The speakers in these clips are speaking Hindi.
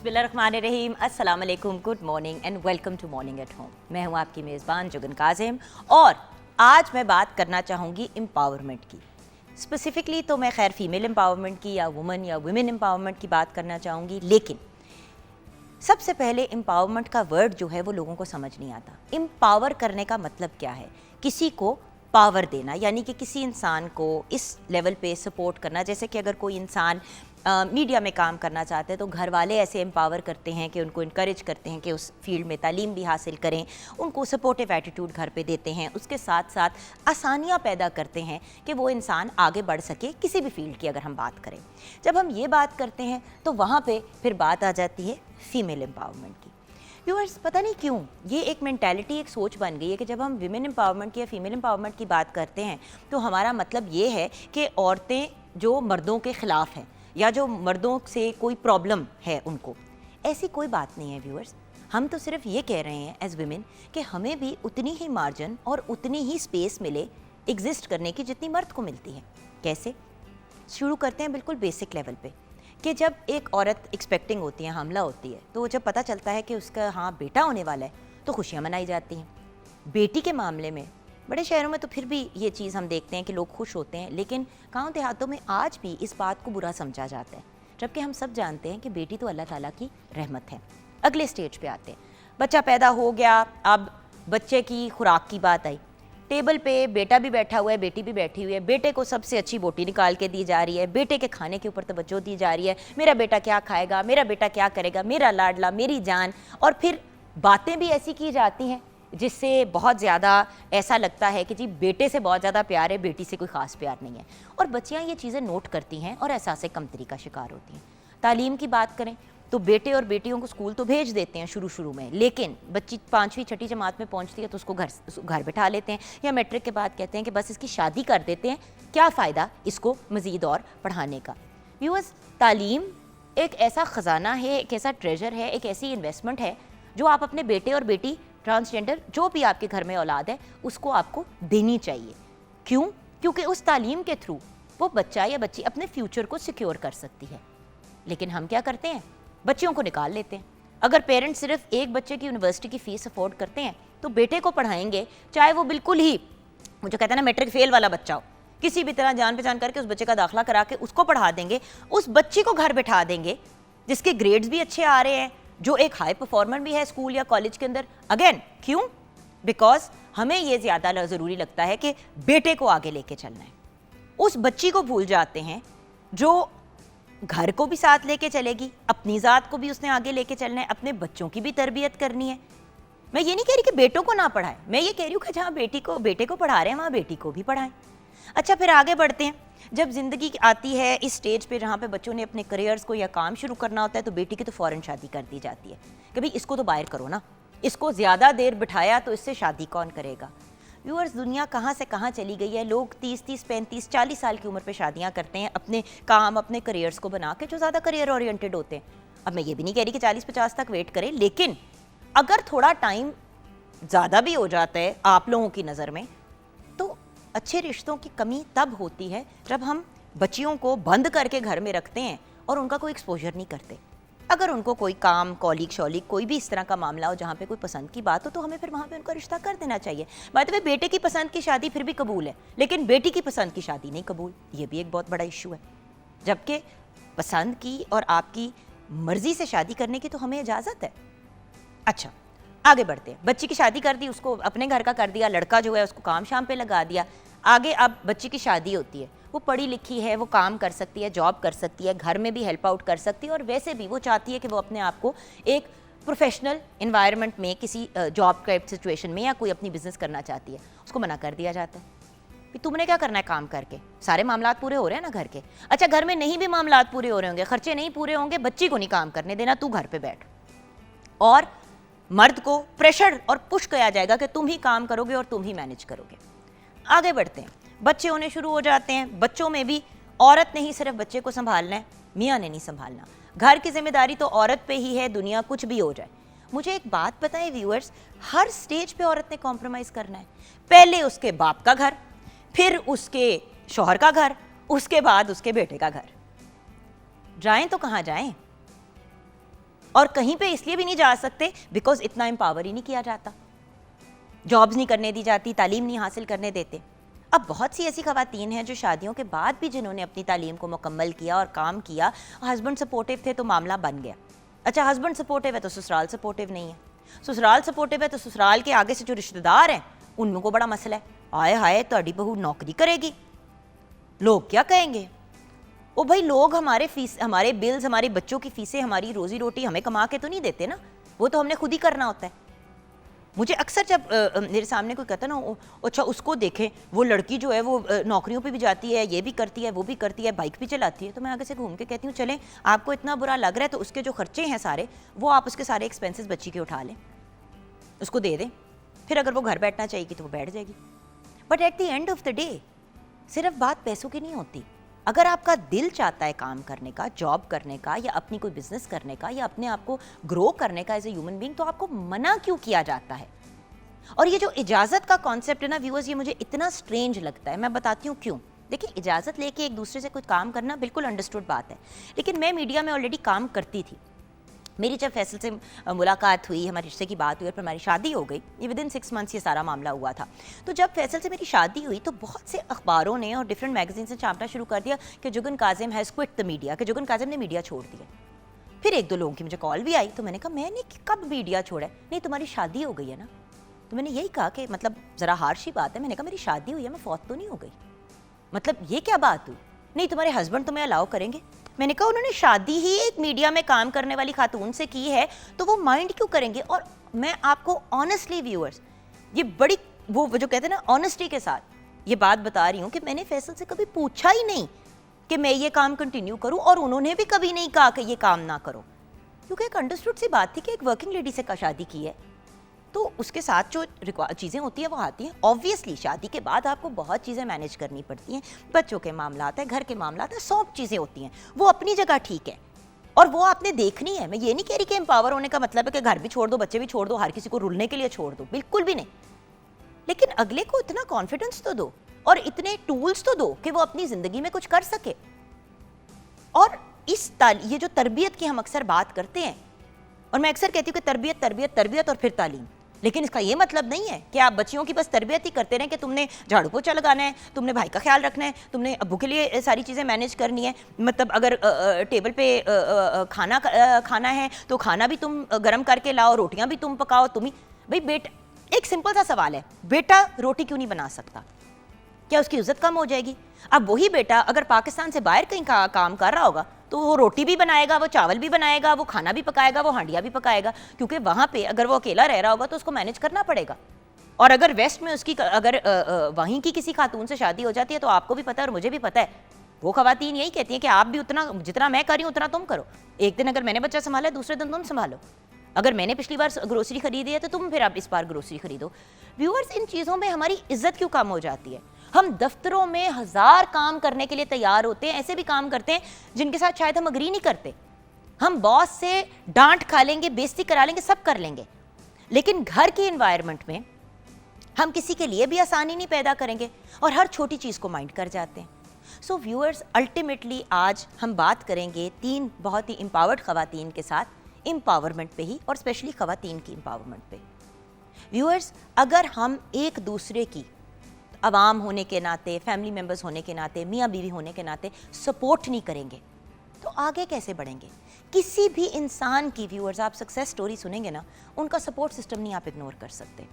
बिस्मिल्लाहिर्रहमानिर्रहीम, अस्सलाम वालेकुम, good morning and welcome to morning at home. मैं हूँ आपकी मेज़बान जुगन काजिम और आज मैं बात करना चाहूँगी एम्पावरमेंट की। स्पेसिफ़िकली तो मैं खैर फीमेल एम्पावरमेंट की या वुमेन एम्पावरमेंट की बात करना चाहूँगी, लेकिन सबसे पहले एम्पावरमेंट का वर्ड जो है वो लोगों को समझ नहीं आता। एम्पावर करने का मतलब क्या है? किसी को पावर देना, यानी कि किसी इंसान को इस लेवल पे सपोर्ट करना। जैसे कि अगर कोई इंसान मीडिया में काम करना चाहते हैं तो घर वाले ऐसे एम्पावर करते हैं कि उनको इनकरेज करते हैं कि उस फील्ड में तालीम भी हासिल करें, उनको सपोर्टिव एटीट्यूड घर पे देते हैं, उसके साथ साथ आसानियाँ पैदा करते हैं कि वो इंसान आगे बढ़ सके किसी भी फील्ड की। अगर हम बात करें, जब हम ये बात करते हैं तो वहाँ पे फिर बात आ जाती है फीमेल एम्पावरमेंट की। व्यूअर्स, पता नहीं क्यों ये एक मेंटालिटी, एक सोच बन गई है कि जब हम विमेन एम्पावरमेंट की या फीमेल एम्पावरमेंट की बात करते हैं तो हमारा मतलब ये है कि औरतें जो मर्दों के ख़िलाफ़ हैं या जो मर्दों से कोई प्रॉब्लम है उनको। ऐसी कोई बात नहीं है व्यूअर्स। हम तो सिर्फ ये कह रहे हैं एज विमेन कि हमें भी उतनी ही मार्जिन और उतनी ही स्पेस मिले एग्जिस्ट करने की जितनी मर्द को मिलती है। कैसे? शुरू करते हैं बिल्कुल बेसिक लेवल पे कि जब एक औरत एक्सपेक्टिंग होती है, हामला होती है, तो जब पता चलता है कि उसका बेटा होने वाला है तो खुशियाँ मनाई जाती हैं। बेटी के मामले में बड़े शहरों में तो फिर भी ये चीज़ हम देखते हैं कि लोग खुश होते हैं, लेकिन गाँव देहातों में आज भी इस बात को बुरा समझा जाता है, जबकि हम सब जानते हैं कि बेटी तो अल्लाह ताला की रहमत है। अगले स्टेज पे आते हैं, बच्चा पैदा हो गया, अब बच्चे की खुराक की बात आई। टेबल पे बेटा भी बैठा हुआ है, बेटी भी बैठी हुई है, बेटे को सबसे अच्छी बोटी निकाल के दी जा रही है, बेटे के खाने के ऊपर तवज्जो दी जा रही है, मेरा बेटा क्या खाएगा, मेरा बेटा क्या करेगा, मेरा लाडला, मेरी जान। और फिर बातें भी ऐसी की जाती हैं जिससे बहुत ज़्यादा ऐसा लगता है कि जी बेटे से बहुत ज़्यादा प्यार है, बेटी से कोई ख़ास प्यार नहीं है। और बच्चियाँ ये चीज़ें नोट करती हैं और एहसास कमतरी का शिकार होती हैं। तालीम की बात करें तो बेटे और बेटियों को स्कूल तो भेज देते हैं शुरू में, लेकिन बच्ची 5वीं 6ठी जमात में पहुंचती है तो उसको घर बिठा लेते हैं, या मैट्रिक के बाद कहते हैं कि बस इसकी शादी कर देते हैं, क्या फ़ायदा इसको मज़ीद और पढ़ाने का। व्यूअर्स, तालीम एक ऐसा ख़जाना है, एक ऐसा ट्रेजर है, एक ऐसी इन्वेस्टमेंट है जो आप अपने बेटे और बेटी, ट्रांसजेंडर जो भी आपके घर में औलाद है, उसको आपको देनी चाहिए। क्यों? क्योंकि उस तालीम के थ्रू वो बच्चा या बच्ची अपने फ्यूचर को सिक्योर कर सकती है। लेकिन हम क्या करते हैं? बच्चियों को निकाल लेते हैं। अगर पेरेंट्स सिर्फ एक बच्चे की यूनिवर्सिटी की फ़ीस अफोर्ड करते हैं तो बेटे को पढ़ाएंगे, चाहे वो बिल्कुल ही वो जो कहते हैं ना मैट्रिक फेल वाला बच्चा हो, किसी भी तरह जान पहचान करके उस बच्चे का दाखिला करा के उसको पढ़ा देंगे, उस बच्ची को घर बिठा देंगे जिसके ग्रेड्स भी अच्छे आ रहे हैं, जो एक हाई परफॉर्मर भी है स्कूल या कॉलेज के अंदर। अगेन क्यों? बिकॉज हमें ये ज़्यादा ज़रूरी लगता है कि बेटे को आगे लेके चलना है। उस बच्ची को भूल जाते हैं जो घर को भी साथ लेके चलेगी, अपनी ज़ात को भी उसने आगे लेके चलना है, अपने बच्चों की भी तरबियत करनी है। मैं ये नहीं कह रही कि बेटों को ना पढ़ाएं, मैं ये कह रही हूँ कि जहाँ बेटे को पढ़ा रहे हैं वहाँ बेटी को भी पढ़ाएं। अच्छा, फिर आगे बढ़ते हैं। जब ज़िंदगी आती है इस स्टेज पे जहाँ पे बच्चों ने अपने करियर्स को या काम शुरू करना होता है तो बेटी की तो फ़ौरन शादी कर दी जाती है कि भाई इसको तो बाहर करो ना, इसको ज़्यादा देर बिठाया तो इससे शादी कौन करेगा। व्यूअर्स, दुनिया कहाँ से कहाँ चली गई है। लोग 30, 35, 40 साल की उम्र पे शादियाँ करते हैं अपने काम, अपने करियर्स को बना के, जो ज़्यादा करियर ओरिएंटेड होते हैं। अब मैं ये भी नहीं कह रही कि 40-50 तक वेट करें, लेकिन अगर थोड़ा टाइम ज़्यादा भी हो जाता है आप लोगों की नज़र में तो अच्छे रिश्तों की कमी तब होती है जब हम बच्चियों को बंद करके घर में रखते हैं और उनका कोई एक्सपोजर नहीं करते। अगर उनको कोई काम, कॉलीग शॉलीग, कोई भी इस तरह का मामला हो जहाँ पे कोई पसंद की बात हो तो हमें फिर वहाँ पे उनका रिश्ता कर देना चाहिए। बात है, बेटे की पसंद की शादी फिर भी कबूल है, लेकिन बेटी की पसंद की शादी नहीं कबूल। ये भी एक बहुत बड़ा इशू है। जबकि पसंद की और आपकी मर्जी से शादी करने की तो हमें इजाज़त है। अच्छा, आगे बढ़ते हैं। बच्ची की शादी कर दी, उसको अपने घर का कर दिया, लड़का जो है उसको काम शाम पे लगा दिया। आगे अब बच्ची की शादी होती है, वो पढ़ी लिखी है, वो काम कर सकती है, जॉब कर सकती है, घर में भी हेल्प आउट कर सकती है, और वैसे भी वो चाहती है कि वो अपने आप को एक प्रोफेशनल इन्वायरमेंट में, किसी जॉब टाइप सिचुएशन में या कोई अपनी बिजनेस करना चाहती है। उसको मना कर दिया जाता है कि तुमने क्या करना है काम करके, सारे मामलात पूरे हो रहे हैं ना घर के। अच्छा, घर में नहीं भी मामलात पूरे हो रहे होंगे, खर्चे नहीं पूरे होंगे, बच्ची को नहीं काम करने देना, तू घर पर बैठ। और मर्द को प्रेशर और पुश किया जाएगा कि तुम ही काम करोगे और तुम ही मैनेज करोगे। आगे बढ़ते हैं, बच्चे होने शुरू हो जाते हैं। बच्चों में भी औरत ने ही सिर्फ बच्चे को संभालना है, मियाँ ने नहीं संभालना। घर की जिम्मेदारी तो औरत पे ही है, दुनिया कुछ भी हो जाए। मुझे एक बात बताएं व्यूअर्स, हर स्टेज पे औरत ने कॉम्प्रोमाइज़ करना है। पहले उसके बाप का घर, फिर उसके शौहर का घर, उसके बाद उसके बेटे का घर। जाएं तो कहाँ जाएं? और कहीं पे इसलिए भी नहीं जा सकते बिकॉज इतना एम्पावर ही नहीं किया जाता, जॉब्स नहीं करने दी जाती, तालीम नहीं हासिल करने देते। अब बहुत सी ऐसी ख़वातीन हैं जो शादियों के बाद भी जिन्होंने अपनी तालीम को मुकम्मल किया और काम किया, हस्बैंड सपोर्टिव थे तो मामला बन गया। अच्छा, हस्बैंड सपोर्टिव है तो ससुराल सपोर्टिव नहीं है, ससुराल सपोर्टिव है तो ससुराल के आगे से जो रिश्तेदार हैं उनको बड़ा मसला है। आए हाय ਤੁਹਾਡੀ बहू नौकरी करेगी, लोग क्या कहेंगे। ओ भाई, लोग हमारे फीस, हमारे बिल्स, हमारे बच्चों की फीसें, हमारी रोजी रोटी हमें कमा के तो नहीं देते ना, वो तो हमने खुद ही करना होता है। मुझे अक्सर जब मेरे सामने कोई कहता ना, अच्छा उसको देखें, वो लड़की जो है वो नौकरियों पे भी जाती है, ये भी करती है, वो भी करती है, बाइक भी चलाती है, तो मैं आगे से घूम के कहती हूँ चलें, आपको इतना बुरा लग रहा है तो उसके जो खर्चे हैं सारे, वो आप उसके सारे एक्सपेंसेस बच्ची के उठा लें, उसको दे दें, फिर अगर वो घर बैठना चाहेगी तो वो बैठ जाएगी। But at the end of the day सिर्फ बात पैसों की नहीं होती। अगर आपका दिल चाहता है काम करने का, जॉब करने का, या अपनी कोई बिजनेस करने का, या अपने आप को ग्रो करने का एज ए ह्यूमन बीइंग, तो आपको मना क्यों किया जाता है? और ये जो इजाज़त का कॉन्सेप्ट है ना व्यूअर्स, ये मुझे इतना स्ट्रेंज लगता है। मैं बताती हूँ क्यों। देखिए, इजाज़त लेके एक दूसरे से कुछ काम करना बिल्कुल अंडरस्टूड बात है, लेकिन मैं मीडिया में ऑलरेडी काम करती थी। मेरी जब फैसल से मुलाकात हुई, हमारे रिश्ते की बात हुई और फिर हमारी शादी हो गई, ये विदिन 6 मंथ्स ये सारा मामला हुआ था। तो जब फैसल से मेरी शादी हुई तो बहुत से अखबारों ने और डिफरेंट मैगजीन ने छापना शुरू कर दिया कि Jugan Kazim has quit the media, कि जुगन काजिम ने मीडिया छोड़ दिया। फिर 1-2 लोगों की मुझे कॉल भी आई, तो मैंने कहा मैंने कब मीडिया छोड़ा है? नहीं, तुम्हारी शादी हो गई है ना। तो मैंने यही कहा कि मतलब ज़रा हार्श ही बात है, मैंने कहा मेरी शादी हुई है, मैं फौत तो नहीं हो गई, मतलब ये क्या बात हुई? नहीं, तुम्हारे हस्बैंड तुम्हें अलाउ करेंगे। मैंने कहा उन्होंने शादी ही एक मीडिया में काम करने वाली खातून से की है तो वो माइंड क्यों करेंगे। और मैं आपको ऑनेस्टली व्यूअर्स, ये बड़ी वो जो कहते हैं ना ऑनेस्टी के साथ ये बात बता रही हूँ कि मैंने फैसल से कभी पूछा ही नहीं कि मैं ये काम कंटिन्यू करूँ, और उन्होंने भी कभी नहीं कहा कि ये काम ना करो, क्योंकि एक अंडरस्टूड सी बात थी कि एक वर्किंग लेडी से शादी की है तो उसके साथ जो चीज़ें होती हैं वो आती हैं। ऑब्वियसली शादी के बाद आपको बहुत चीज़ें मैनेज करनी पड़ती हैं, बच्चों के मामला आता है, घर के मामला आता है, 100 चीज़ें होती हैं, वो अपनी जगह ठीक है और वो आपने देखनी है। मैं ये नहीं कह रही कि एम्पावर होने का मतलब है कि घर भी छोड़ दो, बच्चे भी छोड़ दो, हर किसी को रुलने के लिए छोड़ दो, बिल्कुल भी नहीं। लेकिन अगले को इतना कॉन्फिडेंस तो दो और इतने टूल्स तो दो कि वो अपनी ज़िंदगी में कुछ कर सके। और ये जो तरबियत की हम अक्सर बात करते हैं, और मैं अक्सर कहती हूँ कि तरबियत तरबियत तरबियत और फिर तालीम, लेकिन इसका ये मतलब नहीं है कि आप बच्चियों की बस तरबियत ही करते रहें कि तुमने झाड़ू पोछा लगाना है, तुमने भाई का ख्याल रखना है, तुमने अब्बू के लिए सारी चीज़ें मैनेज करनी है। मतलब अगर टेबल पे खाना खाना है तो खाना भी तुम गर्म करके लाओ, रोटियां भी तुम पकाओ, तुम ही। भाई बेटा, एक सिंपल सा सवाल है, बेटा रोटी क्यों नहीं बना सकता? क्या उसकी इज्जत कम हो जाएगी? अब वही बेटा अगर पाकिस्तान से बाहर कहीं काम कर रहा होगा तो वो रोटी भी बनाएगा, वो चावल भी बनाएगा, वो खाना भी पकाएगा, वो हांडिया भी पकाएगा, क्योंकि वहाँ पे अगर वो अकेला रह रहा होगा तो उसको मैनेज करना पड़ेगा। और अगर वेस्ट में उसकी अगर वहीं की किसी खातून से शादी हो जाती है तो आपको भी पता है और मुझे भी पता है, वो खवातीन यही कहती हैं कि आप भी उतना जितना मैं कर रही हूँ उतना तुम करो। एक दिन अगर मैंने बच्चा संभाला, दूसरे दिन तुम संभालो। अगर मैंने पिछली बार ग्रोसरी खरीदी है तो तुम फिर आप इस बार ग्रोसरी खरीदो। व्यूअर्स, इन चीज़ों में हमारी इज्जत क्यों कम हो जाती है? हम दफ्तरों में 1000 काम करने के लिए तैयार होते हैं, ऐसे भी काम करते हैं जिनके साथ शायद हम अग्री नहीं करते। हम बॉस से डांट खा लेंगे, बेइज्जती करा लेंगे, सब कर लेंगे, लेकिन घर के एनवायरनमेंट में हम किसी के लिए भी आसानी नहीं पैदा करेंगे और हर छोटी चीज़ को माइंड कर जाते हैं। सो व्यूअर्स, अल्टीमेटली आज हम बात करेंगे 3 बहुत ही एम्पावर्ड खवातीन के साथ एम्पावरमेंट पे ही, और स्पेशली खवातीन की एम्पावरमेंट पे। व्यूअर्स, अगर हम एक दूसरे की अवाम होने के नाते, फैमिली मेम्बर्स होने के नाते, मियाँ बीवी होने के नाते सपोर्ट नहीं करेंगे तो आगे कैसे बढ़ेंगे? किसी भी इंसान की व्यूअर्स आप सक्सेस स्टोरी सुनेंगे ना, उनका सपोर्ट सिस्टम नहीं आप इग्नोर कर सकते।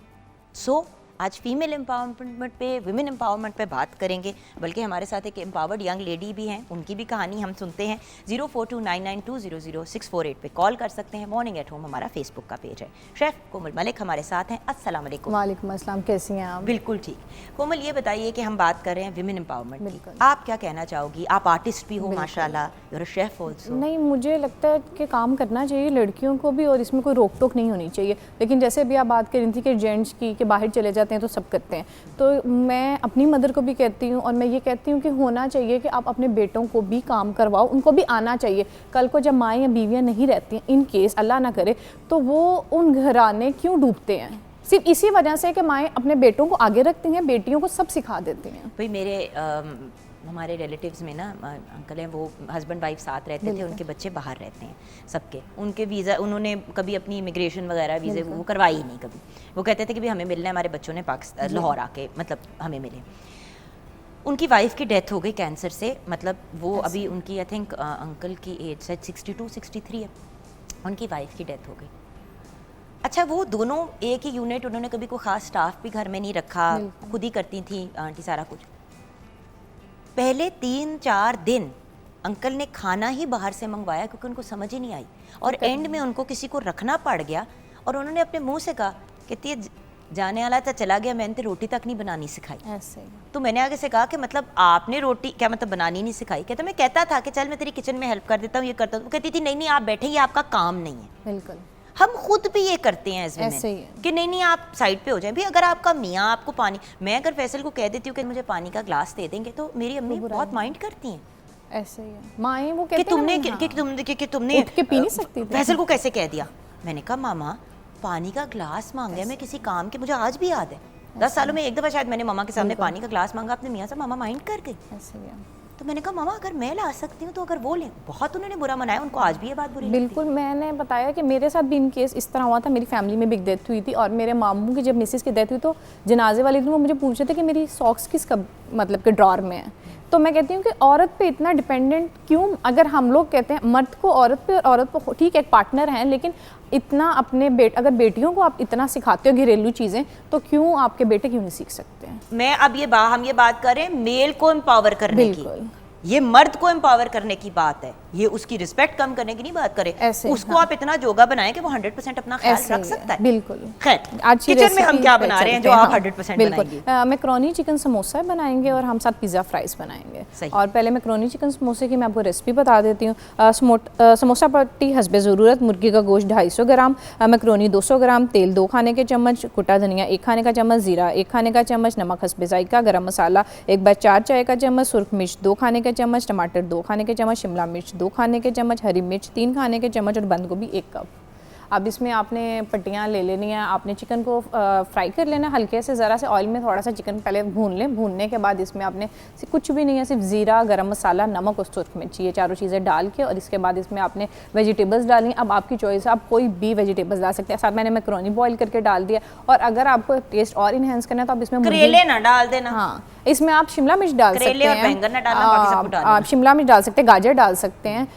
सो आज फीमेल एम्पावरमेंट पे, विमेन एम्पावरमेंट पे बात करेंगे, बल्कि हमारे साथ एक एम्पावर्ड यंग लेडी भी हैं, उनकी भी कहानी हम सुनते हैं। 042992000648 पे कॉल कर सकते हैं। मॉर्निंग एट होम हमारा फेसबुक का पेज है। शेफ कोमल मलिक हमारे साथ हैं। अस्सलाम वालेकुम। वालेकुम अस्सलाम, कैसी हैं आप? बिल्कुल ठीक। कोमल, ये बताइए कि हम बात कर रहे हैं विमेन एम्पावरमेंट की, आप क्या कहना चाहोगी? आप आर्टिस्ट भी हो माशाल्लाह, you are a chef also. नहीं, मुझे लगता है कि काम करना चाहिए लड़कियों को भी, और इसमें कोई रोक टोक नहीं होनी चाहिए। लेकिन जैसे अभी आप बात कर रही थी कि जेंट्स की कि बाहर चले जाते हैं तो सब करते हैं, तो मैं अपनी मदर को भी कहती हूँ और मैं ये कहती हूँ कि होना चाहिए कि आप अपने बेटों को भी काम करवाओ, उनको भी आना चाहिए। कल को जब माएँ या बीवियाँ नहीं रहती हैं, इन केस अल्लाह ना करे, तो वो उन घराने क्यों डूबते हैं? सिर्फ इसी वजह से कि माएँ अपने बेटों को आगे रखती हैं, बेटियों को सब सिखा देती हैं। भाई मेरे हमारे रिलेटिव्स में ना अंकल हैं, वो हस्बैंड वाइफ साथ रहते थे, उनके बच्चे बाहर रहते हैं सबके, उनके वीज़ा उन्होंने कभी अपनी इमिग्रेशन वगैरह वीज़े वो करवाई ही नहीं कभी। वो कहते थे कि भाई हमें मिलना है, हमारे बच्चों ने पाकिस्तान लाहौर आके मतलब हमें मिले। उनकी वाइफ की डेथ हो गई कैंसर से, मतलब वो अभी उनकी आई थिंक अंकल की एज शायद 62-63 है, उनकी वाइफ की डेथ हो गई। अच्छा, वो दोनों एक ही यूनिट, उन्होंने कभी कोई ख़ास स्टाफ भी घर में नहीं रखा, खुद ही करती थी आंटी सारा कुछ। पहले 3-4 दिन अंकल ने खाना ही बाहर से मंगवाया क्योंकि उनको समझ ही नहीं आई, और एंड में उनको किसी को रखना पड़ गया, और उन्होंने अपने मुंह से कहा, कहती है जाने वाला था चला गया, मैंने तो रोटी तक नहीं बनानी सिखाई। ऐसे तो मैंने आगे से कहा कि मतलब आपने रोटी क्या मतलब बनानी नहीं सिखाई? कहता मैं कहता था कि चल मैं तेरी किचन में हेल्प कर देता हूँ, ये करता हूँ। वो कहती थी नहीं नहीं आप बैठे, ये आपका काम नहीं है। बिल्कुल हम खुद भी ये करते हैं ऐसे ही इसमें है। कि नहीं नहीं आप साइड पे हो जाएं। भी अगर आपका मियाँ आपको पानी, मैं अगर फैसल को कह देती हूँ कि मुझे पानी का ग्लास दे देंगे तो मेरी अम्मी बहुत माइंड करती हैं ऐसे ही है। माएँ वो कि कहती तुमने हैं कि तुमने उठ के पी नहीं सकती थी। फैसल को कैसे कह दिया। मैंने कहा मामा पानी का ग्लास मांगे मैं किसी काम के, मुझे आज भी याद है 10 सालों में एक दफा शायद मैंने मामा के सामने पानी का ग्लास मांगा अपने मियाँ से, मामा माइंड कर गई। ऐसे ही है। तो मैंने कहा मामा अगर मैं ला सकती हूँ तो अगर वो लें, बहुत उन्होंने बुरा मनाया, उनको आज भी ये बात बुरी बिल्कुल मैंने बताया कि मेरे साथ भी इन केस इस तरह हुआ था। मेरी फैमिली में बिग डेथ हुई थी, और मेरे मामू की जब मिसेस की डेथ हुई तो जनाजे वाले दिन वो मुझे पूछ रहे थे कि मेरी सॉक्स किस कब मतलब के ड्रॉर में है। तो मैं कहती हूँ कि औरत पे इतना डिपेंडेंट क्यों, अगर हम लोग कहते हैं मर्द को औरत पे और औरत को, ठीक है एक पार्टनर हैं, लेकिन इतना अपने अगर बेटियों को आप इतना सिखाते हो घरेलू चीज़ें, तो क्यों आपके बेटे क्यों नहीं सीख सकते हैं? मैं अब हम ये बात करें मेल को एम्पावर करने की, ये मर्द को एम्पावर करने की बात है, ये उसकी रिस्पेक्ट कम करने की नहीं बात करें। उसको आप इतना जोगा बनाएं कि वो 100% अपना ख्याल रख सकता है। बिल्कुल। खैर आज किचन में हम क्या बना रहे हैं जो आप 100% बनाएंगे? मैक्रोनी चिकन समोसा बनाएंगे और हम साथ पिज़्ज़ा फ्राइज़ बनाएंगे। और पहले मैक्रोनी चिकन समोसे की मैं आपको रेसिपी बता देती हूँ। समोसा पट्टी हस्बे ज़रूरत, मुर्गी का गोश्त 250 ग्राम, मैक्रोनी 200 ग्राम, तेल 2 खाने के चम्मच, कुटा धनिया 1 खाने का चम्मच, ज़ीरा 1 खाने का चम्मच, नमक हस्बे जायका, गरम मसाला 1/4 चाय का चम्मच, सुर्ख मिर्च 2 खाने के चम्मच, टमाटर 2 खाने के चम्मच, शिमला मिर्च 2 खाने के चम्मच, हरी मिर्च 3 खाने के चम्मच और बंद गोभी 1 कप। अब इसमें आपने पट्टियाँ ले लेनी है, आपने चिकन को फ्राई कर लेना हल्के से, ज़रा से ऑयल में थोड़ा सा चिकन पहले भून लें। भूनने के बाद इसमें आपने कुछ भी नहीं है, सिर्फ ज़ीरा, गरम मसाला, नमक और सुर्ख मिर्ची, ये चारों चीज़ें डाल के, और इसके बाद इसमें आपने वेजिटेबल्स डालनी। अब आपकी चॉइस है, आप कोई भी वेजिटेबल्स डाल सकते हैं। साथ मैंने मैक्रोनी बॉईल करके डाल दिया, और अगर आपको टेस्ट और इन्हेंस करना है तो आप इसमें करेले ना डाल देना। हाँ, इसमें आप शिमला मिर्च डाल सकते हैं, बैंगन ना डालना, बाकी सब कुछ डालना। आप शिमला मिर्च डाल सकते हैं, गाजर डाल सकते हैं,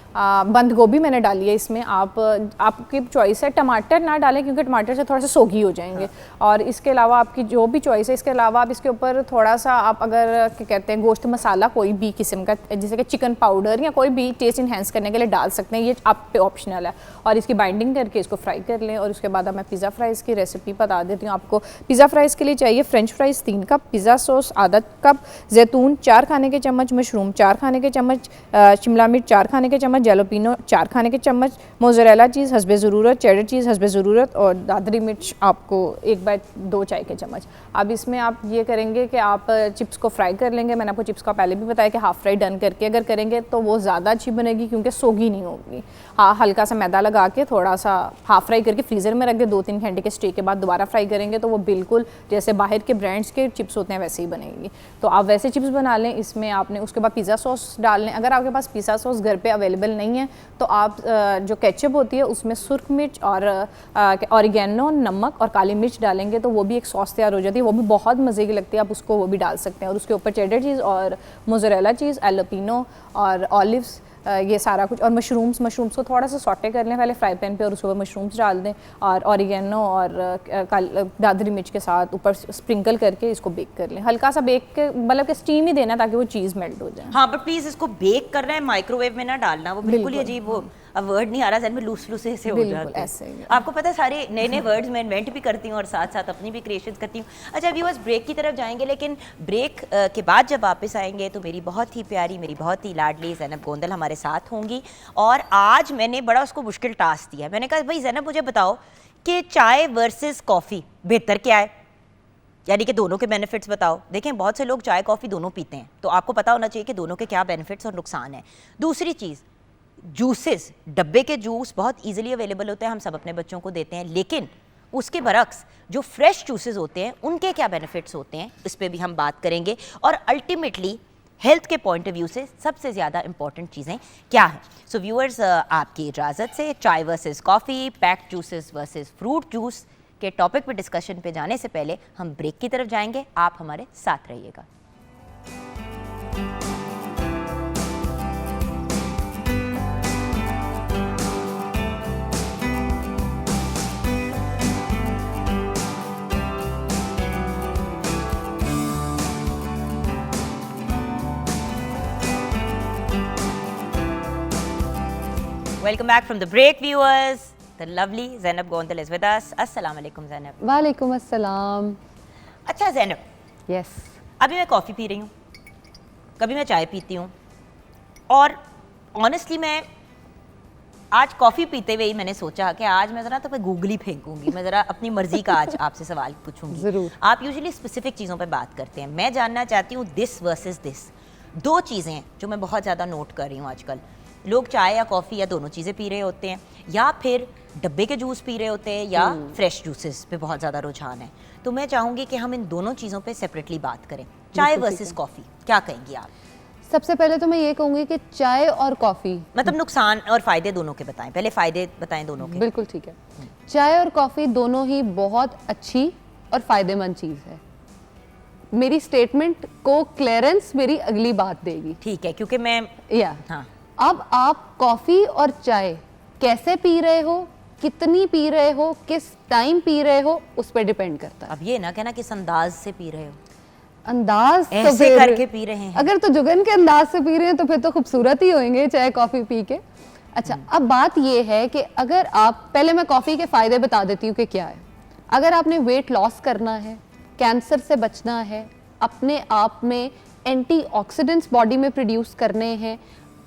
बंद गोभी मैंने डाली है इसमें। आपकी चॉइस है। टमाटर ना डालें क्योंकि टमाटर से थोड़ा सा सोगी हो जाएंगे। और इसके अलावा आपकी जो भी चॉइस है, इसके अलावा आप इसके ऊपर थोड़ा सा आप अगर क्या कहते हैं गोश्त मसाला कोई भी किस्म का, जैसे कि चिकन पाउडर या कोई भी टेस्ट इन्हेंस करने के लिए डाल सकते हैं, ये आप पे ऑप्शनल है। और इसकी बाइंडिंग करके इसको फ्राई कर लें। और उसके बाद अब मैं पिज़्ज़ा फ्राइज़ की रेसिपी बता देती हूँ आपको। पिज़्ज़ा फ्राइज़ के लिए चाहिए French fries 3 cup, pizza sauce आधा कप, जैतून 4 खाने के चम्मच, मशरूम 4 खाने के चम्मच, शिमला मिर्च 4 खाने के चम्मच, जैलोपिनो 4 खाने के चम्मच, मोज़रेला चीज़ हस्बे ज़रूरत, चेडर चीज़ हस्बे ज़रूरत, और दादरी मिर्च आपको 1/2 चाय के चम्मच। अब इसमें आप ये करेंगे कि आप चिप्स को फ्राई कर लेंगे। मैंने आपको चिप्स का पहले भी बताया कि हाफ़ फ्राई डन करके अगर करेंगे तो वो ज़्यादा अच्छी बनेगी क्योंकि सोगी नहीं होगी। हाँ, हल्का सा मैदा लगा के थोड़ा सा हाफ़ फ्राई करके फ्रीज़र में रख दे, 2-3 घंटे के स्टे के बाद दोबारा फ्राई करेंगे तो वो बिल्कुल जैसे बाहर के ब्रांड्स के चिप्स होते हैं वैसे ही बनेगी। तो आप वैसे चिप्स बना लें। इसमें आपने उसके बाद पिज़्ज़ा सॉस डाल लें। अगर आपके पास पिज़्ज़ा सॉस घर पे अवेलेबल नहीं है तो आप जो केचप होती है उसमें सुर्ख मिर्च और ऑरिगेनो, नमक और काली मिर्च डालेंगे तो वो भी एक सॉस तैयार हो जाती है, वो भी बहुत मज़े की लगती है, आप उसको वो भी डाल सकते हैं। और उसके ऊपर चेडर चीज़ और मोज़रेला चीज़, एलोपिनो और ऑलिव्स, ये सारा कुछ, और मशरूम्स को थोड़ा सा सॉटे कर लें पहले फ्राई पैन पे, और उसके ऊपर मशरूम्स डाल दें और ऑरिगेनो और दादरी मिर्च के साथ ऊपर स्प्रिंकल करके इसको बेक कर लें। हल्का सा बेक के मतलब कि स्टीम ही देना ताकि वो चीज़ मेल्ट हो जाए। हाँ, बट प्लीज़ इसको बेक करना है, माइक्रोवेव में ना डालना। वो बिल्कुल ही अजीब, वो अब वर्ड नहीं आ रहा जहन में, लूस से हो जाते हैं। आपको पता है सारे नए नए वर्ड्स मैं इन्वेंट भी करती हूँ और साथ साथ अपनी भी क्रिएशंस करती हूँ। अच्छा, व्यूअर्स ब्रेक की तरफ जाएंगे, लेकिन ब्रेक के बाद जब वापस आएंगे तो मेरी बहुत ही प्यारी, मेरी बहुत ही लाडली ज़ैनब गोंदल हमारे साथ होंगी। और आज मैंने बड़ा उसको मुश्किल टास्क दिया। मैंने कहा भाई ज़ैनब मुझे बताओ कि चाय वर्सेस कॉफ़ी बेहतर क्या है, यानी कि दोनों के बेनिफिट्स बताओ। देखें, बहुत से लोग चाय कॉफ़ी दोनों पीते हैं, तो आपको पता होना चाहिए कि दोनों के क्या बेनिफिट्स और नुकसान है। दूसरी चीज़, जूसेस, डब्बे के जूस बहुत इजीली अवेलेबल होते हैं, हम सब अपने बच्चों को देते हैं, लेकिन उसके बरक्स जो फ्रेश जूसेस होते हैं उनके क्या बेनिफिट्स होते हैं, इस पे भी हम बात करेंगे। और अल्टीमेटली हेल्थ के पॉइंट ऑफ व्यू से सबसे ज़्यादा इंपॉर्टेंट चीज़ें क्या हैं। सो व्यूअर्स, आपकी इजाज़त से चाय versus coffee, packed juices versus fruit juice के टॉपिक पे डिस्कशन पे जाने से पहले हम ब्रेक की तरफ जाएंगे। आप हमारे साथ रहिएगा। Welcome back from the break, viewers. The lovely Zainab Gondal is with us. Assalamu alaikum, Zainab. वालेकुम अस्सलाम। अच्छा Zainab, यस, अभी मैं कॉफ़ी पी रही हूँ, कभी मैं चाय पीती हूँ, और ऑनेस्टली मैं आज कॉफ़ी पीते हुए ही मैंने सोचा कि आज मैं ज़रा तो मैं गूगल ही फेंकूंगी, मैं ज़रा अपनी मर्जी का आज आपसे सवाल पूछूंगी। ज़रूर। आप यूजुअली स्पेसिफिक चीज़ों पे बात करते हैं, मैं जानना चाहती हूँ दिस वर्सेस दिस। दो चीज़ें हैं जो मैं बहुत ज़्यादा नोट कर रही हूँ आजकल। लोग चाय या कॉफ़ी या दोनों चीज़ें पी रहे होते हैं, या फिर डब्बे के जूस पी रहे होते हैं, या फ्रेश जूसेस पे बहुत ज़्यादा रुझान है। तो मैं चाहूँगी कि हम इन दोनों चीज़ों पे सेपरेटली बात करें। चाय वर्सेस कॉफ़ी, क्या कहेंगी आप? सबसे पहले तो मैं ये कहूँगी कि चाय और कॉफ़ी, मतलब नुकसान और फ़ायदे दोनों के बताएं, पहले फ़ायदे बताएं दोनों के। बिल्कुल ठीक है। चाय और कॉफ़ी दोनों ही बहुत अच्छी और फ़ायदेमंद चीज़ है। मेरी स्टेटमेंट को क्लियरेंस मेरी अगली बात देगी। ठीक है, क्योंकि मैं हाँ अब आप कॉफ़ी और चाय कैसे पी रहे हो, कितनी पी रहे हो, किस टाइम पी रहे हो, उस पर डिपेंड करता है। अब ये ना कहना किस अंदाज से पी रहे हो, अंदाज तो ऐसे फिर करके पी रहे हैं। अगर तो जुगन के अंदाज से पी रहे हैं तो फिर तो खूबसूरत ही होंगे चाय कॉफ़ी पी के। अच्छा, अब बात ये है कि अगर आप, पहले मैं कॉफ़ी के फ़ायदे बता देती हूँ कि क्या है। अगर आपने वेट लॉस करना है, कैंसर से बचना है, अपने आप में एंटीऑक्सीडेंट्स बॉडी में प्रोड्यूस करने हैं,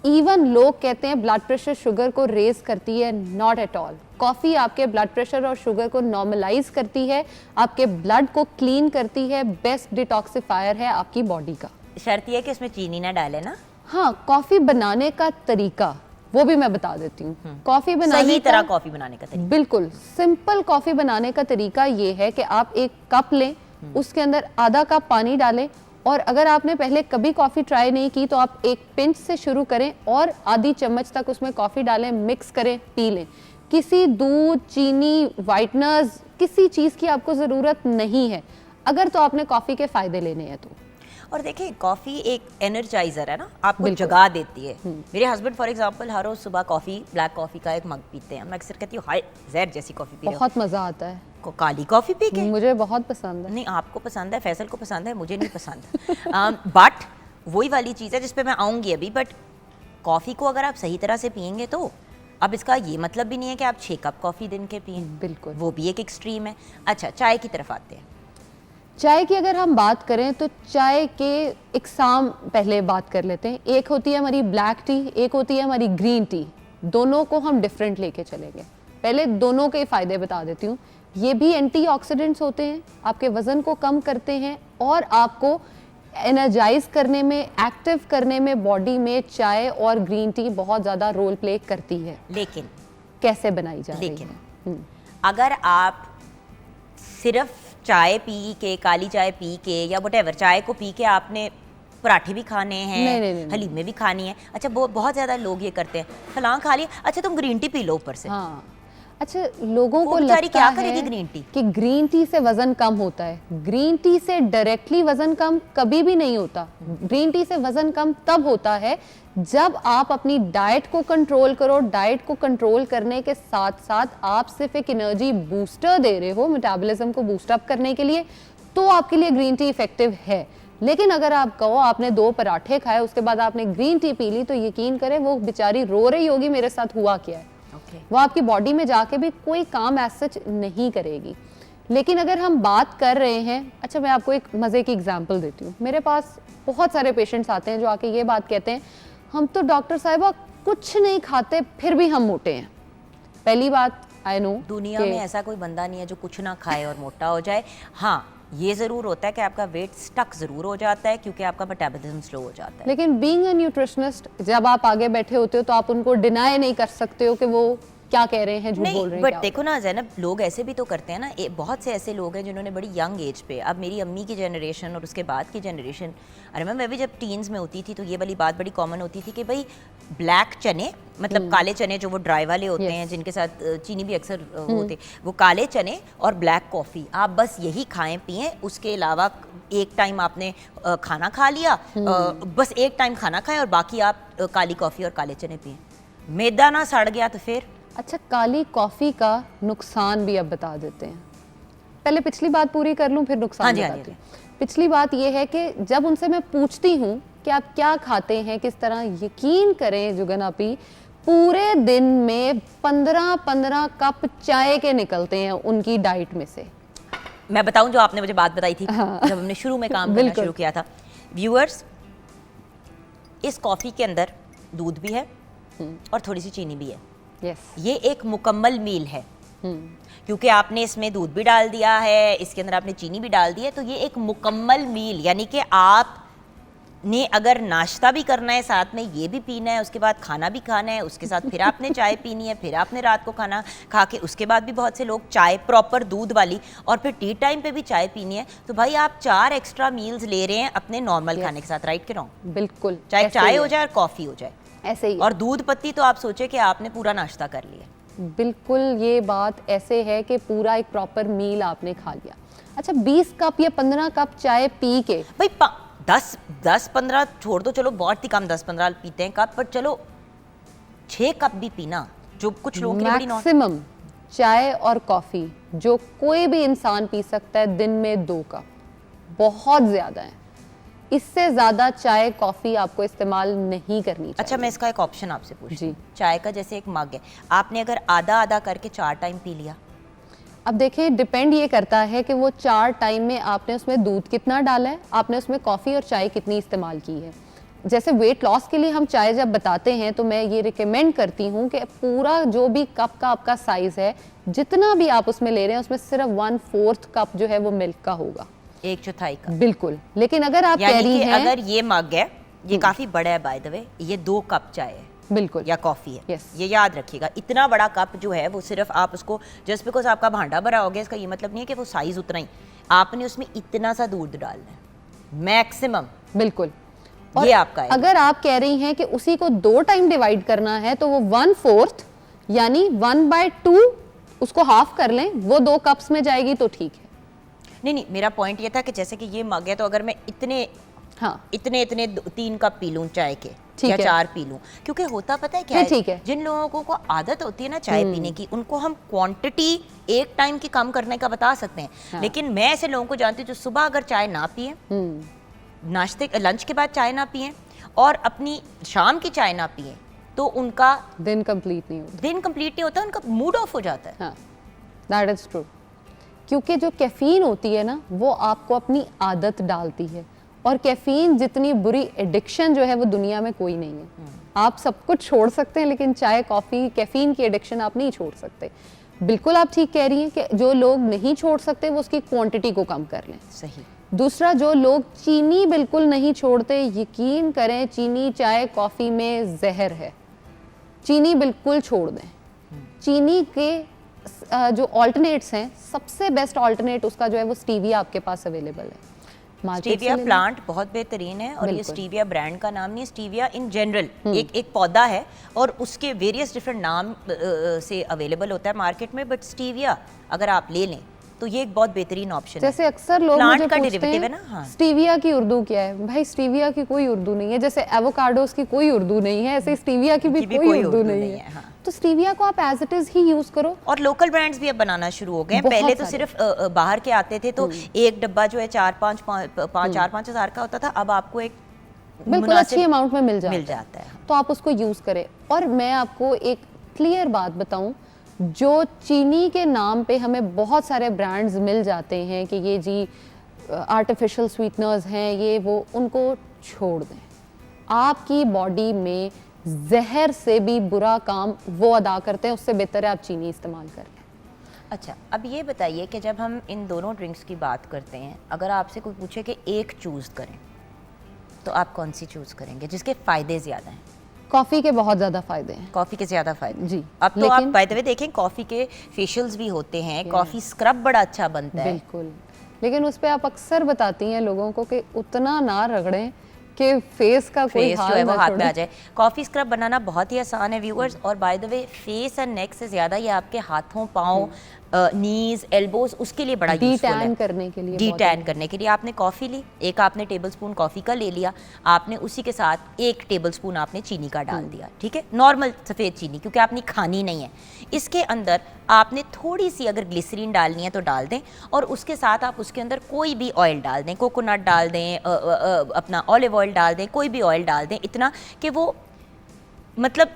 इवन लोग कहते हैं ब्लड प्रेशर शुगर को रेज करती है, नॉट एट ऑल। कॉफ़ी आपके ब्लड प्रेशर और शुगर को नॉर्मलाइज करती है, आपके ब्लड को क्लीन करती है, बेस्ट डिटॉक्सिफायर है आपकी बॉडी का। शर्त ये है कि उसमें चीनी ना डाले ना। हाँ, कॉफ़ी बनाने का तरीका वो भी मैं बता देती हूँ। कॉफ़ी बनाने सही तरह कॉफ़ी बनाने का तरीका, बिल्कुल सिंपल कॉफ़ी बनाने का तरीका ये है कि आप एक कप लें, उसके अंदर आधा कप पानी डालें, और अगर आपने पहले कभी कॉफ़ी ट्राई नहीं की तो आप एक पिंच से शुरू करें और आधी चम्मच तक उसमें कॉफ़ी डालें, मिक्स करें, पी लें। किसी दूध, चीनी, वाइटनर्स, किसी चीज़ की आपको ज़रूरत नहीं है अगर तो आपने कॉफ़ी के फ़ायदे लेने हैं तो। और देखिए कॉफ़ी एक एनर्जाइजर है ना, आपको जगा देती है। मेरे हस्बैंड फॉर एग्जांपल हर रोज़ सुबह कॉफ़ी, ब्लैक कॉफ़ी का एक मग पीते हैं। मैं अक्सर कहती हूँ हाय जहर जैसी कॉफ़ी पी रहे हो। बहुत मज़ा आता है काली कॉफ़ी पी के। मुझे बहुत पसंद है। नहीं, आपको पसंद है, फैसल को पसंद है, मुझे नहीं पसंद। बट वही वाली चीज़ है जिस पे मैं आऊँगी अभी। बट कॉफ़ी को अगर आप सही तरह से पियेंगे तो अब इसका ये मतलब भी नहीं है कि आप 6 कप कॉफ़ी दिन के पिएं, बिल्कुल, वो भी एक एक्सट्रीम है। अच्छा, चाय की तरफ आते हैं। चाय की अगर हम बात करें तो चाय के इकसाम पहले बात कर लेते हैं। एक होती है हमारी ब्लैक टी, एक होती है हमारी ग्रीन टी। दोनों को हम डिफरेंट लेके चलेंगे। पहले दोनों के फ़ायदे बता देती हूँ। ये भी एंटीऑक्सीडेंट्स होते हैं, आपके वज़न को कम करते हैं और आपको एनर्जाइज करने में, एक्टिव करने में बॉडी में चाय और ग्रीन टी बहुत ज़्यादा रोल प्ले करती है। लेकिन कैसे बनाई जा रही है? अगर आप सिर्फ चाय पी के, काली चाय पी के या व्हाटएवर, चाय को पी के आपने पराठे भी खाने हैं, नहीं। हलीमे भी खानी है। अच्छा, बहुत ज़्यादा लोग ये करते हैं, फलां खा लिया, अच्छा तुम ग्रीन टी पी लो ऊपर से। हाँ, अच्छा, लोगों को बेचारी लगता क्या है करेगी ग्रीन टी? कि ग्रीन टी से वजन कम होता है। ग्रीन टी से डायरेक्टली वजन कम कभी भी नहीं होता। ग्रीन टी से वजन कम तब होता है जब आप अपनी डाइट को कंट्रोल करो। डाइट को कंट्रोल करने के साथ साथ आप सिर्फ एक एनर्जी बूस्टर दे रहे हो मेटाबॉलिज्म को बूस्ट अप करने के लिए, तो आपके लिए ग्रीन टी इफेक्टिव है। लेकिन अगर आप कहो आपने 2 पराठे खाए उसके बाद आपने ग्रीन टी पी ली, तो यकीन करें वो बेचारी रो रही होगी मेरे साथ हुआ क्या है। वो आपकी बॉडी में जाके भी कोई काम एज सच नहीं करेगी। लेकिन अगर हम बात कर रहे हैं, अच्छा मैं आपको एक मज़े की एग्जांपल देती हूँ। मेरे पास बहुत सारे पेशेंट्स आते हैं जो आके ये बात कहते हैं, हम तो डॉक्टर साहिबा कुछ नहीं खाते फिर भी हम मोटे हैं। पहली बात, आई नो दुनिया में ऐसा कोई बंदा नहीं है जो कुछ ना खाए और मोटा हो जाए। हाँ, ये ज़रूर होता है कि आपका वेट स्टक ज़रूर हो जाता है क्योंकि आपका मेटाबॉलिज्म स्लो हो जाता है। लेकिन बीइंग अ न्यूट्रिशनिस्ट, जब आप आगे बैठे होते हो तो आप उनको डिनाई नहीं कर सकते हो कि वो क्या कह रहे हैं, झूठ बोल रहे हैं, बट देखो ना ज़ैनब, लोग ऐसे भी तो करते हैं ना, बहुत से ऐसे लोग हैं जिन्होंने बड़ी यंग एज पे, अब मेरी अम्मी की जनरेशन और उसके बाद की जनरेशन, अरे मैं भी जब टीन्स में होती थी तो ये वाली बात बड़ी कॉमन होती थी कि भाई ब्लैक चने, मतलब काले चने जो वो ड्राई वाले होते हैं जिनके साथ चीनी भी अक्सर होते, वो काले चने और ब्लैक कॉफ़ी, आप बस यही खाएं पिएं, उसके अलावा एक टाइम आपने खाना खा लिया, बस एक टाइम खाना खाएं और बाकी आप काली कॉफ़ी और काले चने पिएं। मैदा ना सड़ गया तो फिर। अच्छा, काली कॉफ़ी का नुकसान भी अब बता देते हैं। पहले पिछली बात पूरी कर लूं, फिर नुकसान बताती हूं। पिछली बात ये है कि जब उनसे मैं पूछती हूँ कि आप क्या खाते हैं, किस तरह, यकीन करें जुगन आपी, पूरे दिन में 15-15 कप चाय के निकलते हैं उनकी डाइट में से। मैं बताऊं जो आपने मुझे बात बताई थी जब हमने शुरू में काम करना शुरू किया था, व्यूअर्स, इस कॉफ़ी के अंदर दूध भी है और थोड़ी सी चीनी भी है। ये एक मुकम्मल मील है, क्योंकि आपने इसमें दूध भी डाल दिया है, इसके अंदर आपने चीनी भी डाल दी है, तो ये एक मुकम्मल मील, यानी कि आपने अगर नाश्ता भी करना है, साथ में ये भी पीना है, उसके बाद खाना भी खाना है, उसके साथ फिर आपने चाय पीनी है, फिर आपने रात को खाना खा के उसके बाद भी बहुत से लोग चाय प्रॉपर दूध वाली, और फिर टी टाइम पे भी चाय पीनी है, तो भाई आप 4 एक्स्ट्रा मील्स ले रहे हैं अपने नॉर्मल खाने के साथ, राइट के रॉन्ग? बिल्कुल, चाहे चाय हो जाए और कॉफ़ी हो जाए, ऐसे ही। और दूध पत्ती तो आप सोचे कि आपने पूरा नाश्ता कर लिया। बिल्कुल, ये बात ऐसे है कि पूरा एक प्रॉपर मील आपने खा लिया। अच्छा, 20 कप या 15 कप चाय पी के, भाई 10-15 छोड़ दो, चलो बहुत ही कम 10-15 पीते हैं कप, पर चलो 6 कप भी पीना, जो कुछ लोगों के लिए बड़ी मैक्सिमम चाय और कॉफ़ी जो कोई भी इंसान पी सकता है दिन में 2 कप, बहुत ज़्यादा है। इससे ज़्यादा चाय कॉफ़ी आपको इस्तेमाल नहीं करनी चाहिए। अच्छा, मैं इसका एक ऑप्शन आपसे पूछती हूँ। जी। चाय का जैसे एक मग है, आपने अगर आधा आधा करके 4 टाइम पी लिया, अब देखिए, डिपेंड ये करता है कि वो 4 टाइम में आपने उसमें दूध कितना डाला है, आपने उसमें कॉफ़ी और चाय कितनी इस्तेमाल की है। जैसे वेट लॉस के लिए हम चाय जब बताते हैं तो मैं ये रिकमेंड करती हूँ कि पूरा जो भी कप का आपका साइज़ है, जितना भी आप उसमें ले रहे हैं, उसमें सिर्फ 1/4 कप जो है वो मिल्क का होगा, 1/4 का। बिल्कुल। लेकिन अगर आप कह रही हैं, अगर ये मग है, ये काफ़ी बड़ा है बाय द वे, ये 2 कप चाय है, बिल्कुल, या कॉफ़ी है, Yes. ये याद रखिएगा। इतना बड़ा कप जो है वो सिर्फ आप उसको, जस्ट बिकॉज आपका भांडा भरा हो गया, इसका ये मतलब नहीं है कि वो साइज़ उतना ही, आपने उसमें इतना सा दूध डालना है मैक्सिमम, बिल्कुल। ये आपका है। अगर आप कह रही हैं कि उसी को 2 टाइम डिवाइड करना है तो वो 1/4 यानी 1/2 उसको हाफ कर लें, वो 2 कप्स में जाएगी तो ठीक है। नहीं, मेरा पॉइंट ये था कि जैसे कि ये मग है, तो अगर मैं इतने 3 कप पी लूँ चाय के, या 4 पी लूँ, क्योंकि होता पता है क्या है, ठीक है। जिन लोगों को आदत होती है ना चाय पीने की, उनको हम क्वांटिटी एक टाइम की कम करने का बता सकते हैं। हाँ। लेकिन मैं ऐसे लोगों को जानती हूँ जो सुबह अगर चाय ना पिए, नाश्ते लंच के बाद चाय ना पिए और अपनी शाम की चाय ना पिए, तो उनका दिन कंप्लीट नहीं होता, उनका मूड ऑफ हो जाता है। हाँ, दैट इज ट्रू। क्योंकि जो कैफीन होती है ना, वो आपको अपनी आदत डालती है, और कैफीन जितनी बुरी एडिक्शन जो है वो दुनिया में कोई नहीं है। आप सब कुछ छोड़ सकते हैं, लेकिन चाय कॉफ़ी कैफीन की एडिक्शन आप नहीं छोड़ सकते। बिल्कुल आप ठीक कह रही हैं कि जो लोग नहीं छोड़ सकते वो उसकी क्वांटिटी को कम कर लें। सही। दूसरा, जो लोग चीनी बिल्कुल नहीं छोड़ते, यकीन करें चीनी चाय कॉफ़ी में जहर है, चीनी बिल्कुल छोड़ दें। चीनी के जो ऑल्टरनेट्स हैं, सबसे बेस्ट ऑल्टरनेट उसका जो है वो स्टीविया आपके पास अवेलेबल है। स्टीविया प्लांट बहुत बेहतरीन है, और ये स्टीविया ब्रांड का नाम नहीं, स्टीविया इन जनरल एक पौधा है, और उसके वेरियस डिफरेंट नाम से अवेलेबल होता है मार्केट में, बट स्टीविया अगर आप ले लें तो ये एक बहुत बेहतरीन ऑप्शन है। जैसे अक्सर लोग मुझे का पूछते हैं, है ना, हाँ। स्टीविया की उर्दू क्या है? भाई, स्टीविया की कोई उर्दू नहीं है। जैसे एवोकाडोस की कोई उर्दू नहीं है, ऐसे स्टीविया की भी कोई उर्दू नहीं है। हाँ। तो स्टीविया को आप एज इट इज ही यूज करो। और लोकल ब्रांड्स भी अब बनाना शुरू हो गए हैं। पहले तो सिर्फ बाहर के आते थे, तो एक डब्बा जो है 4-5 हज़ार का होता था, अब आपको एक बिल्कुल अच्छी अमाउंट में मिल जाता है, तो आप उसको यूज करें। और मैं आपको एक क्लियर बात बताऊं, जो चीनी के नाम पे हमें बहुत सारे ब्रांड्स मिल जाते हैं कि ये जी आर्टिफिशियल स्वीटनर्स हैं, ये वो, उनको छोड़ दें। आपकी बॉडी में जहर से भी बुरा काम वो अदा करते हैं, उससे बेहतर है आप चीनी इस्तेमाल करें। अच्छा, अब ये बताइए कि जब हम इन दोनों ड्रिंक्स की बात करते हैं, अगर आपसे कोई पूछे कि एक चूज़ करें, तो आप कौन सी चूज़ करेंगे जिसके फ़ायदे ज़्यादा हैं? कॉफ़ी के बहुत ज़्यादा फ़ायदे हैं। कॉफ़ी के ज़्यादा फायदे जी, अब तो आप लेकिन- बाय द वे देखें कॉफ़ी के फेशियल्स भी होते हैं, कॉफ़ी स्क्रब बड़ा अच्छा बनता है। बिल्कुल, लेकिन उस पे आप अक्सर बताती हैं लोगों को कि उतना ना रगड़ें कि फेस का कोई फेस जो हाल है वो ना हाथ में आ छोड़े। जाए। कॉफ़ी स्क्रब बनाना बहुत ही आसान है व्यूअर्स, और by the way face and neck से ज़्यादा ये आपके हाथों, पाँव, नीज, एल्बोज, उसके लिए बड़ा यूजफुल है। डी-टैन करने के लिए डी बहुत टैन करने के लिए आपने कॉफ़ी ली, एक आपने टेबलस्पून कॉफ़ी का ले लिया, आपने उसी के साथ 1 टेबलस्पून आपने चीनी का डाल दिया, ठीक है, नॉर्मल सफ़ेद चीनी, क्योंकि आपने खानी नहीं है। इसके अंदर आपने थोड़ी सी अगर ग्लिसरीन डालनी है तो डाल दें, और उसके साथ आप उसके अंदर कोई भी ऑयल डाल दें, कोकोनट डाल दें, अपना ऑलिव ऑयल डाल दें, कोई भी ऑयल डाल दें, इतना कि वो मतलब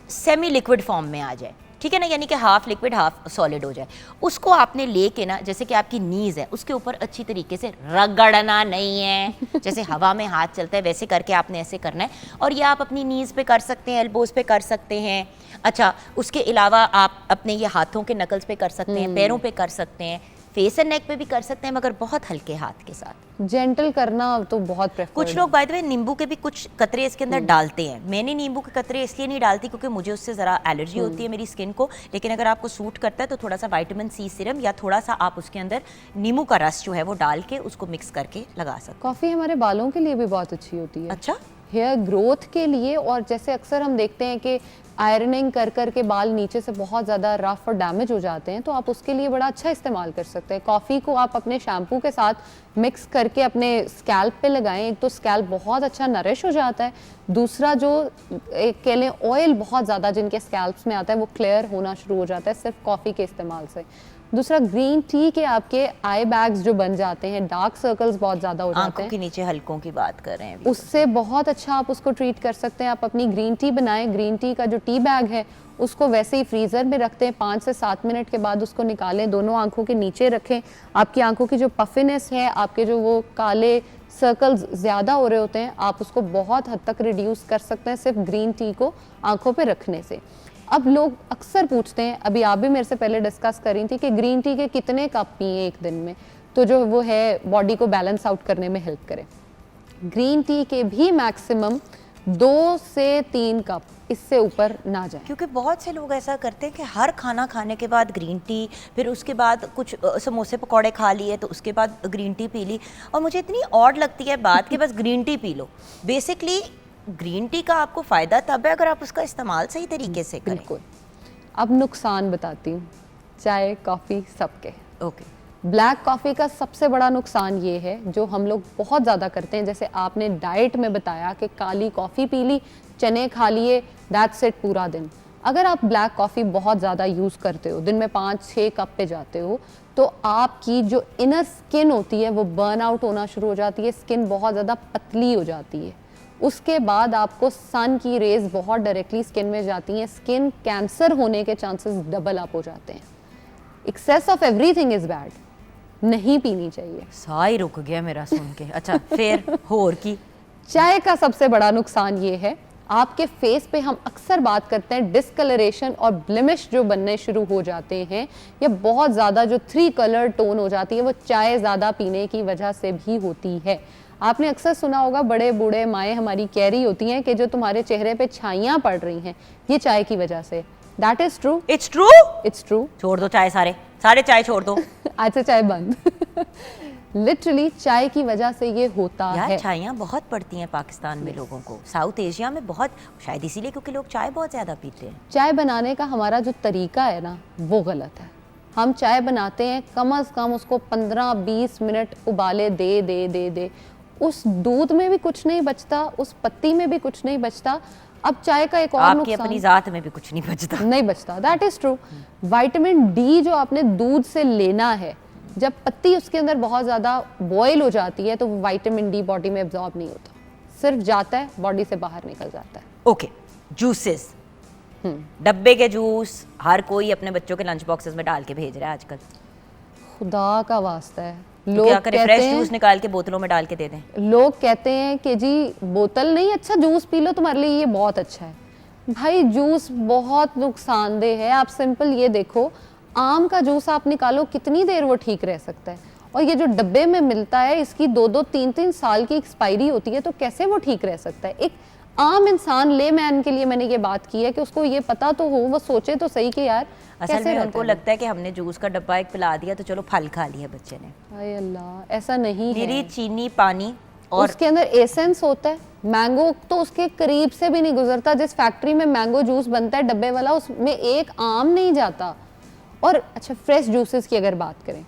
सेमी लिक्विड फॉर्म में आ जाए, ठीक है ना, यानी कि हाफ लिक्विड हाफ सॉलिड हो जाए। उसको आपने लेके ना, जैसे कि आपकी नीज़ है उसके ऊपर अच्छी तरीके से रगड़ना नहीं है, जैसे हवा में हाथ चलता है वैसे करके आपने ऐसे करना है। और ये आप अपनी नीज़ पे कर सकते हैं, एल्बोज पे कर सकते हैं। अच्छा, उसके अलावा आप अपने ये हाथों के नकल्स पे कर सकते हैं, पैरों पे कर सकते हैं, फेस एंड नेक पे भी कर सकते हैं, मगर बहुत हल्के हाथ के साथ। जेंटल करना तो बहुत प्रेफर। कुछ लोग बाय द वे नींबू के भी कुछ कतरे इसके अंदर डालते हैं। मैंने नींबू के कतरे इसलिए नहीं डालती क्योंकि मुझे उससे ज़रा एलर्जी होती है मेरी स्किन को, लेकिन अगर आपको सूट करता है तो थोड़ा सा विटामिन सी सीरम या थोड़ा सा आप उसके अंदर नींबू का रस जो है वो डाल के उसको मिक्स करके लगा सकते कॉफ़ी हमारे बालों के लिए भी बहुत अच्छी होती हैं। है, अच्छा, हेयर ग्रोथ के लिए। और जैसे अक्सर हम देखते हैं कि आयरनिंग कर कर के बाल नीचे से बहुत ज़्यादा रफ और डैमेज हो जाते हैं, तो आप उसके लिए बड़ा अच्छा इस्तेमाल कर सकते हैं। कॉफ़ी को आप अपने शैम्पू के साथ मिक्स करके अपने स्कैल्प पे लगाएं, एक तो स्कैल्प बहुत अच्छा नरिश हो जाता है, दूसरा जो एक कह लें ऑयल बहुत ज़्यादा जिनके स्कैल्प्स में आता है वो क्लियर होना शुरू हो जाता है सिर्फ कॉफ़ी के इस्तेमाल से। दूसरा, ग्रीन टी के आपके आई बैग्स जो बन जाते हैं, डार्क सर्कल्स बहुत ज़्यादा हो जाते आंखों हैं, के नीचे हलकों की बात कर रहे हैं। उससे बहुत अच्छा आप उसको ट्रीट कर सकते हैं। आप अपनी ग्रीन टी बनाएं, ग्रीन टी का जो टी बैग है उसको वैसे ही फ्रीज़र में रखते हैं, 5 से 7 मिनट के बाद उसको निकालें, दोनों आंखों के नीचे रखें। आपकी आंखों की जो पफिनेस है, आपके जो वो काले सर्कल्स ज़्यादा हो रहे होते हैं, आप उसको बहुत हद तक रिड्यूस कर सकते हैं सिर्फ ग्रीन टी को आंखों पे रखने से। अब लोग अक्सर पूछते हैं, अभी आप भी मेरे से पहले डिस्कस कर रही थी कि ग्रीन टी के कितने कप पिए एक दिन में तो जो वो है बॉडी को बैलेंस आउट करने में हेल्प करे। ग्रीन टी के भी मैक्सिमम 2 से 3 कप, इससे ऊपर ना जाए। क्योंकि बहुत से लोग ऐसा करते हैं कि हर खाना खाने के बाद ग्रीन टी, फिर उसके बाद कुछ समोसे पकौड़े खा लिए तो उसके बाद ग्रीन टी पी ली, और मुझे इतनी ऑड लगती है बात कि बस green tea P low. Basically green tea का आपको फ़ायदा तब है अगर आप उसका इस्तेमाल सही तरीके से करें। बिल्कुल। अब नुकसान बताती हूँ, चाय कॉफ़ी सबके। ओके, ब्लैक कॉफ़ी का सबसे बड़ा नुकसान ये है जो हम लोग बहुत ज़्यादा करते हैं, जैसे आपने डाइट में बताया कि काली कॉफ़ी पी ली, चने खा लिए, दैट्स इट पूरा दिन। अगर आप ब्लैक कॉफ़ी बहुत ज़्यादा यूज़ करते हो, दिन में 5-6 कप पे जाते हो, तो आपकी जो इनर स्किन होती है वो बर्न आउट होना शुरू हो जाती है, स्किन बहुत ज़्यादा पतली हो जाती है। उसके बाद आपको सन की रेज बहुत डायरेक्टली स्किन में जाती हैं, स्किन कैंसर होने के चांसेस डबल अप हो जाते हैं। Excess of everything is bad, नहीं पीनी चाहिए। सा ही रुक गया मेरा सुन के। अच्छा, फिर होर की चाय का सबसे बड़ा नुकसान ये है, आपके फेस पे हम अक्सर बात करते हैं डिस्कलरेशन और ब्लिमिश जो बनने शुरू हो जाते हैं, या बहुत ज़्यादा जो 3 कलर टोन हो जाती है, वो चाय ज़्यादा पीने की वजह से भी होती है। आपने अक्सर सुना होगा, बड़े बूढ़े माएँ हमारी कह रही होती हैं कि जो तुम्हारे चेहरे पे छाइयाँ पड़ रही हैं ये चाय की वजह से। That is true, it's true. It's true. छोड़ दो चाय, सारे सारे चाय छोड़ दो। आज से चाय बंद। लिटरली चाय की वजह से ये होता यार है। चाययाँ बहुत पड़ती हैं पाकिस्तान में लोगों को, साउथ एशिया में बहुत, शायद इसीलिए क्योंकि लोग चाय बहुत ज़्यादा पीते हैं। चाय बनाने का हमारा जो तरीका है ना वो गलत है। हम चाय बनाते हैं, कम से कम उसको 15-20 मिनट उबाले दे दे दे दे, उस दूध में भी कुछ नहीं बचता, उस पत्ती में भी कुछ नहीं बचता। अब चाय का एक और आपकी नुकसान, अपनी ज़ात में भी कुछ नहीं बचता। नहीं बचता, that is true. Vitamin D जो आपने दूध से लेना है, जब पत्ती उसके अंदर बहुत ज़्यादा बॉयल हो जाती है तो वो विटामिन डी बॉडी में एब्जॉर्ब नहीं होता, सिर्फ जाता है बॉडी से बाहर निकल जाता है। ओके, जूसेस, डब्बे के जूस हर कोई अपने बच्चों के लंच बॉक्सेस में डाल के भेज रहा है आजकल। खुदा का वास्ता है, तो लोग क्या करें, कहते फ्रेश हैं, जूस निकाल के बोतलों में डाल के दे दें। लोग कहते हैं कि जी बोतल नहीं, अच्छा जूस पी लो, तुम्हारे लिए ये बहुत अच्छा है। भाई जूस बहुत नुकसानदेह है। आप सिंपल ये देखो, आम का जूस आप निकालो, कितनी देर वो ठीक रह सकता है, और ये जो डब्बे में मिलता है इसकी 2-2, 3-3 साल की एक्सपायरी होती है, तो कैसे वो ठीक रह सकता है। एक आम इंसान ले मैन के लिए मैंने ये बात की है कि उसको ये पता तो हो, वो सोचे तो सही कि यार असल कैसे में रहता उनको है। लगता है कि हमने जूस का डब्बा एक पिला दिया तो चलो फल खा लिया बच्चे ने। हाय अल्लाह, ऐसा नहीं मेरी है। चीनी पानी और उसके अंदर एसेंस होता है, मैंगो तो उसके करीब से भी नहीं गुजरता। जिस फैक्ट्री में मैंगो जूस बनता है डब्बे वाला, उसमें एक आम नहीं जाता। और अच्छा, फ्रेश जूसेस की अगर बात करें,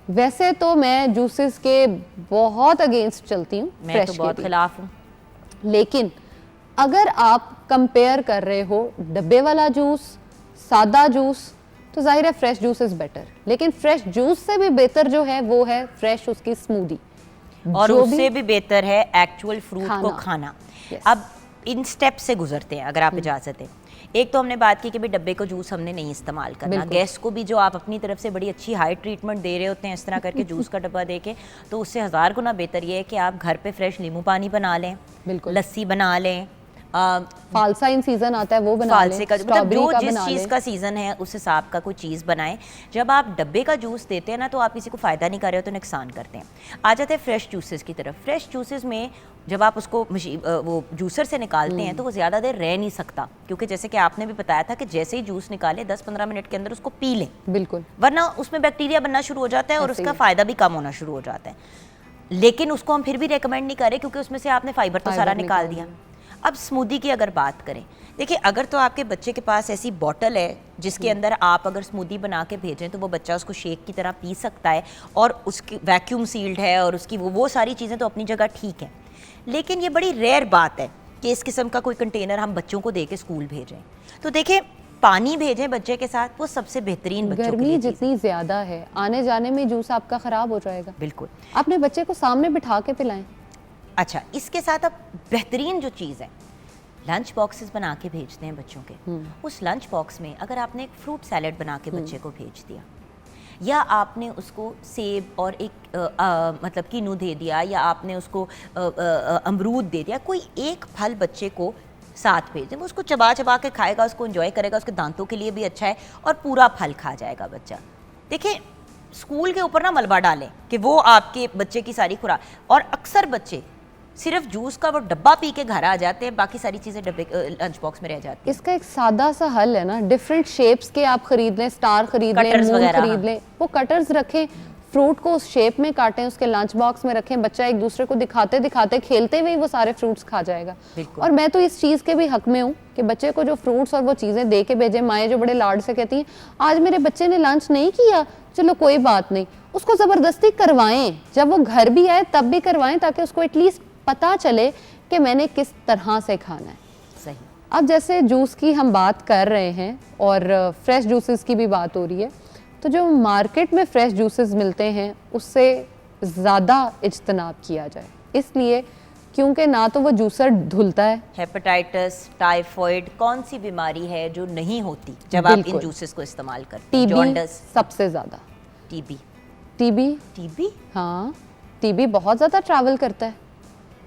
वैसे तो मैं जूसेस के बहुत अगेंस्ट चलती हूँ, मैं फ्रेश तो के बहुत भी। खिलाफ हूँ। लेकिन अगर आप कंपेयर कर रहे हो डब्बे वाला जूस, सादा जूस, तो जाहिर है फ्रेश जूस इज बेटर। लेकिन फ्रेश जूस से भी बेहतर जो है वो है फ्रेश उसकी स्मूदी, और जो उससे भी बेहतर है एक्चुअल फ्रूट को खाना। खाना। Yes. अब इन स्टेप से गुजरते हैं अगर आप इजाज़त है। एक तो हमने बात की कि भाई डब्बे को जूस हमने नहीं इस्तेमाल करना। बिल्कुल। गेस्ट को भी जो आप अपनी तरफ से बड़ी अच्छी हाई ट्रीटमेंट दे रहे होते हैं इस तरह करके जूस का डब्बा दे के, तो उससे 1000 गुना बेहतर ये है कि आप घर पे फ्रेश नींबू पानी बना लें, बिल्कुल। लस्सी बना लें, फालसा इन सीजन आता है वो बना लें, फालसे का मतलब स्ट्रॉबेरी जो का जिस बना चीज़ लें। का सीज़न है उस हिसाब का कोई चीज़ बनाएं। जब आप डब्बे का जूस देते हैं ना तो आप किसी को फ़ायदा नहीं कर रहे हो तो नुकसान करते हैं। आ जाते हैं फ्रेश जूसेस की तरफ। फ्रेश जूसेस में जब आप उसको वो जूसर से निकालते हैं तो वो ज़्यादा देर रह नहीं सकता, क्योंकि जैसे कि आपने भी बताया था कि जैसे ही जूस निकाले 10-15 मिनट के अंदर उसको पी लें, बिल्कुल। वरना उसमें बैक्टीरिया बनना शुरू हो जाता है और ऐसे उसका ही। फ़ायदा भी कम होना शुरू हो जाता है। लेकिन उसको हम फिर भी रेकमेंड नहीं करें क्योंकि उसमें से आपने फाइबर तो सारा फाइबर निकाल निकाल दिया। अब स्मूदी की अगर बात करें, देखिए अगर तो आपके बच्चे के पास ऐसी बॉटल है जिसके अंदर आप अगर स्मूदी बना के भेजें तो वो बच्चा उसको शेक की तरह पी सकता है और उसकी वैक्यूम सील्ड है और उसकी वो सारी चीज़ें तो अपनी जगह ठीक है। लेकिन ये बड़ी रेयर बात है कि इस किस्म का कोई कंटेनर हम बच्चों को दे के स्कूल भेजें। तो देखिए पानी भेजें बच्चे के साथ, वो सबसे बेहतरीन बच्चों के गर्मी लिए चीज़ है। जितनी ज्यादा है, आने जाने में जूस आपका खराब हो जाएगा। बिल्कुल। अपने बच्चे को सामने बिठा के पिलाएं। अच्छा, इसके साथ अब बेहतरीन जो चीज़ है, लंच बॉक्सेस बना के भेजते हैं बच्चों के। उस लंच बॉक्स में अगर आपने एक फ्रूट सैलेड बना के बच्चे को भेज दिया, या आपने उसको सेब और एक मतलब कीनू दे दिया, या आपने उसको अमरूद दे दिया, कोई एक फल बच्चे को साथ भेज दें, वो उसको चबा चबा के खाएगा, उसको एंजॉय करेगा, उसके दांतों के लिए भी अच्छा है और पूरा फल खा जाएगा बच्चा। देखिए स्कूल के ऊपर ना मलबा डालें कि वो आपके बच्चे की सारी खुराक, और अक्सर बच्चे सिर्फ जूस का वो डब्बा पी के घर आ जाते हैं, बाकी सारी चीज़ें डब्बे लंच बॉक्स में रह जाती हैं। इसका एक सादा सा हल है ना, डिफरेंट शेप्स के आप खरीद लें, स्टार खरीद लें, Cutters मून वगैरह, खरीद हाँ। लें, वो कटर्स रखें, फ्रूट को उस शेप में काटें, उसके लंच बॉक्स में रखें, बच्चा एक दूसरे को दिखाते दिखाते खेलते हुए ही वो सारे फ्रूट्स खा जाएगा। बिल्कुल। और मैं तो इस चीज़ के भी हक में हूँ कि बच्चे को जो फ्रूट्स और वो चीज़ें दे के भेजें। माएँ जो बड़े लाड से कहती हैं आज मेरे बच्चे ने लंच नहीं किया, चलो कोई बात नहीं, उसको ज़बरदस्ती करवाएं, जब वो घर भी आए तब भी करवाएं, ताकि उसको एटलीस्ट पता चले कि मैंने किस तरह से खाना है। सही। अब जैसे जूस की हम बात कर रहे हैं और फ्रेश जूसेस की भी बात हो रही है, तो जो मार्केट में फ्रेश जूसेस मिलते हैं उससे ज़्यादा इज्तनाब किया जाए, इसलिए क्योंकि ना तो वो जूसर धुलता है। हेपेटाइटिस, टाइफॉइड, कौन सी बीमारी है जो नहीं होती जब आप इन बिल्कुल। जूसेस को इस्तेमाल करते हैं? टीबी जॉन्डिस, सबसे ज़्यादा। टीबी। TB, TB? हाँ, टीबी बहुत ज़्यादा ट्रैवल करता है।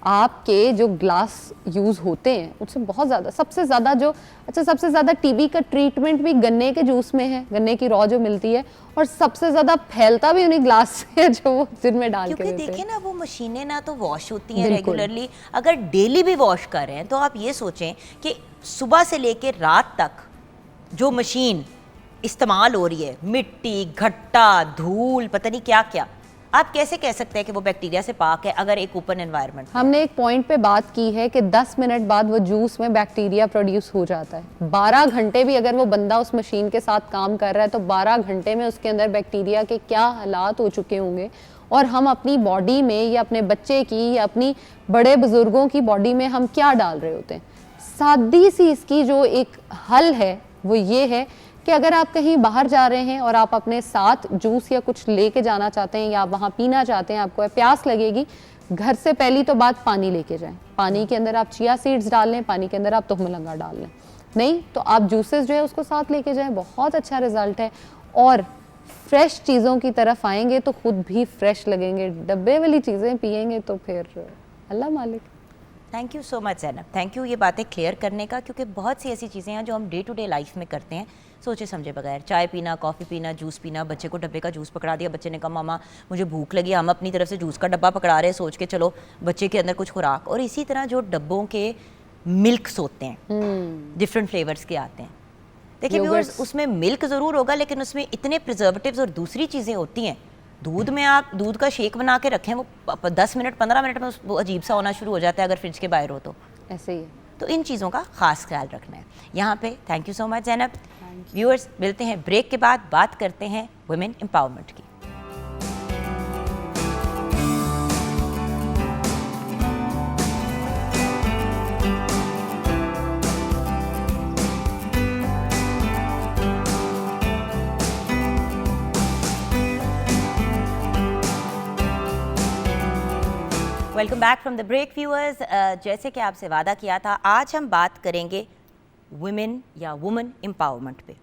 आपके जो ग्लास यूज़ होते हैं उससे बहुत ज़्यादा, सबसे ज़्यादा जो, अच्छा सबसे ज़्यादा टीबी का ट्रीटमेंट भी गन्ने के जूस में है, गन्ने की रॉ जो मिलती है, और सबसे ज़्यादा फैलता भी उन्हीं ग्लास से है जो वो जिनमें डाल के क्योंकि देते देखिए हैं। ना वो मशीनें ना तो वॉश होती हैं बिल्कुल। रेगुलरली, अगर डेली भी वॉश कर रहे हैं तो आप ये सोचें कि सुबह से लेकर रात तक जो मशीन इस्तेमाल हो रही है, मिट्टी, घट्टा, धूल, पता नहीं क्या क्या, आप कैसे कह सकते हैं कि वो बैक्टीरिया से पाक है अगर एक ओपन एनवायरनमेंट में? हमने एक पॉइंट पे बात की है कि 10 मिनट बाद वो जूस में बैक्टीरिया प्रोड्यूस हो जाता है। 12 घंटे भी अगर वो बंदा उस मशीन के साथ काम कर रहा है तो 12 घंटे में उसके अंदर बैक्टीरिया के क्या हालात हो चुके होंगे, और हम अपनी बॉडी में या अपने बच्चे की या अपनी बड़े बुजुर्गों की बॉडी में हम क्या डाल रहे होते हैं। सादी सी इसकी जो एक हल है वो ये है कि अगर आप कहीं बाहर जा रहे हैं और आप अपने साथ जूस या कुछ लेके जाना चाहते हैं या आप वहाँ पीना चाहते हैं, आपको प्यास लगेगी, घर से पहली तो बात पानी लेके जाएं। पानी के अंदर आप चिया सीड्स डाल लें, पानी के अंदर आप तुखमलंगा डाल लें, नहीं तो आप जूसेस जो है उसको साथ लेके जाएं, बहुत अच्छा रिजल्ट है। और फ्रेश चीज़ों की तरफ आएंगे तो खुद भी फ्रेश लगेंगे, डब्बे वाली चीज़ें पिएंगे तो फिर अल्लाह मालिक। Thank you so much Zainab, thank you ये बातें क्लियर करने का, क्योंकि बहुत सी ऐसी चीज़ें हैं जो हम डे टू डे लाइफ में करते हैं सोचे समझे बगैर। चाय पीना, कॉफ़ी पीना, जूस पीना, बच्चे को डब्बे का जूस पकड़ा दिया, बच्चे ने कहा मामा मुझे भूख लगी, हम अपनी तरफ से जूस का डब्बा पकड़ा रहे हैं सोच के चलो बच्चे के अंदर कुछ खुराक। और इसी तरह जो डब्बों के मिल्क्स होते हैं, डिफरेंट फ्लेवर्स के आते हैं। देखिए व्यूअर्स, उसमें मिल्क ज़रूर होगा लेकिन उसमें इतने प्रिजर्वेटिव्स और दूसरी चीज़ें होती हैं। दूध में आप दूध का शेक बना के रखें, वो 10 मिनट 15 मिनट में वो अजीब सा होना शुरू हो जाता है अगर फ्रिज के बाहर हो तो। ऐसे ही है। तो इन चीज़ों का खास ख्याल रखना है यहाँ पे। Thank you so much Zainab. Viewers, मिलते हैं ब्रेक के बाद, बात करते हैं वुमेन एम्पावरमेंट की। Welcome back from the break viewers. जैसे कि आपसे वादा किया था, आज हम बात करेंगे वुमेन या वुमन एम्पावरमेंट पे।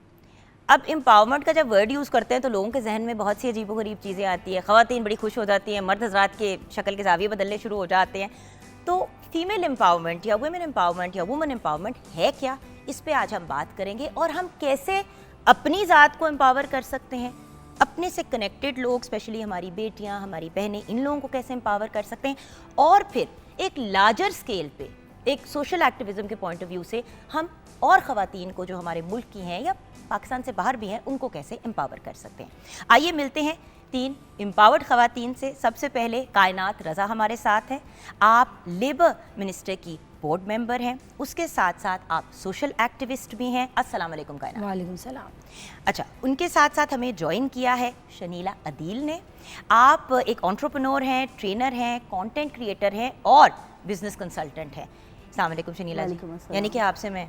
अब एम्पावरमेंट का जब वर्ड यूज़ करते हैं तो लोगों के जहन में बहुत सी अजीबोगरीब चीज़ें आती हैं। ख़वातीन बड़ी खुश हो जाती हैं, मर्द हज़रात के शक्ल के ज़ाविये बदलने शुरू हो जाते हैं। तो फीमेल एम्पावरमेंट या वुमेन एम्पावरमेंट या वुमन एम्पावरमेंट है क्या, इस पर आज हम बात करेंगे। और हम कैसे अपनी ज़ात को एम्पावर कर सकते हैं, अपने से कनेक्टेड लोग, स्पेशली हमारी बेटियां, हमारी बहनें, इन लोगों को कैसे एम्पावर कर सकते हैं। और फिर एक लार्जर स्केल पे, एक सोशल एक्टिविज्म के पॉइंट ऑफ व्यू से हम और ख़वातीन को जो हमारे मुल्क की हैं या पाकिस्तान से बाहर भी हैं, उनको कैसे एम्पावर कर सकते हैं। आइए मिलते हैं 3 एम्पावर्ड ख़वातीन से। सबसे पहले कायनात रज़ा हमारे साथ हैं। आप लेबर मिनिस्टर की बोर्ड मेंबर हैं, उसके साथ साथ आप सोशल एक्टिविस्ट भी हैं। अस्सलाम वालेकुम कायनात। वालेकुम सलाम। अच्छा, उनके साथ साथ हमें ज्वाइन किया है शनीला अदील ने। आप एक एंटरप्रेन्योर हैं, ट्रेनर हैं, कंटेंट क्रिएटर हैं और बिजनेस कंसल्टेंट हैं। अस्सलाम वालेकुम शनीला जी। यानी कि आपसे मैं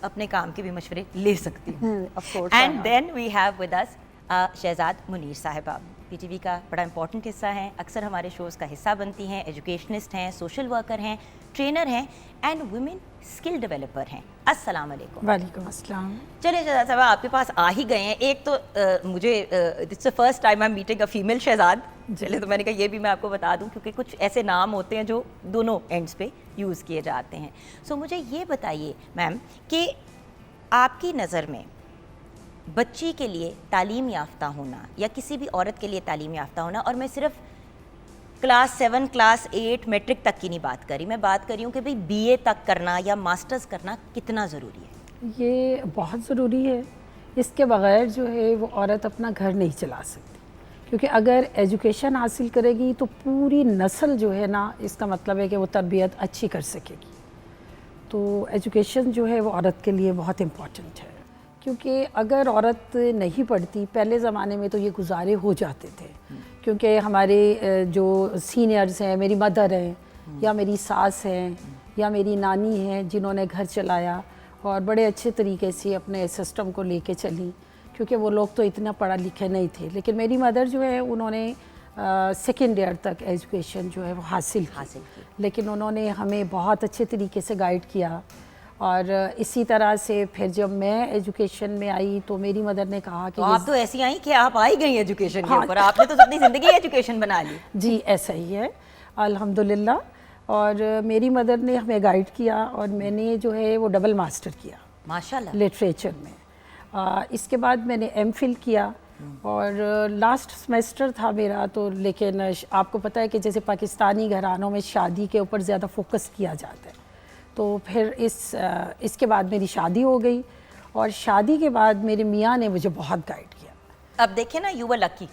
अपने काम के भी मशवरे ले सकती हूँ। And then we have with us Shahzad Munir साहिबा, पीटीवी का बड़ा इंपॉर्टेंट हिस्सा हैं, अक्सर हमारे शोज़ का हिस्सा बनती हैं, एजुकेशनिस्ट हैं, सोशल वर्कर हैं, ट्रेनर हैं एंड वुमेन स्किल डेवलपर हैं। अस्सलाम वालेकुम। वालेकुम अस्सलाम। चलिए शहजाद साहब, आपके पास आ ही गए हैं। एक तो मुझे it's the first time I am meeting a female Shahzad. चलिए, तो मैंने कहा ये भी मैं आपको बता दूं क्योंकि कुछ ऐसे नाम होते हैं जो दोनों एंड्स पे यूज़ किए जाते हैं। सो मुझे ये बताइए मैम कि आपकी नज़र में बच्ची के लिए तालीम याफ्ता होना या किसी भी औरत के लिए तालीम याफ्ता होना, और मैं सिर्फ क्लास 7, क्लास 8, मैट्रिक तक की नहीं बात करी, मैं बात कर रही हूँ कि भाई बीए तक करना या मास्टर्स करना कितना ज़रूरी है? ये बहुत ज़रूरी है। इसके बग़ैर जो है वो औरत अपना घर नहीं चला सकती, क्योंकि अगर एजुकेशन हासिल करेगी तो पूरी नस्ल जो है ना, इसका मतलब है कि वो तरबियत अच्छी कर सकेगी। तो एजुकेशन जो है वो औरत के लिए बहुत इम्पॉर्टेंट है, क्योंकि अगर औरत नहीं पढ़ती, पहले ज़माने में तो ये गुजारे हो जाते थे, क्योंकि हमारे जो सीनियर्स हैं, मेरी मदर हैं या मेरी सास हैं या मेरी नानी हैं, जिन्होंने घर चलाया और बड़े अच्छे तरीके से अपने सिस्टम को लेके चली, क्योंकि वो लोग तो इतना पढ़ा लिखे नहीं थे। लेकिन मेरी मदर जो है उन्होंने सेकेंड ईयर तक एजुकेशन जो है वो हासिल की, लेकिन उन्होंने हमें बहुत अच्छे तरीके से गाइड किया। और इसी तरह से फिर जब मैं एजुकेशन में आई तो मेरी मदर ने कहा कि तो आप तो ऐसी आई कि आप आई गई एजुकेशन के ऊपर, आपने तो अपनी ज़िंदगी एजुकेशन बना ली। जी ऐसा ही है, अल्हम्दुलिल्लाह। और मेरी मदर ने हमें गाइड किया और मैंने जो है वो डबल मास्टर किया माशाल्लाह लिटरेचर में। इसके बाद मैंने एमफिल किया और लास्ट सेमेस्टर था मेरा। तो लेकिन आपको पता है कि जैसे पाकिस्तानी घरानों में शादी के ऊपर ज़्यादा फोकस किया जाता है, तो फिर इसके बाद मेरी शादी हो गई और शादी के बाद मेरे मियाँ ने मुझे बहुत गाइड किया। अब देखिए ना, यू वर लकी,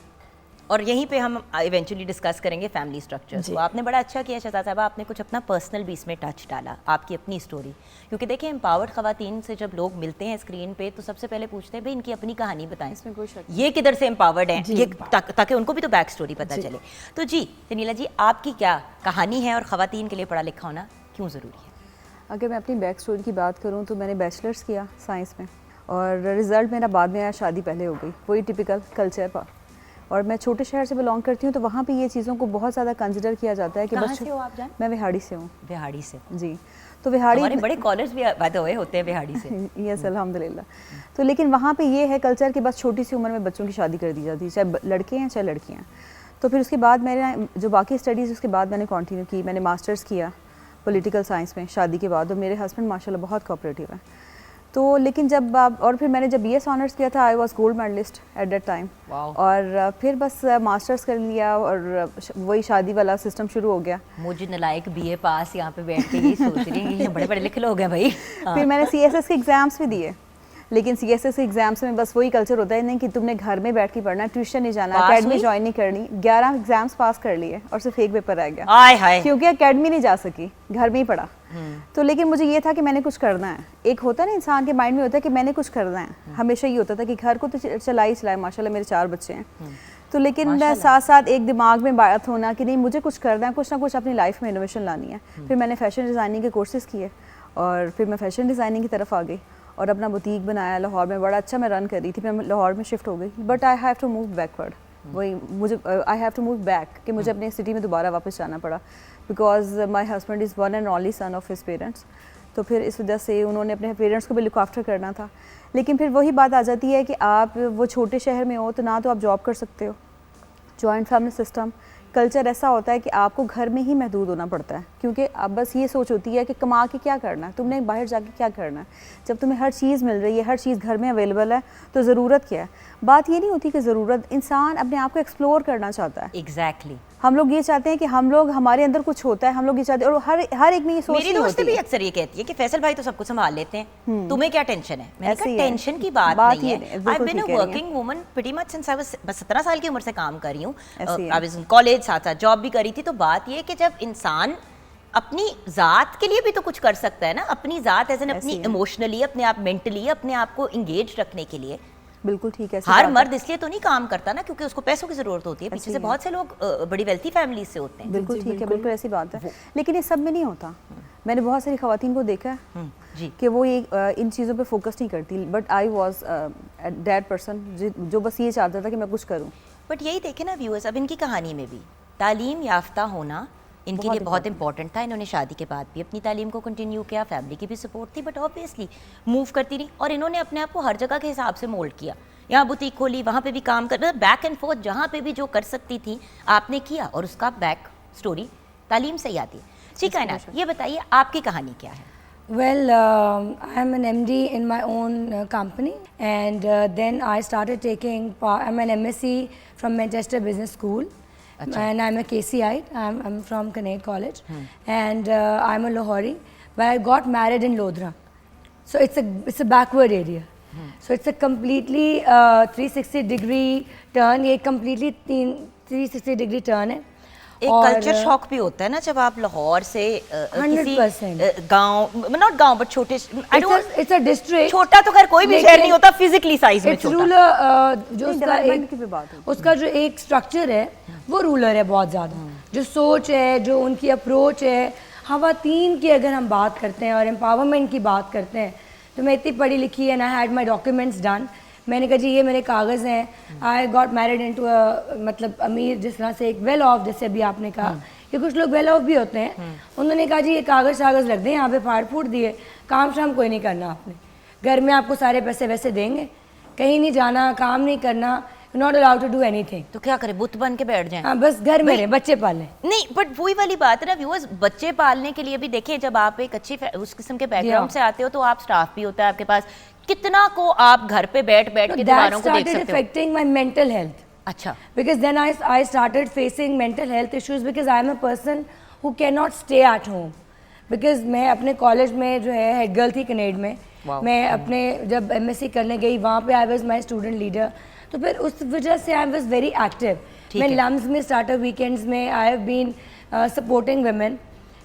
और यहीं पे हम इवेंचुअली डिस्कस करेंगे फैमिली स्ट्रक्चर। तो आपने बड़ा अच्छा किया शहजाद साहबा, आपने कुछ अपना पर्सनल भी इसमें टच डाला, आपकी अपनी स्टोरी। क्योंकि देखिए, एम्पावर्ड ख़वातीन से जब लोग मिलते हैं स्क्रीन पे तो सबसे पहले पूछते हैं भाई इनकी अपनी कहानी बताएं, इसमें कोई शक ये किधर से एम्पावर्ड हैं, ये ताकि उनको भी तो बैक स्टोरी पता चले। तो जी शनीला जी, आपकी क्या कहानी है और ख़वातीन के लिए पढ़ा लिखा होना क्यों ज़रूरी है? अगर मैं अपनी बैक स्टोरी की बात करूं तो मैंने बैचलर्स किया साइंस में और रिज़ल्ट मेरा बाद में आया, शादी पहले हो गई, वही टिपिकल कल्चर पर। और मैं छोटे शहर से बिलोंग करती हूँ, तो वहाँ पे ये चीज़ों को बहुत ज़्यादा कंसिडर किया जाता है कि कहाँ से हो आप जान? मैं विहाड़ी से हूँ। विहाड़ी से? जी। तो विहाड़ी हमारे बड़े कॉलर्स भी पैदा हुए होते हैं विहाड़ी से। यस अल्हम्दुलिल्लाह। तो लेकिन वहाँ पे ये है कल्चर कि बस छोटी सी उम्र में बच्चों की शादी कर दी जाती है, चाहे लड़के हैं चाहे लड़कियाँ। तो फिर उसके बाद मैंने जो बाकी स्टडीज़ उसके बाद मैंने कंटिन्यू की, मैंने मास्टर्स किया पॉलिटिकल साइंस में शादी के बाद। और मेरे हस्बैंड माशाल्लाह बहुत कोऑपरेटिव हैं, तो लेकिन जब आप और फिर मैंने जब BS ऑनर्स किया था, I was gold medallist at that time. और फिर बस मास्टर्स कर लिया और वही शादी वाला सिस्टम शुरू हो गया। मुझे नलायक BA पास यहाँ पे बैठ के यही सोच रही है कि बड़े बड़े लिखे लोग हैं भाई। फिर मैंने CSS के एग्ज़ाम्स भी दिए, लेकिन CSS एग्जाम्स में बस वही कल्चर होता है नहीं कि तुमने घर में बैठ के पढ़ना, ट्यूशन नहीं जाना, एकेडमी ज्वाइन नहीं करनी। 11 एग्जाम्स पास कर लिए और सिर्फ एक पेपर रह गया, आय हाय, क्योंकि एकेडमी नहीं जा सकी, घर में ही पढ़ा। तो लेकिन मुझे ये था कि मैंने कुछ करना है। एक होता है ना इंसान के माइंड में होता है कि मैंने कुछ करना है। हमेशा ये होता था कि घर को तो चला ही चलाए, माशाल्लाह मेरे 4 बच्चे हैं। तो लेकिन साथ साथ एक दिमाग में बात होना कि नहीं मुझे कुछ करना है, कुछ ना कुछ अपनी लाइफ में इनोवेशन लानी है। फिर मैंने फैशन डिज़ाइनिंग के कोर्सेज़ किए और फिर मैं फैशन डिज़ाइनिंग की तरफ आ गई और अपना बुटीक बनाया लाहौर में। बड़ा अच्छा मैं रन कर रही थी, फिर मैं लाहौर में शिफ्ट हो गई। But I have to move backward, वही मुझे I have to move back कि मुझे अपने सिटी में दोबारा वापस जाना पड़ा, because my husband is one and only son of his parents. तो फिर इस वजह से उन्होंने अपने पेरेंट्स को भी लुक आफ्टर करना था। लेकिन फिर वही बात आ जाती है कि आप वो छोटे शहर में हो तो ना तो आप जॉब कर सकते हो, जॉइंट फैमिली सिस्टम, कल्चर ऐसा होता है कि आपको घर में ही महदूद होना पड़ता है, क्योंकि अब बस ये सोच होती है कि कमा के क्या करना है, तुमने बाहर जाके क्या करना है। जब तुम्हें हर चीज़ मिल रही है, हर चीज़ घर में अवेलेबल है, तो ज़रूरत क्या है। बात ये नहीं होती कि ज़रूरत, इंसान अपने आप को एक्सप्लोर करना चाहता है। एग्जैक्टली। हम लोग ये चाहते हैं कि हम लोग, हमारे अंदर कुछ होता है, हम लोग ये चाहते हैं। और हर एक में ये सोच मेरी दोस्त भी अक्सर ये कहती है कि फैसल भाई तो सब कुछ संभाल लेते हैं, तुम्हें क्या टेंशन है। मैंने कहा टेंशन की बात नहीं है। I have been a working woman pretty much since I was 17 साल की उम्र से काम कर रही हूँ। आई वाज इन कॉलेज, साथ साथ जॉब भी करी थी। तो बात ये है कि जब इंसान अपनी ज़ात के लिए भी तो कुछ कर सकता है ना, अपनी ज़ात एज एन अपनी इमोशनली, अपने आप मेंटली, अपने आप को इंगेज रखने के लिए। बिल्कुल ठीक है। हर मर्द इसलिए तो नहीं काम करता ना क्योंकि उसको पैसों की जरूरत होती है। पीछे से बहुत से लोग बड़ी वेल्थी फैमिली से होते हैं। बिल्कुल ठीक है, बिल्कुल ऐसी बात है। लेकिन ये सब में नहीं होता। मैंने बहुत सारी खवातीन को देखा है जी कि वो ये इन चीज़ों पे फोकस नहीं करती। But I was that person जो बस ये चाहता था कि मैं कुछ करूँ। बट यही देखे ना व्यूअर्स, अब इनकी कहानी में भी तालीम याफ्ता होना इनके लिए बहुत इंपॉर्टेंट था। इन्होंने शादी के बाद भी अपनी तालीम को कंटिन्यू किया, फैमिली की भी सपोर्ट थी, बट ऑब्वियसली मूव करती रही और इन्होंने अपने आप को हर जगह के हिसाब से मोल्ड किया। यहाँ बुटीक खोली, वहाँ पे भी काम कर, बैक एंड फोर्थ जहाँ पे भी जो कर सकती थी आपने किया और उसका बैक स्टोरी तालीम से ही आती है। जी कायनात, ये बताइए आपकी कहानी क्या है? Well, I am an MD in my own company, and then I started taking part. I'm an MSc from Manchester Business School, and I'm a KCite. I'm from Connect College, and I'm a Lahori. But I got married in Lodhra, so it's a backward area. So it's a completely 360 degree turn. ये completely 360 degree turn है. एक कल्चर शॉक भी होता है ना जब आप लाहौर से 100% गांव, नॉट गांव बट छोटे, it's a district. छोटा तो खैर कोई भी शहर नहीं होता फिजिकली साइज में It's छोटा। ruler, जो डेवलपमेंट उसका जो एक स्ट्रक्चर है वो रूलर है बहुत ज़्यादा। जो सोच है, जो उनकी अप्रोच है, ख़वातीन की अगर हम बात करते हैं और एम्पावरमेंट की बात करते हैं, तो मैं इतनी पढ़ी लिखी and I had my documents done. मैंने कहा जी ये मेरे कागज़ हैं। आई गॉट मैरिड इनटू मतलब अमीर, जिस तरह से एक वेल ऑफ, जैसे अभी आपने कहा कि कुछ लोग वेल ऑफ भी होते हैं। उन्होंने कहा जी ये कागज़ शागज़ रख दें, यहाँ पे फाड़ फूट दिए, काम शाम कोई नहीं करना आपने, घर में आपको सारे पैसे वैसे देंगे, कहीं नहीं जाना, काम नहीं करना, not allowed to do anything. तो क्या करें, बुत बन के बैठ जाएं? हाँ, बस घर में रहे, बच्चे पालें। नहीं, बट वही वाली बात है ना व्यूअर्स, बच्चे पालने के लिए भी देखिए, जब आप एक अच्छी उस किस्म के बैकग्राउंड से आते हो तो आप स्टाफ भी होता है आपके पास, कितना को आप घर पे बैठ बैठ के दीवारों को देख सकते हो। affecting my mental health. अच्छा, Because then I started facing mental health issues because I am a person who cannot stay at home. Because मैं अपने कॉलेज में जो है हेड गर्ल थी कनेड में, मैं अपने जब MSc करने गई वहाँ पे I was my student leader, तो फिर उस वजह से आई वाज वेरी एक्टिव। मैं लम्स में स्टार्टर वीकेंड्स में I have been supporting women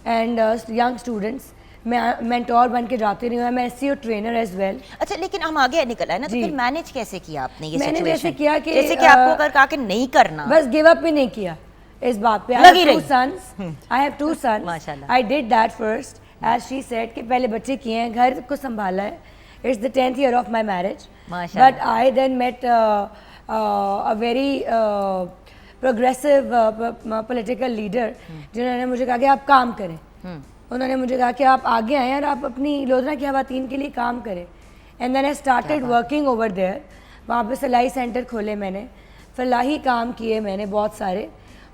and young students. मैं मेंटोर बन के जाती रही हूँ, मैं SEO ट्रेनर एज वेल। अच्छा, लेकिन हम आगे निकल आए ना, तो फिर मैनेज कैसे किया आपने ये मैंने सिचुएशन? जैसे किया कि जैसे कि आपको अगर कहा कि नहीं करना, बस गिव अप भी नहीं किया इस बात पे। लगी रही। I have two sons. माशाल्लाह। I did that first as she said कि पहले बच्चे किए हैं, घर को संभाला है। It's the 10th year of my marriage, but I then met a very progressive political leader जिन्होंने मुझे कहा कि आप काम करें। उन्होंने मुझे कहा कि आप आगे आएँ और आप अपनी लोधरा की खवातीन के लिए काम करें। And then I started working over there. वहाँ पे सिलाई सेंटर खोले मैंने, फलाही काम किए मैंने बहुत सारे,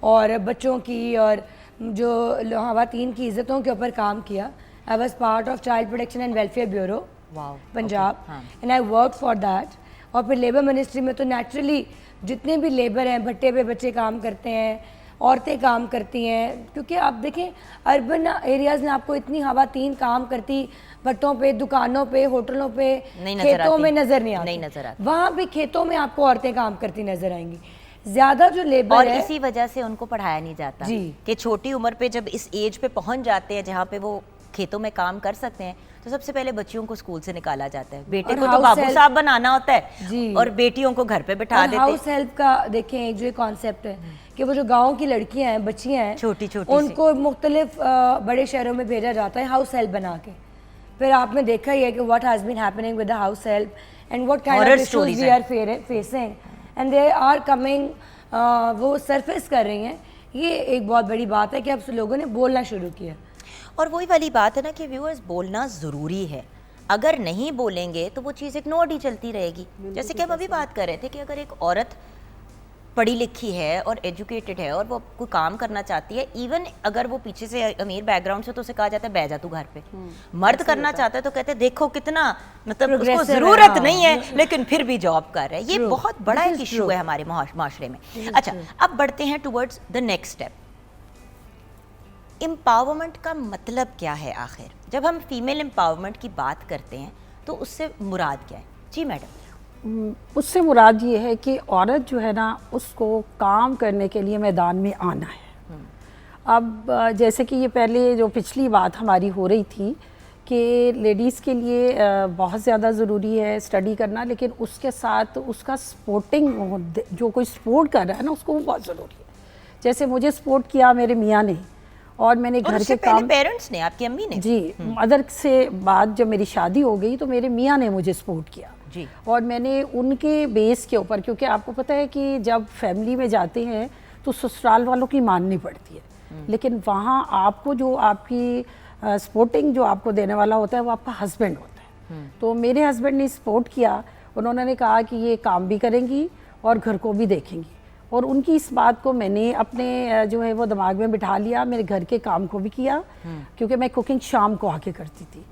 और बच्चों की और जो खवातीन की इज़्ज़तों के ऊपर काम किया। I was part of child protection and welfare bureau Wow, Punjab, हाँ। And I work for that. और फिर लेबर मिनिस्ट्री में तो नेचुरली जितने भी लेबर हैं, भट्टे पे बच्चे काम करते हैं, औरतें काम करती हैं, क्योंकि आप देखें अर्बन एरियाज़ में आपको इतनी खवातीन काम करती भट्टों पे, दुकानों पे, होटलों पे, नहीं नजर खेतों आती। में नज़र नहीं आती। नहीं नजर आती। वहाँ पे खेतों में आपको औरतें काम करती नजर आएंगी। ज़्यादा जो लेबर और है, इसी वजह से उनको पढ़ाया नहीं जाता जी। कि छोटी उम्र पे जब इस एज पे पहुंच जाते हैं जहाँ पे वो खेतों में काम कर सकते हैं, तो सबसे पहले बच्चियों को स्कूल से निकाला जाता है। बेटे और को तो house बाबू help- साहब बनाना होता है जी। और बेटियों को घर पे बिठा और देते हाउस हेल्प का देखें एक जो कॉन्सेप्ट है कि वो जो गांव की लड़कियां हैं, बच्चियां हैं, छोटी-छोटी उनको मुख्तलिफ बड़े शहरों में भेजा जाता है हाउस हेल्प बना के। फिर आपने देखा ही है कि what has been happening with the house help and what kind Horror of issues stories we हैं। Are facing and they are coming, वो सरफेस कर रही हैं। ये एक बहुत बड़ी बात है कि अब लोगों ने बोलना शुरू किया। और वही वाली बात है ना कि व्यूअर्स, बोलना ज़रूरी है। अगर नहीं बोलेंगे तो वो चीज़ इग्नोर्ड ही चलती रहेगी। जैसे कि हम अभी बात कर रहे थे कि अगर एक औरत पढ़ी लिखी है और एजुकेटेड है और वो कोई काम करना चाहती है, इवन अगर वो पीछे से अमीर बैकग्राउंड से, तो उसे कहा जाता है बैठ जा तू घर पे। मर्द करना चाहता है तो कहते हैं देखो कितना, मतलब उसको Progressive है, ज़रूरत हाँ। नहीं है लेकिन फिर भी जॉब कर रहा है। ये बहुत बड़ा एक इशू है हमारे माशरे में। अच्छा, अब बढ़ते हैं towards the next step. Empowerment का मतलब क्या है आखिर? जब हम फीमेल एम्पावरमेंट की बात करते हैं तो उससे मुराद क्या है? जी मैडम। उससे मुराद ये है कि औरत जो है ना, उसको काम करने के लिए मैदान में आना है। अब जैसे कि ये पहले जो पिछली बात हमारी हो रही थी कि लेडीज़ के लिए बहुत ज़्यादा ज़रूरी है स्टडी करना, लेकिन उसके साथ उसका सपोर्टिंग, जो कोई सपोर्ट कर रहा है ना, उसको वो बहुत ज़रूरी है। जैसे मुझे सपोर्ट किया मेरे मियाँ ने, और मैंने और घर उससे के पहले काम, पेरेंट्स ने, आपकी अम्मी ने? जी, मदर से बाद जब मेरी शादी हो गई तो मेरे मियाँ ने मुझे सपोर्ट किया जी। और मैंने उनके बेस के ऊपर, क्योंकि आपको पता है कि जब फैमिली में जाते हैं तो ससुराल वालों की माननी पड़ती है, लेकिन वहाँ आपको जो आपकी सपोर्टिंग जो आपको देने वाला होता है वो आपका हस्बैंड होता है। तो मेरे हस्बैंड ने सपोर्ट किया, उन्होंने कहा कि ये काम भी करेंगी और घर को भी देखेंगी, और उनकी इस बात को मैंने अपने जो है वो दिमाग में बिठा लिया। मेरे घर के काम को भी किया, क्योंकि मैं कुकिंग शाम को आके करती थी,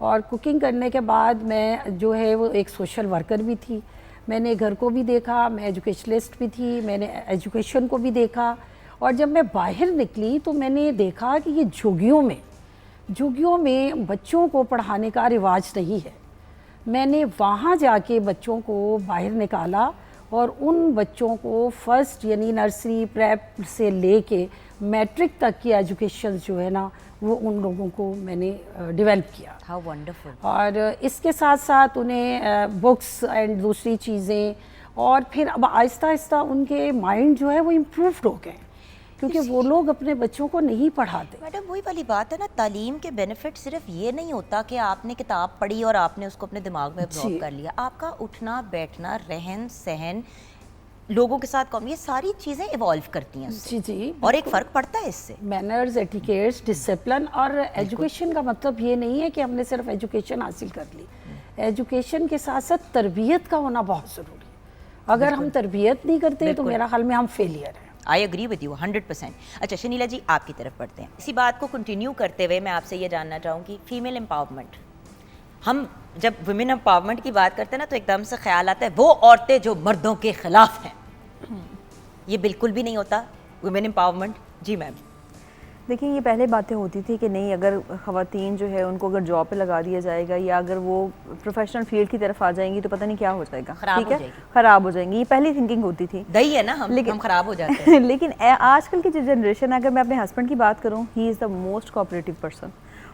और कुकिंग करने के बाद मैं जो है वो एक सोशल वर्कर भी थी। मैंने घर को भी देखा, मैं एजुकेशनिस्ट भी थी, मैंने एजुकेशन को भी देखा। और जब मैं बाहर निकली तो मैंने देखा कि ये झुग्गियों में बच्चों को पढ़ाने का रिवाज नहीं है। मैंने वहाँ जाके बच्चों को बाहर निकाला और उन बच्चों को फर्स्ट यानी नर्सरी प्रेप से लेके मैट्रिक तक की एजुकेशन जो है ना, वो उन लोगों को मैंने डेवलप किया। How wonderful. और इसके साथ साथ उन्हें बुक्स एंड दूसरी चीज़ें, और फिर अब आहिस्ता आहिस्ता उनके माइंड जो है वो इम्प्रूव्ड हो गए, क्योंकि वो लोग अपने बच्चों को नहीं पढ़ाते। मैडम, वही वाली बात है ना, तालीम के बेनिफिट सिर्फ ये नहीं होता कि आपने किताब पढ़ी और आपने उसको अपने दिमाग में एब्जॉर्ब जी। कर लिया। आपका उठना बैठना, रहन सहन, लोगों के साथ कौन, ये सारी चीज़ें इवॉल्व करती हैं उससे। जी जी, और एक फ़र्क पड़ता है इससे। Manners, etiquettes, discipline. और एजुकेशन का मतलब ये नहीं है कि हमने सिर्फ एजुकेशन हासिल कर ली। एजुकेशन के साथ साथ तरबियत का होना बहुत ज़रूरी है। अगर हम तरबियत नहीं करते तो मेरा ख्याल में हम फेलियर हैं। I agree with you 100%। अच्छा शनीला जी, आपकी तरफ बढ़ते हैं। इसी बात को कंटिन्यू करते हुए मैं आपसे ये जानना चाहूँगी, फीमेल एम्पावरमेंट, हम जब वुमेन एम्पावरमेंट की बात करते हैं ना तो एकदम से ख्याल आता है वो औरतें जो मर्दों के खिलाफ हैं। ये बिल्कुल भी नहीं होता वुमेन एम्पावरमेंट। जी मैम। देखिए, ये पहले बातें होती थी कि नहीं, अगर ख़वातीन जो है उनको अगर जॉब पे लगा दिया जाएगा या अगर वो प्रोफेशनल फील्ड की तरफ आ जाएंगी तो पता नहीं क्या हो जाएगा, खराब ठीक हो है, जाएगी। ख़राब हो जाएंगी। ये पहली थिंकिंग होती थी। दही है ना, हम खराब हो जाते हैं। लेकिन आजकल की जो जनरेशन है, अगर मैं अपने हस्बैंड की बात करूँ, he is the most cooperative person.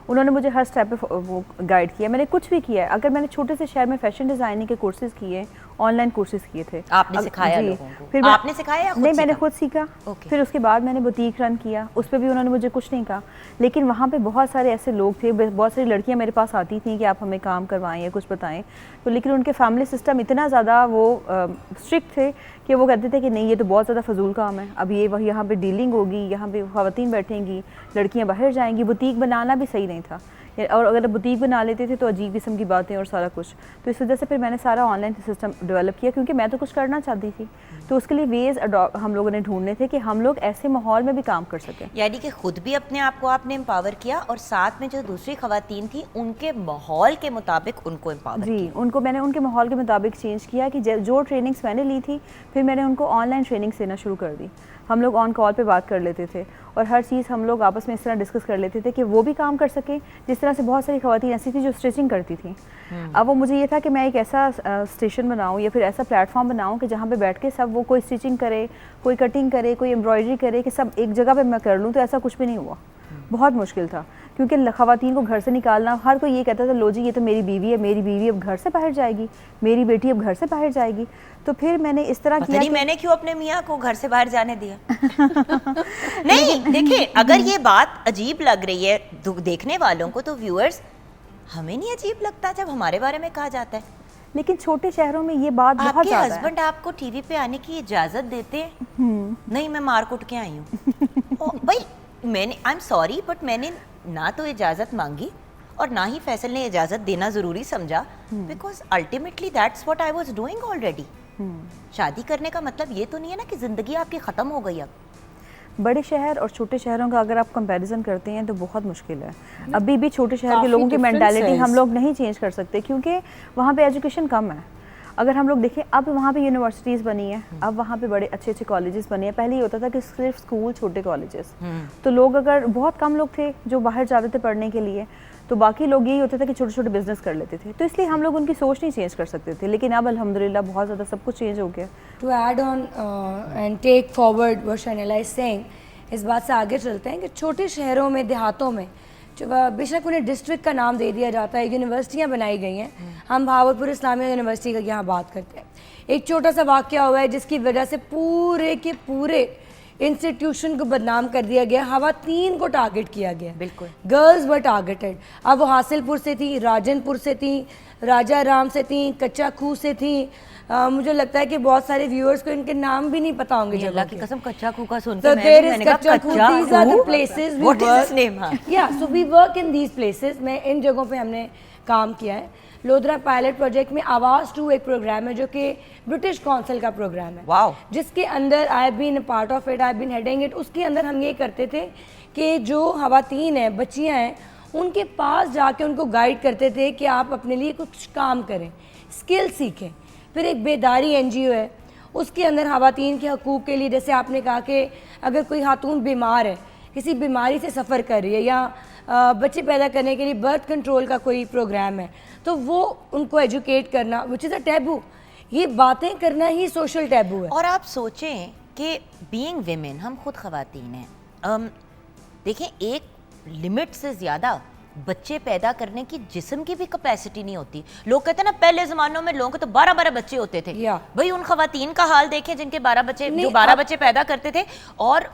उन्होंने मुझे हर स्टेप पे वो गाइड किया। मैंने कुछ भी किया है, अगर मैंने छोटे से शहर में फैशन डिज़ाइनिंग के कोर्सेज़ किए, ऑनलाइन कोर्सेज़ किए थे। आपने सिखाया जी। लोगों को? फिर आपने सिखाया या खुद नहीं, मैंने सीखा? खुद सीखा। Okay. फिर उसके बाद मैंने बुटीक रन किया, उस पर भी उन्होंने मुझे कुछ नहीं कहा। लेकिन वहाँ पे बहुत सारे ऐसे लोग थे, बहुत सारी लड़कियाँ मेरे पास आती थी कि आप हमें काम करवाएं या कुछ बताएं, तो लेकिन उनके फैमिली सिस्टम इतना ज़्यादा वो स्ट्रिक्ट थे कि वो कहते थे कि नहीं, ये तो बहुत ज़्यादा फजूल काम है, अब ये वही यहाँ पे डीलिंग होगी, यहाँ पे ख़वातीन बैठेंगी, लड़कियाँ बाहर जाएंगी। बुटीक बनाना भी सही नहीं था, और अगर बुटीक बना लेते थे तो अजीब किस्म की बातें और सारा कुछ। तो इस वजह से फिर मैंने सारा ऑनलाइन सिस्टम डेवलप किया, क्योंकि मैं तो कुछ करना चाहती थी। तो उसके लिए वेज़ हम लोगों ने ढूंढने थे कि हम लोग ऐसे माहौल में भी काम कर सकें। यानी कि खुद भी अपने आप को आपने एम्पावर किया और साथ में जो दूसरी खवातीन थी उनके माहौल के मुताबिक उनको एम्पावर जी, किया। उनको मैंने उनके माहौल के मुताबिक चेंज किया कि जो ट्रेनिंग्स मैंने ली थी फिर मैंने उनको ऑनलाइन ट्रेनिंग्स देना शुरू कर दी। हम लोग ऑन कॉल पे बात कर लेते थे और हर चीज़ हम लोग आपस में इस तरह डिस्कस कर लेते थे कि वो भी काम कर सकें, जिस तरह से बहुत सारी खवातीन ऐसी थी जो स्टिचिंग करती थी। अब वो मुझे ये था कि मैं एक ऐसा स्टेशन बनाऊं या फिर ऐसा प्लेटफॉर्म बनाऊं कि जहाँ पे बैठ के सब वो कोई स्टिचिंग करे, कोई कटिंग करे, कोई एम्ब्रॉयडरी करे, कि सब एक जगह पे मैं कर लूँ। तो ऐसा कुछ भी नहीं हुआ, बहुत मुश्किल था, क्योंकि खवातीन को घर से निकालना, हर कोई ये कहता था लो जी ये तो मेरी बीवी है, मेरी बीवी अब घर से बाहर जाएगी, मेरी बेटी अब घर से बाहर जाएगी। तो फिर मैंने इस तरह किया नहीं, मैंने क्यों अपने मियाँ को घर से बाहर जाने दिया? नहीं देखिए, अगर ये बात अजीब लग रही है देखने वालों को, तो व्यूअर्स हमें नहीं अजीब लगता जब हमारे बारे में कहा जाता है? लेकिन छोटे शहरों में ये बात बहुत आपके ज़्यादा है। हस्बैंड आपको टीवी पे आने की इजाजत देते हैं? नहीं, मैं मार कुट के आई हूँ। भाई मैंने, आई एम सॉरी बट मैंने ना तो इजाजत मांगी और ना ही फैसल ने इजाजत देना जरूरी समझा, because ultimately that's what I was doing already. शादी करने का मतलब ये तो नहीं है ना कि जिंदगी आपकी खत्म हो गई अब। बड़े शहर और छोटे शहरों का अगर आप कंपैरिजन करते हैं तो बहुत मुश्किल है। अभी भी छोटे शहर के काफ़ी लोगों की difference मेंटालिटी है हम लोग नहीं चेंज कर सकते, क्योंकि वहाँ पे एजुकेशन कम है। अगर हम लोग देखें, अब वहाँ पे यूनिवर्सिटीज़ बनी है, अब वहाँ पे बड़े अच्छे अच्छे कॉलेजेस बने हैं। पहले ये होता था कि सिर्फ स्कूल, छोटे कॉलेजेस, तो लोग, अगर बहुत कम लोग थे जो बाहर जाते थे पढ़ने के लिए, तो बाकी लोग यही होता था कि छोटे छोटे बिजनेस कर लेते थे। तो इसलिए हम लोग उनकी सोच नहीं चेंज कर सकते थे। लेकिन अब अल्हम्दुलिल्लाह बहुत ज़्यादा सब कुछ चेंज हो गया। To add on and take forward what Shanila is saying, इस बात से आगे चलते हैं कि छोटे शहरों में, देहातों में, जो बेशक उन्हें डिस्ट्रिक्ट का नाम दे दिया जाता है, यूनिवर्सिटियाँ बनाई गई हैं। हम भावलपुर इस्लामिया यूनिवर्सिटी का यहाँ बात करते हैं। एक छोटा सा वाक़या हुआ है जिसकी वजह से पूरे के पूरे इंस्टीट्यूशन को बदनाम कर दिया गया, खवातीन को टारगेट किया गया। बिल्कुल, गर्ल्स वर टारगेटेड। अब वो हासिलपुर से थी, राजनपुर से थी, राजा राम से थी, कच्चा खूह से थी। मुझे लगता है कि बहुत सारे व्यूअर्स को इनके नाम भी नहीं पता होंगे। अल्लाह की कसम कच्चा खूह का सुन So के there is मैंने कहा कच्चा खूह, कच्चा these are the खूह? places we What is work. its name? हाँ। Yeah, so we work in these places. मैं इन जगहों पे हमने काम किया है। लोधरा पायलट प्रोजेक्ट में आवाज़ 2 एक प्रोग्राम है जो कि ब्रिटिश काउंसिल का प्रोग्राम है। Wow. जिसके अंदर I been part of it, I been heading it. उसके अंदर हम ये करते थे कि जो खवातीन हैं, बच्चियाँ हैं, उनके पास जाके उनको गाइड करते थे कि आप अपने लिए कुछ काम करें, स्किल सीखें। फिर एक बेदारी NGO है, उसके अंदर खवातीन के हकूक़ के लिए, जैसे आपने कहा कि अगर कोई खातून बीमार है, किसी बीमारी से सफ़र कर रही है, या बच्चे पैदा करने के लिए बर्थ कंट्रोल का कोई प्रोग्राम है, तो वो उनको एजुकेट करना, विच इज़ अ टैबू। ये बातें करना ही सोशल टैबू है। और आप सोचें कि बीइंग विमेन, हम खुद खवातीन हैं, देखें एक लिमिट से ज़्यादा बच्चे पैदा करने की जिस्म की भी कैपेसिटी नहीं होती। लोग कहते हैं ना, पहले ज़मानों में लोगों के तो 12-12 बच्चे होते थे। भाई उन खवातीन का हाल देखें जिनके 12 बच्चे, जो 12 बच्चे पैदा करते थे, और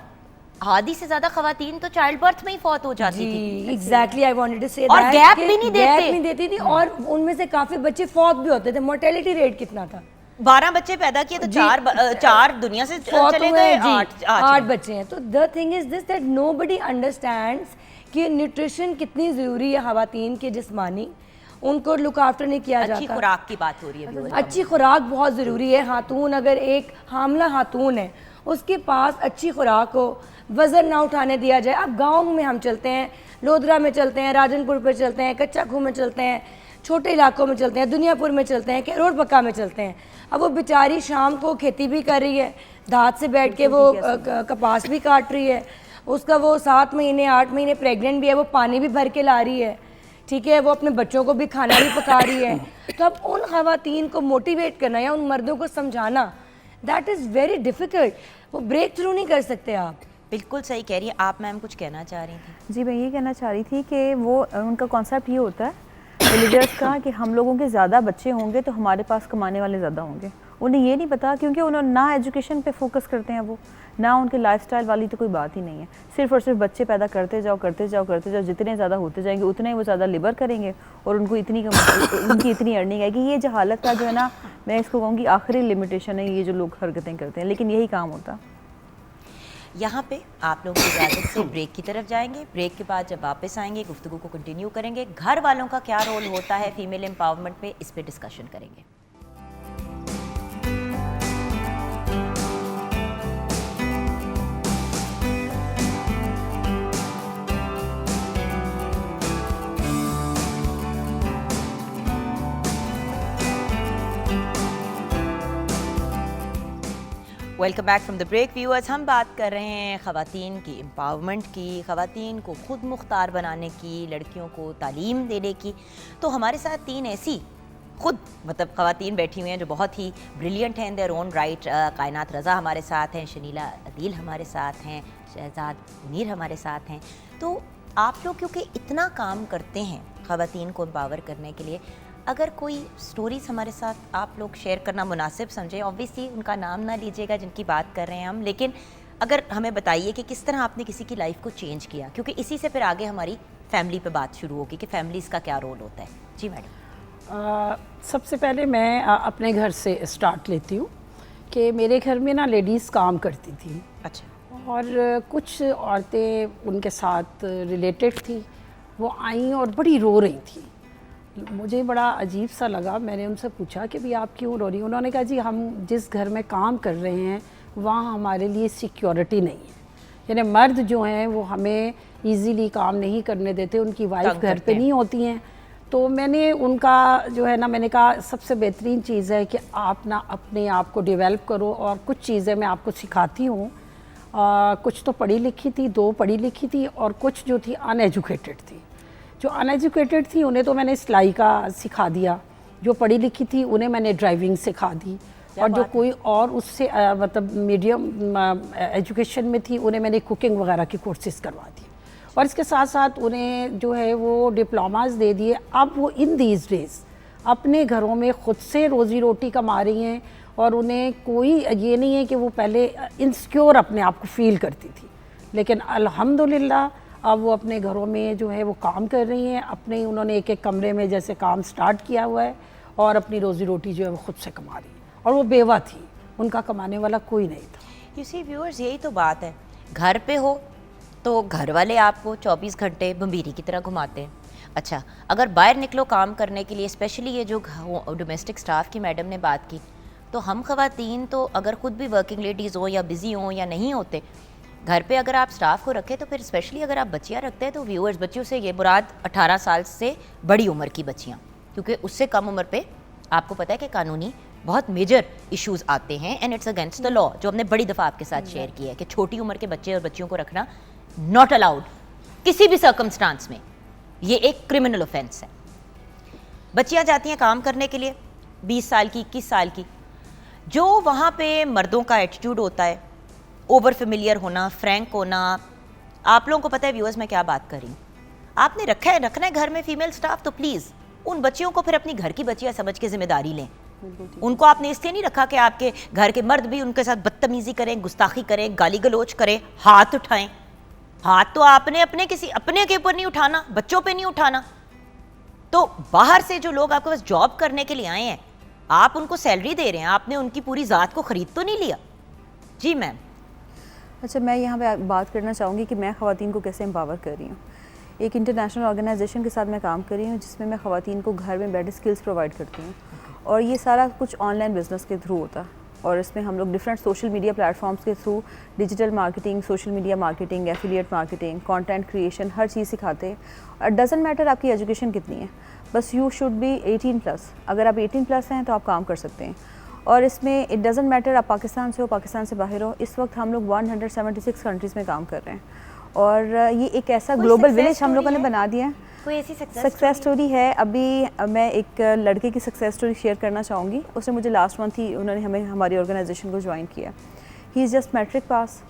आधी से ज्यादा खवातीन तो चाइल्ड बर्थ में ही फौत हो जाती थी। एग्जैक्टली, आई वांटेड टू से और गैप भी नहीं देते, गैप नहीं देती थी, और उनमें से काफी बच्चे फौत भी होते थे। मोर्टेलिटी रेट कितना था? 12 बच्चे पैदा किए तो चार दुनिया से चले गए, 8 बच्चे हैं। तो the thing is this that nobody understands कि न्यूट्रिशन कितनी ज़रूरी है खवातीन के जिस्मानी, उनको लुक आफ्टर नहीं किया जाता। अच्छी खुराक की बात हो रही है। अच्छी खुराक बहुत ज़रूरी है। खातून, अगर एक हामला खातून है, उसके पास अच्छी खुराक हो, वज़न ना उठाने दिया जाए। अब गांव में हम चलते हैं, लोधरा में चलते हैं, राजनपुर पर चलते हैं, कच्चा खूह में चलते हैं, छोटे इलाकों में चलते हैं, दुनियापुर में चलते हैं, कैरोड पक्का में चलते हैं। अब वो बेचारी शाम को खेती भी कर रही है, धात से बैठ के वो कपास भी काट रही है, उसका वो 7 महीने 8 महीने प्रेग्नेंट भी है, वो पानी भी भर के ला रही है, ठीक है, वो अपने बच्चों को भी खाना भी पका रही है। तो अब उन खवातीन को मोटिवेट करना या उन मर्दों को समझाना, दैट इज़ वेरी डिफ़िकल्ट। वो ब्रेक थ्रू नहीं कर सकते आप। बिल्कुल सही कह रही है आप। मैम कुछ कहना चाह रही थी? जी, मैं ये कहना चाह रही थी कि वो उनका कॉन्सेप्ट ये होता है विलेजर्स का कि हम लोगों के ज़्यादा बच्चे होंगे तो हमारे पास कमाने वाले ज़्यादा होंगे। उन्हें ये नहीं पता, क्योंकि उन्होंने ना एजुकेशन पे फोकस करते हैं, वो ना उनके लाइफस्टाइल वाली तो कोई बात ही नहीं है। सिर्फ और सिर्फ बच्चे पैदा करते जाओ करते जाओ करते जाओ, जितने ज़्यादा होते जाएंगे उतने ही वो ज़्यादा लेबर करेंगे और उनको उनकी इतनी अर्निंग आएगी। ये जहालत का जो है ना, मैं इसको कहूँगी आखिरी लिमिटेशन है, ये जो लोग हरकतें करते हैं, लेकिन यही काम होता। यहाँ पे आप लोगों की इजाज़त से ब्रेक की तरफ जाएंगे। ब्रेक के बाद जब वापस आएंगे गुफ्तगू को कंटिन्यू करेंगे। घर वालों का क्या रोल होता है फीमेल एम्पावरमेंट में, इस पे डिस्कशन करेंगे। Welcome back from the break viewers. हम बात कर रहे हैं ख़वातीन की एम्पावरमेंट की, ख़वातीन को खुद मुख्तार बनाने की, लड़कियों को तालीम देने की। तो हमारे साथ 3 ऐसी खुद मतलब ख़वातीन बैठी हुई हैं जो बहुत ही ब्रिलियंट हैं इन देयर ओन राइट। कायनात रज़ा हमारे साथ हैं, शनीला अदील हमारे साथ हैं, शहजाद मुनीर हमारे साथ हैं। तो आप लोग क्योंकि इतना काम करते हैं ख़वातीन को एम्पावर करने के लिए, अगर कोई स्टोरीज़ हमारे साथ आप लोग शेयर करना मुनासिब समझे, ऑब्वियसली उनका नाम ना लीजिएगा जिनकी बात कर रहे हैं हम, लेकिन अगर हमें बताइए कि किस तरह आपने किसी की लाइफ को चेंज किया, क्योंकि इसी से फिर आगे हमारी फैमिली पे बात शुरू होगी कि फैमिलीज़ का क्या रोल होता है। जी मैडम। सबसे पहले मैं अपने घर से स्टार्ट लेती हूँ कि मेरे घर में ना लेडीज़ काम करती थी। अच्छा। और कुछ औरतें उनके साथ रिलेटेड थी, वो आईं और बड़ी रो रही थी। मुझे बड़ा अजीब सा लगा। मैंने उनसे पूछा कि भाई आप क्यों रो रही हैं? उन्होंने कहा जी हम जिस घर में काम कर रहे हैं वहाँ हमारे लिए सिक्योरिटी नहीं है, यानी मर्द जो हैं वो हमें इजीली काम नहीं करने देते, उनकी वाइफ घर पे नहीं होती हैं। तो मैंने उनका जो है ना, मैंने कहा सबसे बेहतरीन चीज़ है कि आप ना अपने आप को डेवलप करो, और कुछ चीज़ें मैं आपको सिखाती हूँ। कुछ तो पढ़ी लिखी थी, 2 पढ़ी लिखी थी, और कुछ जो थी अनएजुकेटेड थी। जो अनएजुकेटेड थी उन्हें तो मैंने सिलाई का सिखा दिया, जो पढ़ी लिखी थी उन्हें मैंने ड्राइविंग सिखा दी, और जो कोई और उससे मतलब मीडियम एजुकेशन में थी उन्हें मैंने कुकिंग वगैरह की कोर्सेज़ करवा दी, और इसके साथ साथ उन्हें जो है वो डिप्लोमास दे दिए। अब वो इन दीज डेज़ अपने घरों में ख़ुद से रोज़ी रोटी कमा रही हैं, और उन्हें कोई ये नहीं है कि वो पहले इनसिक्योर अपने आप को फ़ील करती थी, लेकिन अल्हम्दुलिल्लाह अब वो अपने घरों में जो है वो काम कर रही हैं। अपने उन्होंने एक कमरे में जैसे काम स्टार्ट किया हुआ है, और अपनी रोज़ी रोटी जो है वो ख़ुद से कमा रही है। और वो बेवा थी, उनका कमाने वाला कोई नहीं था। यू सी व्यूअर्स, यही तो बात है। घर पे हो तो घर वाले आपको 24 घंटे बम्बीरी की तरह घुमाते हैं। अच्छा, अगर बाहर निकलो काम करने के लिए, स्पेशली ये जो डोमेस्टिक स्टाफ की मैडम ने बात की, तो हम ख़वातीन तो अगर ख़ुद भी वर्किंग लेडीज़ हो या बिज़ी हो या नहीं होते, घर पे अगर आप स्टाफ को रखें तो फिर स्पेशली अगर आप बच्चियाँ रखते हैं तो व्यूअर्स, बच्चियों से ये मुराद 18 साल से बड़ी उम्र की बच्चियाँ, क्योंकि उससे कम उम्र पे आपको पता है कि कानूनी बहुत मेजर इश्यूज आते हैं and it's against the law, जो हमने बड़ी दफ़ा आपके साथ शेयर किया है कि छोटी उम्र के बच्चे और बच्चियों को रखना नॉट अलाउड किसी भी सर्कमस्टांस में। ये एक क्रिमिनल ऑफेंस है। बच्चियाँ जाती हैं काम करने के लिए, 20 साल की, 21 साल की, जो वहाँ पे मर्दों का एटीट्यूड होता है, ओवर फेमिलियर होना, फ्रैंक होना। आप लोगों को पता है व्यूअर्स मैं क्या बात कर रही हूँ। आपने रखना है घर में फीमेल स्टाफ, तो प्लीज़ उन बच्चियों को फिर अपनी घर की बच्चियाँ समझ के जिम्मेदारी लें। उनको आपने इसलिए नहीं रखा कि आपके घर के मर्द भी उनके साथ बदतमीज़ी करें, गुस्ताखी करें, गाली गलोच करें, हाथ उठाएं। हाथ तो आपने अपने के ऊपर नहीं उठाना, बच्चों पे नहीं उठाना। तो बाहर से जो लोग आपके पास जॉब करने के लिए आए हैं, आप उनको सैलरी दे रहे हैं, आपने उनकी पूरी ज़ात को ख़रीद तो नहीं लिया। जी मैम। अच्छा, मैं यहाँ पे बात करना चाहूँगी कि मैं ख़वातीन को कैसे एम्पावर कर रही हूँ। एक इंटरनेशनल ऑर्गेनाइजेशन के साथ मैं काम कर रही हूँ, जिसमें मैं ख़वातीन को घर में बैठे स्किल्स प्रोवाइड करती हूँ, और ये सारा कुछ ऑनलाइन बिजनेस के थ्रू होता है। और इसमें हम लोग डिफरेंट सोशल मीडिया प्लेटफॉर्म्स के through digital marketing, social media marketing, affiliate marketing, content creation, हर चीज़ सिखाते हैं। और डजंट मैटर आपकी एजुकेशन कितनी है, बस यू शुड बी 18+। अगर आप 18+ हैं तो आप काम कर सकते हैं। और इसमें इट डजंट मैटर आप पाकिस्तान से हो, पाकिस्तान से बाहर हो। इस वक्त हम लोग 176 कंट्रीज़ में काम कर रहे हैं, और ये एक ऐसा ग्लोबल विलेज हम लोगों ने बना दिया है। कोई ऐसी सक्सेस स्टोरी है? अभी मैं एक लड़के की सक्सेस स्टोरी शेयर करना चाहूँगी। उसने मुझे लास्ट मंथ ही उन्होंने हमारी ऑर्गेनाइजेशन को ज्वाइन किया। He is just matric pass,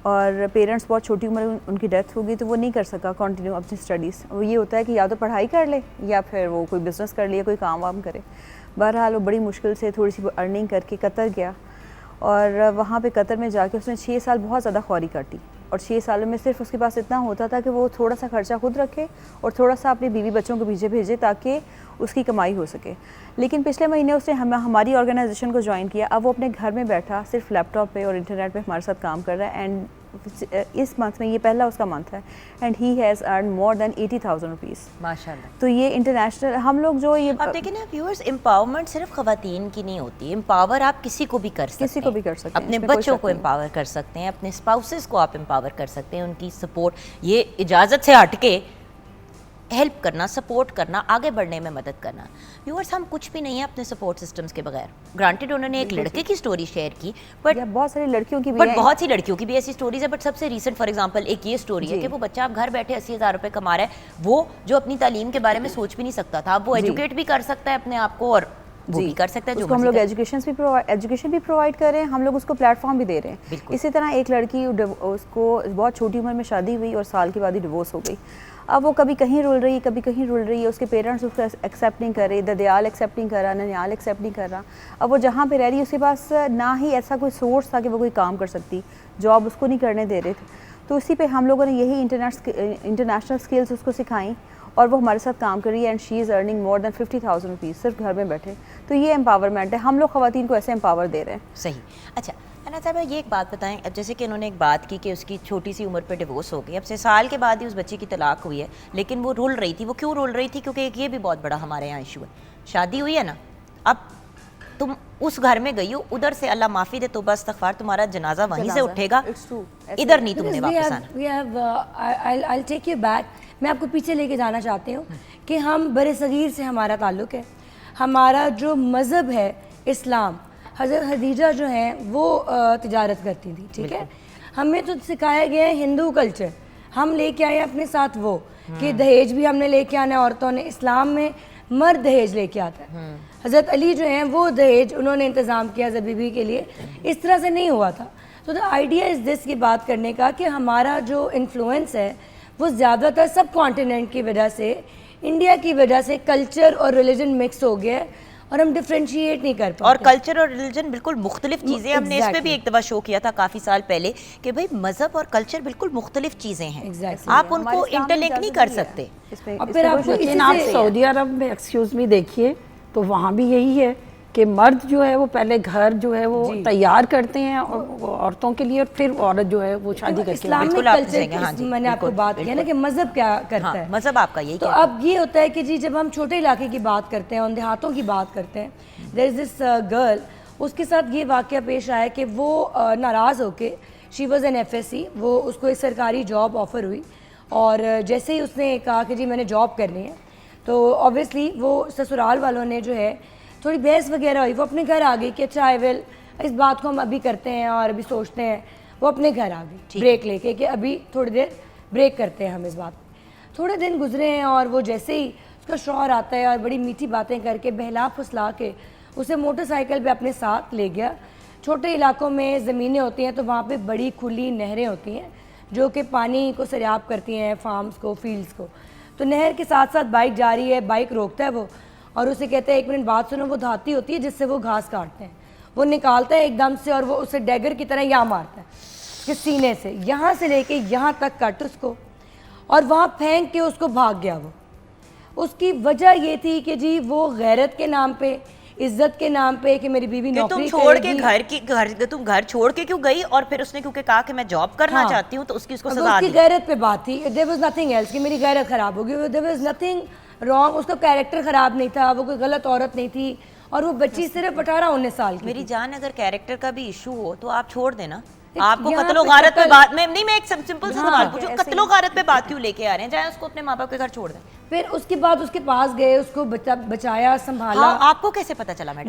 और पेरेंट्स बहुत छोटी उम्र में उनकी डेथ हो गई, तो वो नहीं कर सका कंटिन्यू अपनी स्टडीज़। वो ये होता है कि या तो पढ़ाई कर ले या फिर वो कोई बिज़नेस कर ले, कोई काम वाम करे। बहरहाल वो बड़ी मुश्किल से थोड़ी सी अर्निंग करके कतर गया, और वहाँ पे कतर में जाके उसने 6 साल बहुत ज़्यादा ख्वारी काटी। और 6 सालों में सिर्फ उसके पास इतना होता था कि वो थोड़ा सा खर्चा खुद रखे और थोड़ा सा अपनी बीवी बच्चों को पीछे भेजे ताकि उसकी कमाई हो सके। लेकिन पिछले महीने उसने हमारी ऑर्गेनाइजेशन को ज्वाइन किया। अब वो अपने घर में बैठा सिर्फ लैपटॉप पे और इंटरनेट पे हमारे साथ काम कर रहा है, एंड इस मंथ में ये पहला उसका मंथ है and he has earn more than 80,000 rupees. माशाल्लाह। तो ये इंटरनेशनल हम लोग जो ये आप देखें ना व्यूअर्स, एम्पावरमेंट सिर्फ खवातीन की नहीं होती, एम्पावर आप किसी को भी कर सकते हैं, किसी को भी कर सकते हैं, अपने इसमें कोई बच्चों शक को नहीं। एम्पावर कर सकते हैं, अपने स्पाउसेस को आप एम्पावर कर सकते हैं, उनकी सपोर्ट, ये इजाज़त से हटके हेल्प करना, सपोर्ट करना, आगे बढ़ने में मदद करना। व्यूअर्स, हम कुछ भी नहीं है अपने सपोर्ट सिस्टम्स के बगैर। ग्रांटेड उन्होंने एक लड़के की स्टोरी शेयर की, बट या बहुत सारी लड़कियों की भी बट है। बहुत सी लड़कियों की भी ऐसी स्टोरीज है, बट सबसे रीसेंट फॉर एग्जांपल एक ये स्टोरी है कि वो बच्चा अब घर बैठे 80,000 रुपए कमा रहा है, वो जो अपनी तालीम के बारे में सोच भी नहीं सकता था, अब वो एजुकेट भी कर सकता है अपने आप को और वो भी कर सकता है जो उसको हम मर्जी लोग करे। एजुकेशन भी प्रोवाइड कर रहे हैं, हम लोग उसको प्लेटफॉर्म भी दे रहे हैं। इसी तरह एक लड़की उसको बहुत छोटी उम्र में शादी हुई और साल के बाद ही डिवोर्स हो गई। अब वो कभी कहीं रुल रही है, कभी कहीं रुल रही है, उसके पेरेंट्स उसको एक्सेप्ट नहीं कर रहे, ददयाल एक्सेप्ट नहीं कर रहा, ननियाल एक्सेप्ट नहीं कर रहा। अब वो जहाँ पे रह रही है उसके पास ना ही ऐसा कोई सोर्स था कि वो कोई काम कर सकती, जॉब उसको नहीं करने दे रहे थे। तो इसी पे हम लोगों ने यही इंटरनेशनल स्किल्स उसको सिखाई और वो हमारे साथ काम कर रही है and she is earning more than 50,000 rupees सिर्फ घर में बैठे। तो ये एम्पावरमेंट है, हम लोग ख़वातीन को ऐसे एम्पावर दे रहे हैं। सही। अच्छा अना साहब, ये एक बात बताएं, अब जैसे कि उन्होंने एक बात की कि उसकी छोटी सी उम्र पे डिवोर्स हो गई, अब से साल के बाद ही उस बच्चे की तलाक हुई है, लेकिन वो रुल रही थी। वो क्यों रुल रही थी? क्योंकि एक ये भी बहुत बड़ा हमारे यहाँ इशू है, शादी हुई है ना, अब तुम उस घर में गई हो, उधर से अल्लाह माफ़ी दे तो बस इस्तग़फ़ार, तुम्हारा जनाजा वहीं से उठेगा, इधर नहीं तुमने वापस आना। I'll take you back. मैं आपको पीछे लेके जाना चाहती हूँ कि हम बरे सगीर से हमारा ताल्लुक़ है, हमारा जो मज़हब है इस्लाम, हज़रत खदीजा जो हैं वो तिजारत करती थी, ठीक है। हमें तो सिखाया गया है हिंदू कल्चर, हम लेके आए हैं अपने साथ वो कि दहेज भी हमने लेके आना है औरतों ने। इस्लाम में मर्द दहेज लेके आता है। हज़रत अली जो हैं वो दहेज उन्होंने इंतज़ाम किया हज़रत बीबी के लिए, इस तरह से नहीं हुआ था। तो द आइडिया इज़ दिस की बात करने का कि हमारा जो इन्फ्लुएंस है वो ज़्यादातर सब कॉन्टिनेंट की वजह से, इंडिया की वजह से कल्चर और रिलीजन मिक्स हो गया है और हम डिफ्रेंशिएट नहीं कर पाते। और कल्चर और रिलीजन बिल्कुल मुख्तलिफ चीज़ें, हमने इस पे भी एक दफ़ा शो किया था काफ़ी साल पहले कि भाई मज़हब और कल्चर बिल्कुल मुख्तलिफ चीज़ें हैं, आप उनको इंटरलिंक नहीं कर सकते। और फिर आपको लेकिन आप सऊदी अरब में एक्सक्यूज मी देखिए तो वहाँ भी यही है कि मर्द जो है वो पहले घर जो है वो तैयार करते हैं और औरतों के लिए, और फिर औरत जो है वो शादी करके। इस्लामिक कल्चर, मैंने आपको बात किया ना कि मज़हब क्या करता है, मज़हब आपका यही तो अब ये होता है कि जी जब हम छोटे इलाके की बात करते हैं, उन देहातों की बात करते हैं, देयर इज़ दिस गर्ल, उसके साथ ये वाक़या पेश आया कि वो नाराज़ होके, शी वाज एन FSC, वो उसको एक सरकारी जॉब ऑफ़र हुई और जैसे ही उसने कहा कि जी मैंने जॉब करनी है, तो ऑब्वियसली वो ससुराल वालों ने जो है थोड़ी बहस वगैरह हुई, वो अपने घर आ गई कि अच्छा आई विल, इस बात को हम अभी करते हैं और अभी सोचते हैं। वो अपने घर आ गई ब्रेक लेके कि अभी थोड़ी देर ब्रेक करते हैं हम इस बात पे। थोड़े दिन गुजरे हैं और वो जैसे ही उसका शौहर आता है और बड़ी मीठी बातें करके बहला फुसला के उसे मोटरसाइकिल पे अपने साथ ले गया। छोटे इलाकों में ज़मीनें होती हैं तो वहाँ पे बड़ी खुली नहरें होती हैं जो कि पानी को सरियाब करती हैं फार्म्स को, फील्ड्स को। तो नहर के साथ साथ बाइक जा रही है, बाइक रोकता है वो और उसे कहते हैं 1 मिनट बात सुनो। वो धाती होती है जिससे वो घास काटते हैं, वो निकालता है एकदम से और वो उसे डैगर की तरह यहाँ मारता है कि सीने से यहाँ से लेके यहाँ तक कट उसको, और वहाँ फेंक के उसको भाग गया वो। उसकी वजह ये थी कि जी वो गैरत के नाम पे, इज्जत के नाम पे कि मेरी बीवी नौकरी छोड़ के तुम घर छोड़ के क्यों गई, और फिर उसने क्योंकि कहा कि मैं जॉब करना चाहती हूँ तो उसको सजा दी। उसकी गैरत पे बात थी, देयर वाज नथिंग एल्स कि मेरी गैरत खराब होगी, देयर वाज नथिंग रॉन्ग, उसका कैरेक्टर ख़राब नहीं था, वो कोई गलत औरत नहीं थी और वो बच्ची सिर्फ 18-19 साल की। मेरी जान, अगर कैरेक्टर का भी इशू हो तो आप छोड़ देना। आपको कत्लो गारत पे बात में नहीं, मैं एक सिंपल सा सवाल पूछूं, कत्लो गारत पे बात क्यों लेके आ रहे हैं? जाए उसको अपने माँ बाप के घर छोड़ दें। फिर उसके बाद उसके पास गए, उसको बचाया, संभाला। हाँ, आपको कैसे पता चला madam?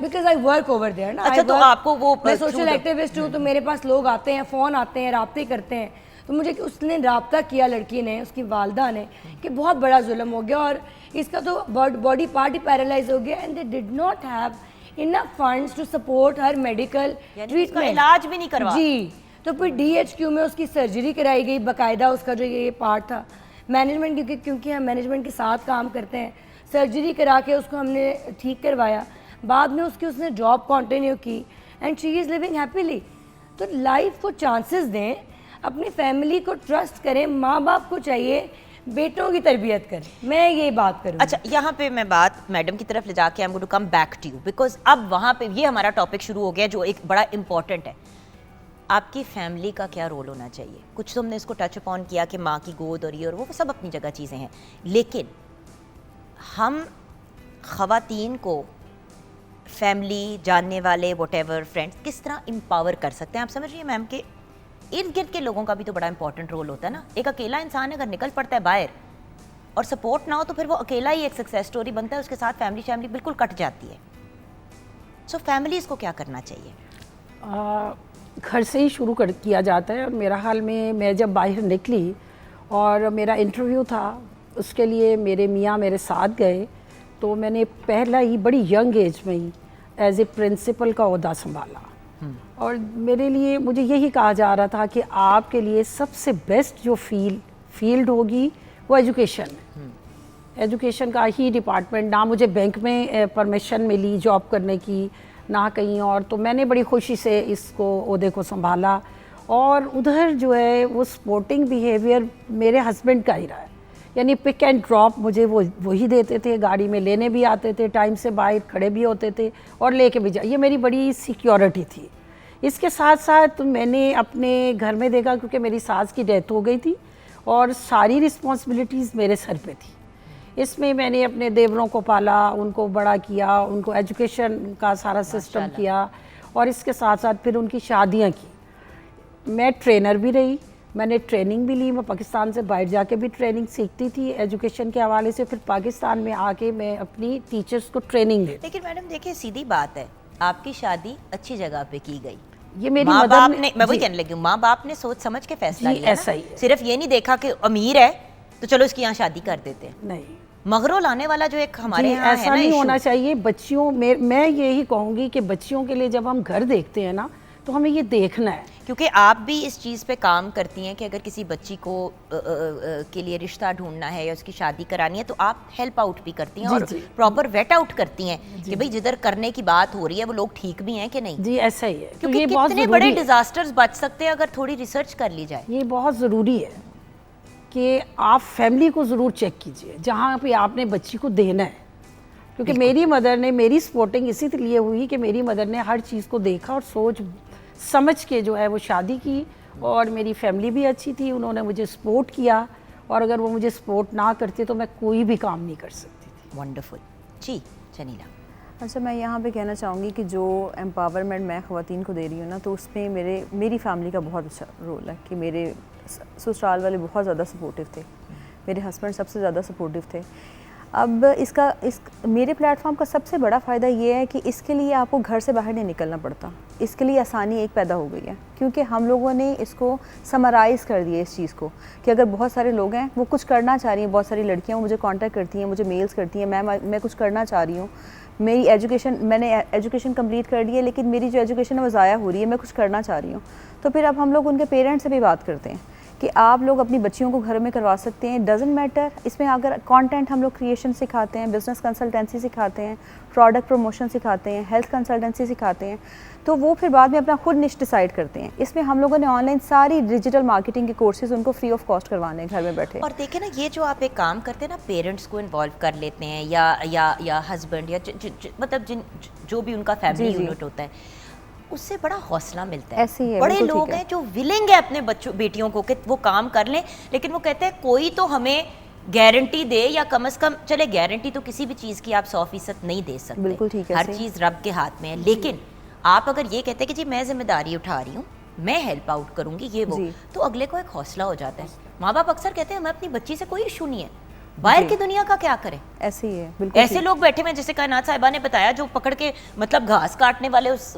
Because I work over there ना। अच्छा, तो आपको वो मैं सोशल एक्टिविस्ट हूँ, तो मेरे पास लोग आते हैं, फ़ोन आते हैं, राब्ते करते हैं। तो मुझे उसने राब्ता किया लड़की ने, उसकी वालदा ने, कि बहुत बड़ा जुल्म हो गया और इसका तो बॉडी पार्ट ही पैरालाइज हो गया and they did not have enough funds to support her medical treatment, इलाज भी नहीं करवा। जी, तो फिर DHQ में उसकी सर्जरी कराई गई बाकायदा। उसका जो ये पार्ट था मैनेजमेंट, क्योंकि हम मैनेजमेंट के साथ काम करते हैं, सर्जरी करा के उसको हमने ठीक करवाया। बाद में उसने जॉब कंटिन्यू की and she is living happily. तो लाइफ को चांसेस दें, अपनी फैमिली को ट्रस्ट करें, माँ बाप को चाहिए बेटों की तरबियत करें। मैं ये बात करूँ। अच्छा, यहाँ पे मैं बात मैडम की तरफ ले जाके I am going to come back to you, because अब वहाँ पे ये हमारा टॉपिक शुरू हो गया जो एक बड़ा इंपॉर्टेंट है। आपकी फैमिली का क्या रोल होना चाहिए? कुछ तुमने इसको टच अपॉन किया कि माँ की गोद और ये और वो सब अपनी जगह चीज़ें हैं, लेकिन हम ख़वातीन को फैमिली, जानने वाले, व्हाटएवर फ्रेंड्स, किस तरह एम्पावर कर सकते हैं? आप समझ रही हैं मैम के इर्द गिर्द के लोगों का भी तो बड़ा इंपॉर्टेंट रोल होता है ना। एक अकेला इंसान अगर निकल पड़ता है बाहर और सपोर्ट ना हो तो फिर वो अकेला ही एक सक्सेस स्टोरी बनता है, उसके साथ फैमिली बिल्कुल कट जाती है। सो फैमिलीज़ को क्या करना चाहिए? घर से ही शुरू किया जाता है। और मेरा हाल में मैं जब बाहर निकली और मेरा इंटरव्यू था, उसके लिए मेरे मियाँ मेरे साथ गए, तो मैंने पहला ही बड़ी यंग एज में ही एज ए प्रिंसिपल का ओहदा संभाला। और मेरे लिए मुझे यही कहा जा रहा था कि आपके लिए सबसे बेस्ट जो फील्ड होगी वो एजुकेशन है। एजुकेशन का ही डिपार्टमेंट, ना मुझे बैंक में परमिशन मिली जॉब करने की ना कहीं और, तो मैंने बड़ी खुशी से इसको ओहदे को संभाला। और उधर जो है वो स्पोर्टिंग बिहेवियर मेरे हस्बैंड का ही रहा है, यानी पिक एंड ड्रॉप मुझे वो ही देते थे, गाड़ी में लेने भी आते थे, टाइम से बाहर खड़े भी होते थे और लेके भी ये मेरी बड़ी सिक्योरिटी थी। इसके साथ साथ मैंने अपने घर में देखा, क्योंकि मेरी सास की डेथ हो गई थी और सारी रिस्पॉन्सिबिलिटीज़ मेरे सर पे थी। इसमें मैंने अपने देवरों को पाला, उनको बड़ा किया, उनको एजुकेशन का सारा सिस्टम किया और इसके साथ साथ फिर उनकी शादियां की। मैं ट्रेनर भी रही, मैंने ट्रेनिंग भी ली, मैं पाकिस्तान से बाहर जाके भी ट्रेनिंग सीखती थी एजुकेशन के हवाले से। फिर पाकिस्तान में आके मैं अपनी टीचर्स को ट्रेनिंग दी। लेकिन मैडम देखिए, सीधी बात है, आपकी शादी अच्छी जगह पे की गई, ये मेरी माँ मदर बाप ने, मैं वही कहने लगी हूँ, माँ बाप ने सोच समझ के फैसला जी, लिया ऐसा ना? ही है। सिर्फ ये नहीं देखा कि अमीर है तो चलो इसकी यहाँ शादी कर देते हैं। नहीं, मगरों लाने वाला जो एक हमारे जी, यहाँ है ऐसा ना नहीं issue। होना चाहिए। बच्चियों में मैं यही कहूँगी कि बच्चियों के लिए जब हम घर देखते हैं ना, तो हमें ये देखना है, क्योंकि आप भी इस चीज़ पे काम करती हैं कि अगर किसी बच्ची को के लिए रिश्ता ढूंढना है या उसकी शादी करानी है तो आप हेल्प आउट भी करती हैं और प्रॉपर वेट आउट करती हैं कि भाई जिधर करने की बात हो रही है वो लोग ठीक भी हैं कि नहीं। जी ऐसा ही है, क्योंकि ये बहुत कितने ज़रूरी बड़े है। डिजास्टर्स बच सकते हैं अगर थोड़ी रिसर्च कर ली जाए। ये बहुत ज़रूरी है कि आप फैमिली को ज़रूर चेक कीजिए जहाँ पे आपने बच्ची को देना है। क्योंकि मेरी मदर ने, मेरी सपोर्टिंग इसी लिए हुई कि मेरी मदर ने हर चीज़ को देखा और सोच समझ के जो है वो शादी की। और मेरी फैमिली भी अच्छी थी, उन्होंने मुझे सपोर्ट किया, और अगर वो मुझे सपोर्ट ना करते तो मैं कोई भी काम नहीं कर सकती थी। वंडरफुल। जी जनीला। अच्छा, मैं यहाँ पे कहना चाहूँगी कि जो एम्पावरमेंट मैं ख़वातीन को दे रही हूँ ना, तो उसमें मेरी फैमिली का बहुत अच्छा रोल है कि मेरे ससुराल वाले बहुत ज़्यादा सपोर्टिव थे, मेरे हस्बैंड सबसे ज़्यादा सपोर्टिव थे। अब मेरे प्लेटफॉर्म का सबसे बड़ा फ़ायदा ये है कि इसके लिए आपको घर से बाहर नहीं निकलना पड़ता। इसके लिए आसानी एक पैदा हो गई है, क्योंकि हम लोगों ने इसको समराइज़ कर दिया इस चीज़ को कि अगर बहुत सारे लोग हैं वो कुछ करना चाह रही हैं, बहुत सारी लड़कियां मुझे कांटेक्ट करती हैं, मुझे मेल्स करती हैं, मैं कुछ करना चाह रही हूँ, मैंने एजुकेशन कंप्लीट कर ली है लेकिन मेरी जो एजुकेशन है वो ज़ाया हो रही है, मैं कुछ करना चाह रही हूँ। तो फिर अब हम लोग उनके पेरेंट्स से भी बात करते हैं कि आप लोग अपनी बच्चियों को घर में करवा सकते हैं, डजंट मैटर। इसमें अगर कंटेंट हम लोग क्रिएशन सिखाते हैं, बिजनेस कंसल्टेंसी सिखाते हैं, प्रोडक्ट प्रमोशन सिखाते हैं, हेल्थ कंसल्टेंसी सिखाते हैं, तो वो फिर बाद में अपना खुद निश डिसाइड करते हैं। इसमें हम लोगों ने ऑनलाइन सारी डिजिटल मार्केटिंग के कोर्सेज उनको फ्री ऑफ कॉस्ट करवाने हैं घर में बैठे। और देखें ना, ये जो आप एक काम करते हैं ना, पेरेंट्स को इन्वॉल्व कर लेते हैं या हस्बैंड या मतलब जो भी उनका फैमिली यूनिट होता है, उससे बड़ा हौसला मिलता है। ऐसे ही है, बड़े बिल्कुल लोग ठीक है। हैं जो विलिंग है अपने बच्चों बेटियों को कि वो काम कर लें, लेकिन वो कहते हैं कोई तो हमें गारंटी दे, या कम से कम चले गारंटी तो किसी भी चीज़ की आप 100% नहीं दे सकते, बिल्कुल ठीक है, हर सही। चीज़ रब के हाथ में है। लेकिन आप अगर ये कहते हैं कि जी मैं जिम्मेदारी उठा रही हूँ, मैं हेल्प आउट करूँगी ये वो, जी। तो अगले को एक हौसला हो जाता है। माँ बाप अक्सर कहते हैं हमें अपनी बच्ची से कोई इशू नहीं है, बाहर की दुनिया का क्या करें। ऐसे ही है, बिल्कुल ऐसे ठीक। लोग बैठे हुए, जैसे कायनात साहिबा ने बताया, जो पकड़ के मतलब घास काटने वाले उस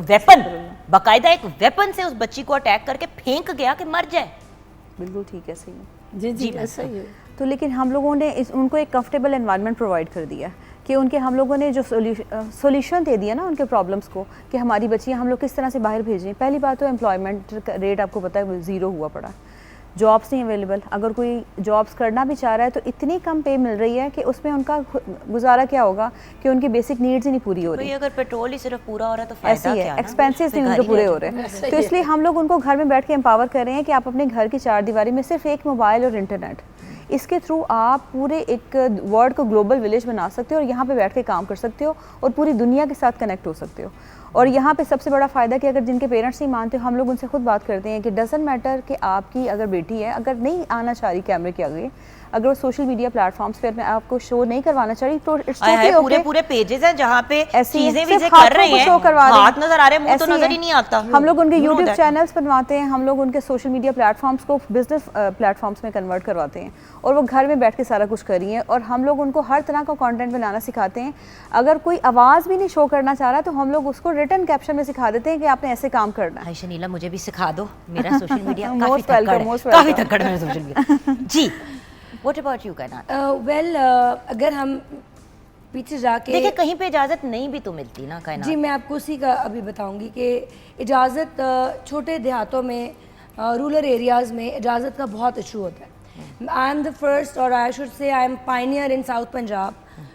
वेपन, बाकायदा एक वेपन से उस बच्ची को अटैक करके फेंक गया कि मर जाए। बिल्कुल ठीक है, सही है। जी जी ऐसा ही है। तो लेकिन हम लोगों ने उनको एक कंफर्टेबल एनवायरनमेंट प्रोवाइड कर दिया कि हम लोगों ने जो सोल्यूशन दे दिया ना उनके प्रॉब्लम्स को, कि हमारी बच्चियाँ हम लोग किस तरह से बाहर भेजें। पहली बात तो एम्प्लॉयमेंट रेट आपको पता है वो ज़ीरो हुआ पड़ा, जॉब्स नहीं अवेलेबल। अगर कोई जॉब्स करना भी चाह रहा है तो इतनी कम पे मिल रही है कि उसमें उनका गुजारा क्या होगा कि उनकी बेसिक नीड्स ही नहीं पूरी हो रही। अगर पेट्रोल ही सिर्फ पूरा हो रहा है तो ऐसे फायदा ही क्या है, ना? एक्सपेंसेस नहीं उनके पूरे हो रहे हैं। तो इसलिए हम लोग उनको घर में बैठ के एम्पावर कर रहे हैं कि आप अपने घर की चार दीवारी में सिर्फ एक मोबाइल और इंटरनेट, इसके थ्रू आप पूरे एक वर्ल्ड को ग्लोबल विलेज बना सकते हो और यहाँ पे बैठ के काम कर सकते हो और पूरी दुनिया के साथ कनेक्ट हो सकते हो। और यहाँ पे सबसे बड़ा फ़ायदा कि अगर जिनके पेरेंट्स नहीं मानते, हम लोग उनसे खुद बात करते हैं कि डजंट मैटर कि आपकी अगर बेटी है, अगर नहीं आना चाह रही कैमरे के आगे, अगर वो सोशल मीडिया प्लेटफॉर्म्स पे अपने आपको शो नहीं करवाना चाहिए तो इट्स है, पूरे पूरे पेजेस हैं जहाँ पे चीजें भी कर रहे हैं, हाथ नजर आ रहे हैं, मुंह तो नजर ही नहीं आता। हम लोग उनके यूट्यूब चैनल्स बनवाते हैं, हम लोग उनके सोशल मीडिया प्लेटफॉर्म्स को बिजनेस प्लेटफॉर्म्स में कन्वर्ट करवाते हैं और वो घर में बैठ के सारा कुछ कर रही हैं। और हम लोग उनको हर तरह का कंटेंट बनाना सिखाते हैं। अगर कोई आवाज़ भी नहीं शो करना चाह रहा तो हम लोग उसको रिटन कैप्शन में सिखा देते हैं कि आपने ऐसे काम करना है। शनीला मुझे भी सिखा दो, मेरा social media Most welcome, most काफी welcome. तकड़ है सोशल मीडिया। जी, what about you Kainat? Well अगर हम पीछे जाके देखिए कहीं पे इजाजत नहीं भी तो मिलती ना कायनात। जी, मैं आपको उसी का अभी बताऊंगी कि इजाज़त छोटे देहातों में, रूरल एरियाज़ में इजाज़त का बहुत इशू होता है। आई एम द फर्स्ट और I should say I am pioneer in south Punjab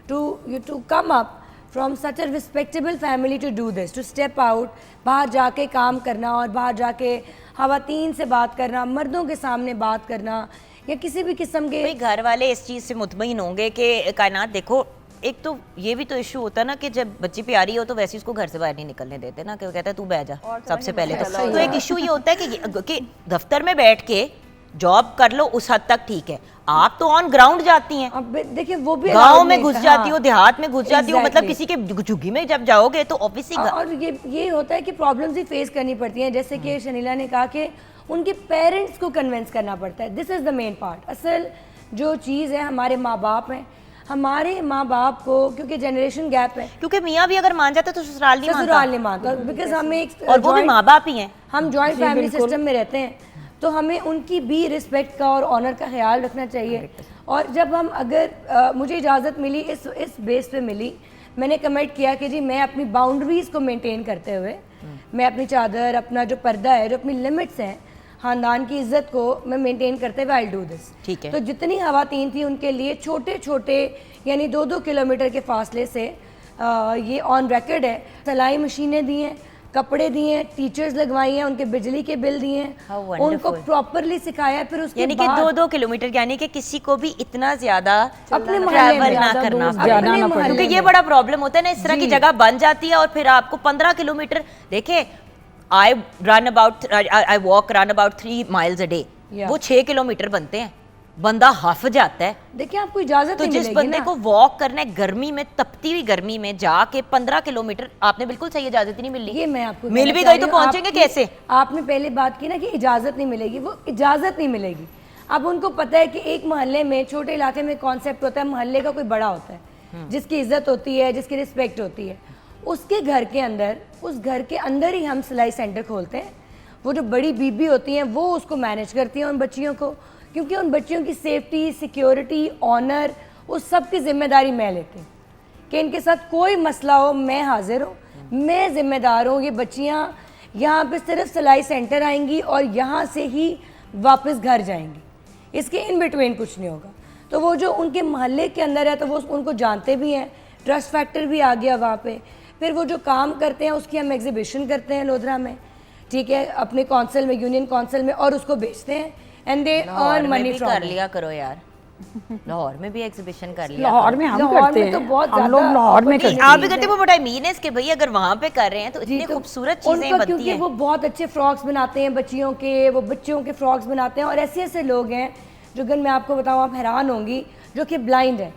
to come up from such a respectable family to do this, to step out, बाहर जाके काम करना और बाहर जाके ख़वातीन से बात करना, मर्दों के सामने बात करना या किसी भी किस्म के। भाई घर वाले इस चीज़ से मुतमईन होंगे कि कायनात देखो, एक तो ये भी तो इशू होता है ना कि जब बच्ची प्यारी हो तो वैसे उसको घर से बाहर नहीं निकलने देते ना, कि वो कहता है तू बह जा सबसे पहले तो एक इशू ये होता है कि दफ्तर में बैठ के जॉब कर लो उस हद तक ठीक है, आप तो ऑन ग्राउंड जाती हैं। अब देखिए वो भी गांव में घुस जाती हो, देहात में घुस जाती हो, मतलब Exactly. किसी के झुग्गी में जब जाओगे तो ऑब्वियसली और ये होता है कि प्रॉब्लम्स भी फेस करनी पड़ती हैं। जैसे कि शनीला ने कहा कि उनके पेरेंट्स को कन्विंस करना पड़ता है। This is the main part. असल जो चीज़ है, हमारे माँ बाप हैं, हमारे माँ बाप को क्योंकि जनरेशन गैप है, क्योंकि मियाँ भी अगर मान जाता तो ससुराल नहीं मानता, बिकॉज हमें एक और वो भी माँ बाप ही हैं। हम जॉइंट फैमिली सिस्टम में रहते हैं तो हमें उनकी भी रिस्पेक्ट का और ऑनर का ख्याल रखना चाहिए। और जब हम अगर मुझे इजाज़त मिली इस बेस पे मिली, मैंने कमेंट किया कि जी मैं अपनी बाउंड्रीज़ को मेंटेन करते हुए, मैं अपनी चादर, अपना जो पर्दा है, जो अपनी लिमिट्स हैं, ख़ानदान की इज़्ज़त को मैं मेंटेन करते हुए आई डू दिस। ठीक है। तो जितनी ख़वातीन थी उनके लिए छोटे छोटे यानी 2-2 किलोमीटर के फासले से ये ऑन रिकॉर्ड है, सिलाई मशीनें दी हैं, कपड़े दिए हैं, टीचर्स लगवाई हैं, उनके बिजली के बिल दिए हैं, उनको प्रॉपरली सिखाया है। फिर उसके यानी कि 2-2 किलोमीटर, यानी कि किसी को भी इतना ज्यादा अपने ट्रैवल ना करना पड़े, क्योंकि ये बड़ा प्रॉब्लम होता है ना, इस तरह की जगह बन जाती है और फिर आपको 15 किलोमीटर। देखिए I walk run about 3 miles a day, वो 6 किलोमीटर बनते हैं, बंदा हफ जाता है। देखिए आपको इजाजत तो नहीं जिस मिलेगी बंदे ना। को वॉक करना है गर्मी में, तपती हुई गर्मी में जाके 15 किलोमीटर, आपने बिल्कुल सही इजाजत ही नहीं मिली। ये मैं आपको मिल भी कहना गई तो चाह रही हूँ, पहुंचेंगे कैसे? आपने पहले बात की ना कि इजाजत नहीं मिलेगी, वो इजाजत नहीं मिलेगी। अब उनको पता है कि एक मोहल्ले में, छोटे इलाके में कॉन्सेप्ट होता है, मोहल्ले का कोई बड़ा होता है जिसकी इज्जत होती है, जिसकी रिस्पेक्ट होती है, उसके घर के अंदर, उस घर के अंदर ही हम सिलाई सेंटर खोलते हैं। वो जो बड़ी बीबी होती हैं वो उसको मैनेज करती हैं उन बच्चियों को, क्योंकि उन बच्चियों की सेफ्टी, सिक्योरिटी, ऑनर, उस सब की जिम्मेदारी मैं लेती हूँ कि इनके साथ कोई मसला हो मैं हाजिर हूँ, मैं जिम्मेदार हूँ। ये बच्चियाँ यहाँ पे सिर्फ सिलाई सेंटर आएंगी और यहाँ से ही वापस घर जाएंगी, इसके इन बिटवीन कुछ नहीं होगा। तो वो जो उनके मोहल्ले के अंदर है तो वो उनको जानते भी हैं, ट्रस्ट फैक्टर भी आ गया वहाँ पे। फिर वो जो काम करते हैं उसकी हम एग्जीबिशन करते हैं लोधरा में, ठीक है, अपने कौंसिल में, यूनियन कौंसिल में, और उसको बेचते हैं and they earn money from. कर लिया करो यार, लाहौर में भी एग्जीबिशन कर लिया। लाहौर में हम लाहौर करते में तो हैं, बहुत हम लोग ज्यादा लाहौर में करते आप हैं। भी करते हो, बट आई मीन इज कि भाई अगर वहां पे कर रहे हैं तो इतनी तो खूबसूरत चीजें उनका बनती क्योंकि हैं। वो बहुत अच्छे फ्रॉक्स बनाते हैं बच्चियों के, वो बच्चों के फ्रॉक्स बनाते हैं। और ऐसे ऐसे लोग हैं जो, अगर मैं आपको बताऊं आप हैरान होंगी, जो कि ब्लाइंड है,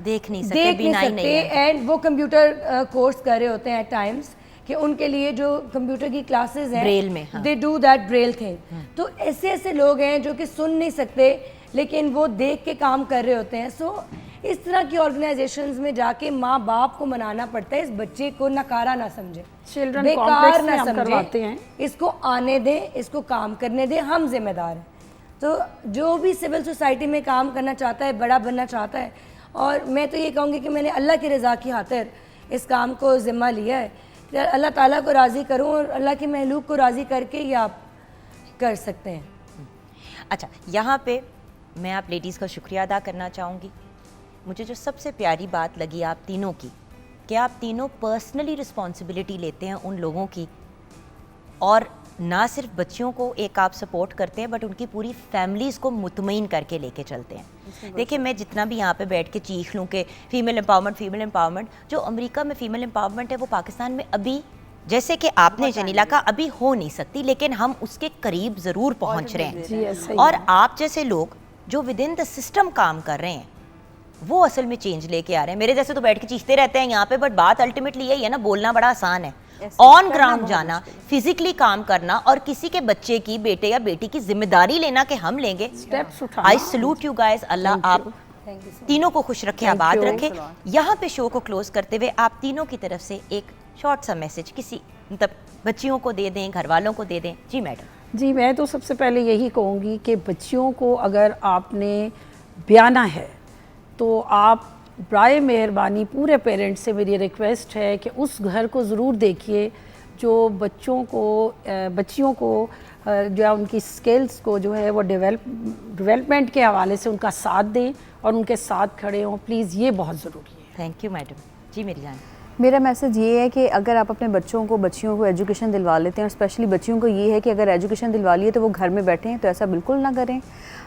देख नहीं सकते, देख नहीं बिनाई सकते, नहीं है। एंड वो कंप्यूटर कोर्स कर रहे होते हैं एट टाइम्स कि उनके लिए जो कंप्यूटर की क्लासेस हैं ब्रेल में, हाँ। They do that Braille thing. तो ऐसे ऐसे लोग हैं जो कि सुन नहीं सकते लेकिन वो देख के काम कर रहे होते हैं। सो इस तरह की ऑर्गेनाइजेशंस में जाके माँ बाप को मनाना पड़ता है इस बच्चे को नकारा ना समझे, चिल्ड्रन बेकार कॉम्प्लेक्स में ना हम करवाते समझे, हैं। इसको आने दें, इसको काम करने दें, हम जिम्मेदार हैं। तो जो भी सिविल सोसाइटी में काम करना चाहता है, बड़ा बनना चाहता है, और मैं तो ये कहूँगी कि मैंने अल्लाह की रज़ा की खातिर इस काम को ज़िम्मा लिया है कि अल्लाह ताला को राज़ी करूँ और अल्लाह की महलूक को राज़ी करके ही आप कर सकते हैं। अच्छा, यहाँ पे मैं आप लेडीज़ का शुक्रिया अदा करना चाहूँगी। मुझे जो सबसे प्यारी बात लगी आप तीनों की, कि आप तीनों पर्सनली रिस्पॉन्सिबिलिटी लेते हैं उन लोगों की, और ना सिर्फ बच्चियों को एक आप सपोर्ट करते हैं बट उनकी पूरी फैमिलीज़ को मुतमईन करके लेके चलते हैं। देखिए मैं जितना भी यहाँ पे बैठ के चीख लूँ कि फ़ीमेल एम्पावरमेंट, जो अमेरिका में फ़ीमेल एम्पावरमेंट है वो पाकिस्तान में अभी, जैसे कि आपने जनीला कहा, अभी हो नहीं सकती, लेकिन हम उसके करीब ज़रूर पहुँच रहे हैं। और आप जैसे लोग जो विद इन द सिस्टम काम कर रहे हैं वो असल में चेंज लेके आ रहे हैं। मेरे जैसे तो बैठ के चीखते रहते हैं यहाँ पे, बट बात अल्टीमेटली यही है ना, बोलना बड़ा आसान है, ऑन ग्राउंड जाना, फिजिकली काम करना और किसी के बच्चे की, बेटे या बेटी की जिम्मेदारी लेना कि हम लेंगे। स्टेप्स उठाना। I salute you guys. Allah आप तीनों को खुश रखे, आबाद रखे। यहाँ पे शो को क्लोज करते हुए आप तीनों की तरफ से एक शॉर्ट सा मैसेज किसी मतलब बच्चियों को दे दें, घर वालों को दे दें। जी मैडम। जी मैं तो सबसे पहले यही कहूँगी कि बच्चियों को अगर आपने ब्याना है तो आप बराए मेहरबानी पूरे पेरेंट्स से मेरी रिक्वेस्ट है कि उस घर को ज़रूर देखिए जो बच्चियों को जो है उनकी स्किल्स को जो है वो डेवलपमेंट के हवाले से उनका साथ दें और उनके साथ खड़े हों। प्लीज़ ये बहुत ज़रूरी है। Thank you madam. जी मेरी जान। मेरा मैसेज ये है कि अगर आप अपने बच्चियों को एजुकेशन दिलवा लेते हैं, और स्पेशली बच्चियों को ये है कि अगर एजुकेशन दिलवा लिए तो वो घर में बैठें, तो ऐसा बिल्कुल ना करें।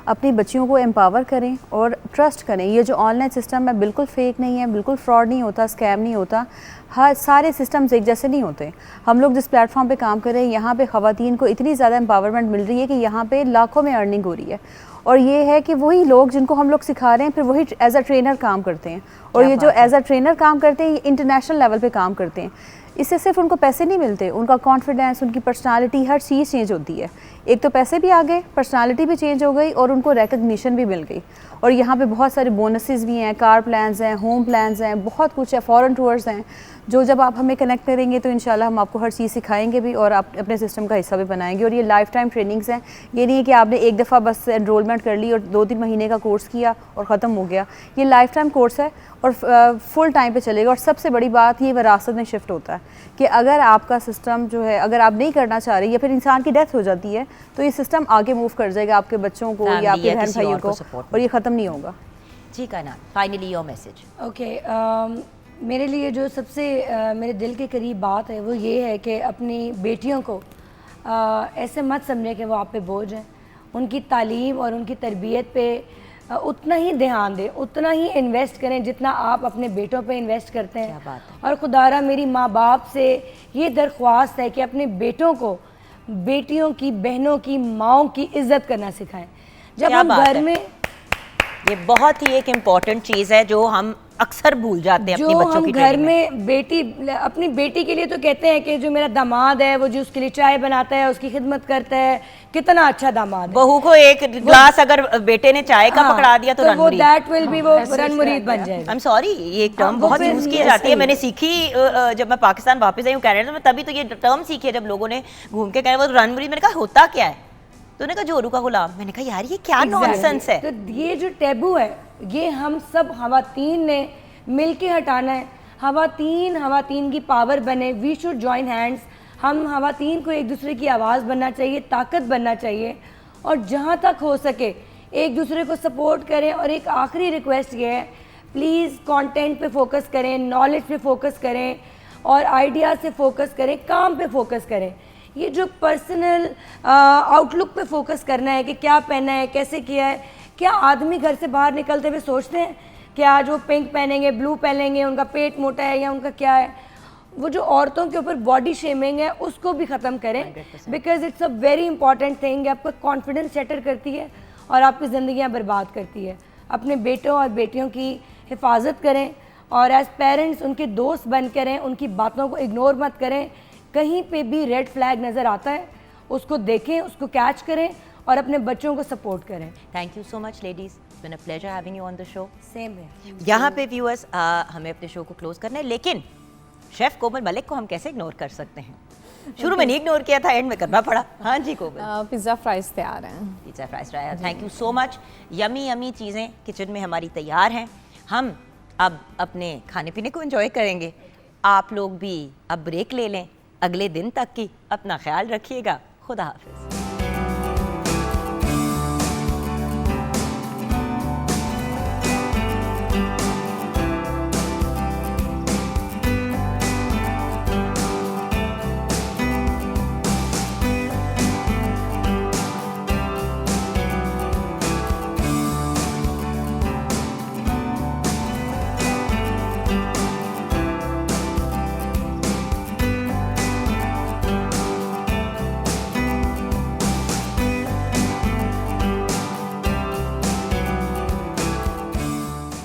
अपनी बच्चियों को एम्पावर करें और ट्रस्ट करें। ये जो ऑनलाइन सिस्टम है बिल्कुल फेक नहीं है, बिल्कुल फ्रॉड नहीं होता, स्कैम नहीं होता। हर सारे सिस्टम्स एक जैसे नहीं होते। हम लोग जिस प्लेटफॉर्म पे काम कर रहे हैं यहाँ पे ख़वातीन को इतनी ज़्यादा एम्पावरमेंट मिल रही है कि यहाँ पे लाखों में अर्निंग हो रही है। और ये है कि वही लोग जिनको हम लोग सिखा रहे हैं फिर वही एज अ ट्रेनर काम करते हैं, और ये जो एज अ ट्रेनर काम करते हैं ये इंटरनेशनल लेवल पे काम करते हैं। इससे सिर्फ उनको पैसे नहीं मिलते, उनका कॉन्फिडेंस, उनकी पर्सनालिटी, हर चीज़ चेंज होती है। एक तो पैसे भी आ गए, पर्सनालिटी भी चेंज हो गई और उनको रिकग्निशन भी मिल गई। और यहाँ पे बहुत सारे बोनसेस भी हैं, कार प्लान्स हैं, होम प्लान्स हैं, बहुत कुछ है, फॉरेन टूर्स हैं, जो जब आप हमें कनेक्ट करेंगे तो इंशाल्लाह हम आपको हर चीज़ सिखाएंगे भी और आप अपने सिस्टम का हिस्सा भी बनाएंगे। और ये लाइफ टाइम ट्रेनिंग्स हैं, ये नहीं है कि आपने एक दफ़ा बस एनरोलमेंट कर ली और 2-3 महीने का कोर्स किया और ख़त्म हो गया। ये लाइफ टाइम कोर्स है और फुल टाइम पे चलेगा। और सबसे बड़ी बात ये विरासत में शिफ्ट होता है कि अगर आपका सिस्टम जो है, अगर आप नहीं करना चाह रहे या फिर इंसान की डेथ हो जाती है तो ये सिस्टम आगे मूव कर जाएगा आपके बच्चों को या आपके बहन भाइयों को, और ये ख़त्म नहीं होगा। जी का नाम फाइनली योर मैसेज। ओके, मेरे लिए जो सबसे मेरे दिल के करीब बात है वो ये है कि अपनी बेटियों को ऐसे मत समझें कि वो आप पे बोझ हैं। उनकी तालीम और उनकी तरबियत पे उतना ही ध्यान दें, उतना ही इन्वेस्ट करें जितना आप अपने बेटों पे इन्वेस्ट करते हैं। क्या बात है। और खुदारा मेरी माँ बाप से ये दरख्वास्त है कि अपने बेटों को बेटियों की, बहनों की, माओं की इज़्ज़त करना सिखाएं। जब हम घर में, ये बहुत ही एक इम्पॉर्टेंट चीज़ है जो हम अक्सर भूल जाते हैं अपनी बच्चों की। जो हम घर में अपनी बेटी के लिए तो कहते हैं कि जो मेरा दामाद है वो जो उसके लिए चाय बनाता है, उसकी खिदमत करता है, कितना अच्छा दामाद है। बहू को एक ग्लास अगर बेटे ने चाय का पकड़ा दिया तो वो दैट विल बी, वो रनमुरीद बन जाएगा। आई एम सॉरी, ये एक टर्म बहुत यूज की जाती है। मैंने सीखी जब मैं पाकिस्तान वापस आई हूँ कनाडा में, तभी तो ये टर्म सीखी है। जब लोगों ने घूम के कहा वो रनमुरीद, मैंने कहा होता क्या है, तो उन्होंने कहा जोरू का गुलाम। मैंने कहा यार ये क्या नॉनसेंस है। तो ये जो टैबू है ये हम सब खवातीन ने मिलके हटाना है। खवातीन की पावर बने, वी शुड जॉइन हैंड्स। हम खवातीन को एक दूसरे की आवाज़ बनना चाहिए, ताकत बनना चाहिए, और जहाँ तक हो सके एक दूसरे को सपोर्ट करें। और एक आखिरी रिक्वेस्ट ये है, प्लीज़ कंटेंट पे फोकस करें, नॉलेज पे फोकस करें और आइडिया से फोकस करें, काम पे फोकस करें। ये जो पर्सनल आउटलुक पे फोकस करना है कि क्या पहना है, कैसे किया है, क्या आदमी घर से बाहर निकलते हुए सोचते हैं कि आज वो पिंक पहनेंगे, ब्लू पहनेंगे, उनका पेट मोटा है या उनका क्या है। वो जो औरतों के ऊपर बॉडी शेमिंग है उसको भी ख़त्म करें, because it's a very important thing. आपका कॉन्फिडेंस शटर करती है और आपकी ज़िंदगियाँ बर्बाद करती है। अपने बेटों और बेटियों की हिफाजत करें और एज पेरेंट्स उनके दोस्त बन करें, उनकी बातों को इग्नोर मत करें। कहीं पे भी रेड फ्लैग नज़र आता है उसको देखें, उसको कैच करें और अपने बच्चों को सपोर्ट करें। Thank you so much ladies, it's been a pleasure having you on the show. Same है। यहाँ पे व्यूअर्स हमें अपने शो को क्लोज करना है, लेकिन शेफ कोमल मलिक को हम कैसे इग्नोर कर सकते हैं। शुरू में नहीं इग्नोर किया था, एंड में करना पड़ा। हाँ जी कोमल। पिज़्ज़ा फ्राइज़ तैयार हैं। पिज़्ज़ा फ्राइज़ तैयार। Thank you so much. Yummy yummy चीज़ें किचन में हमारी तैयार हैं। हम अब अपने खाने पीने को एंजॉय करेंगे। आप लोग भी अब ब्रेक ले लें अगले दिन तक की। अपना ख्याल रखिएगा। खुदा हाफिज़।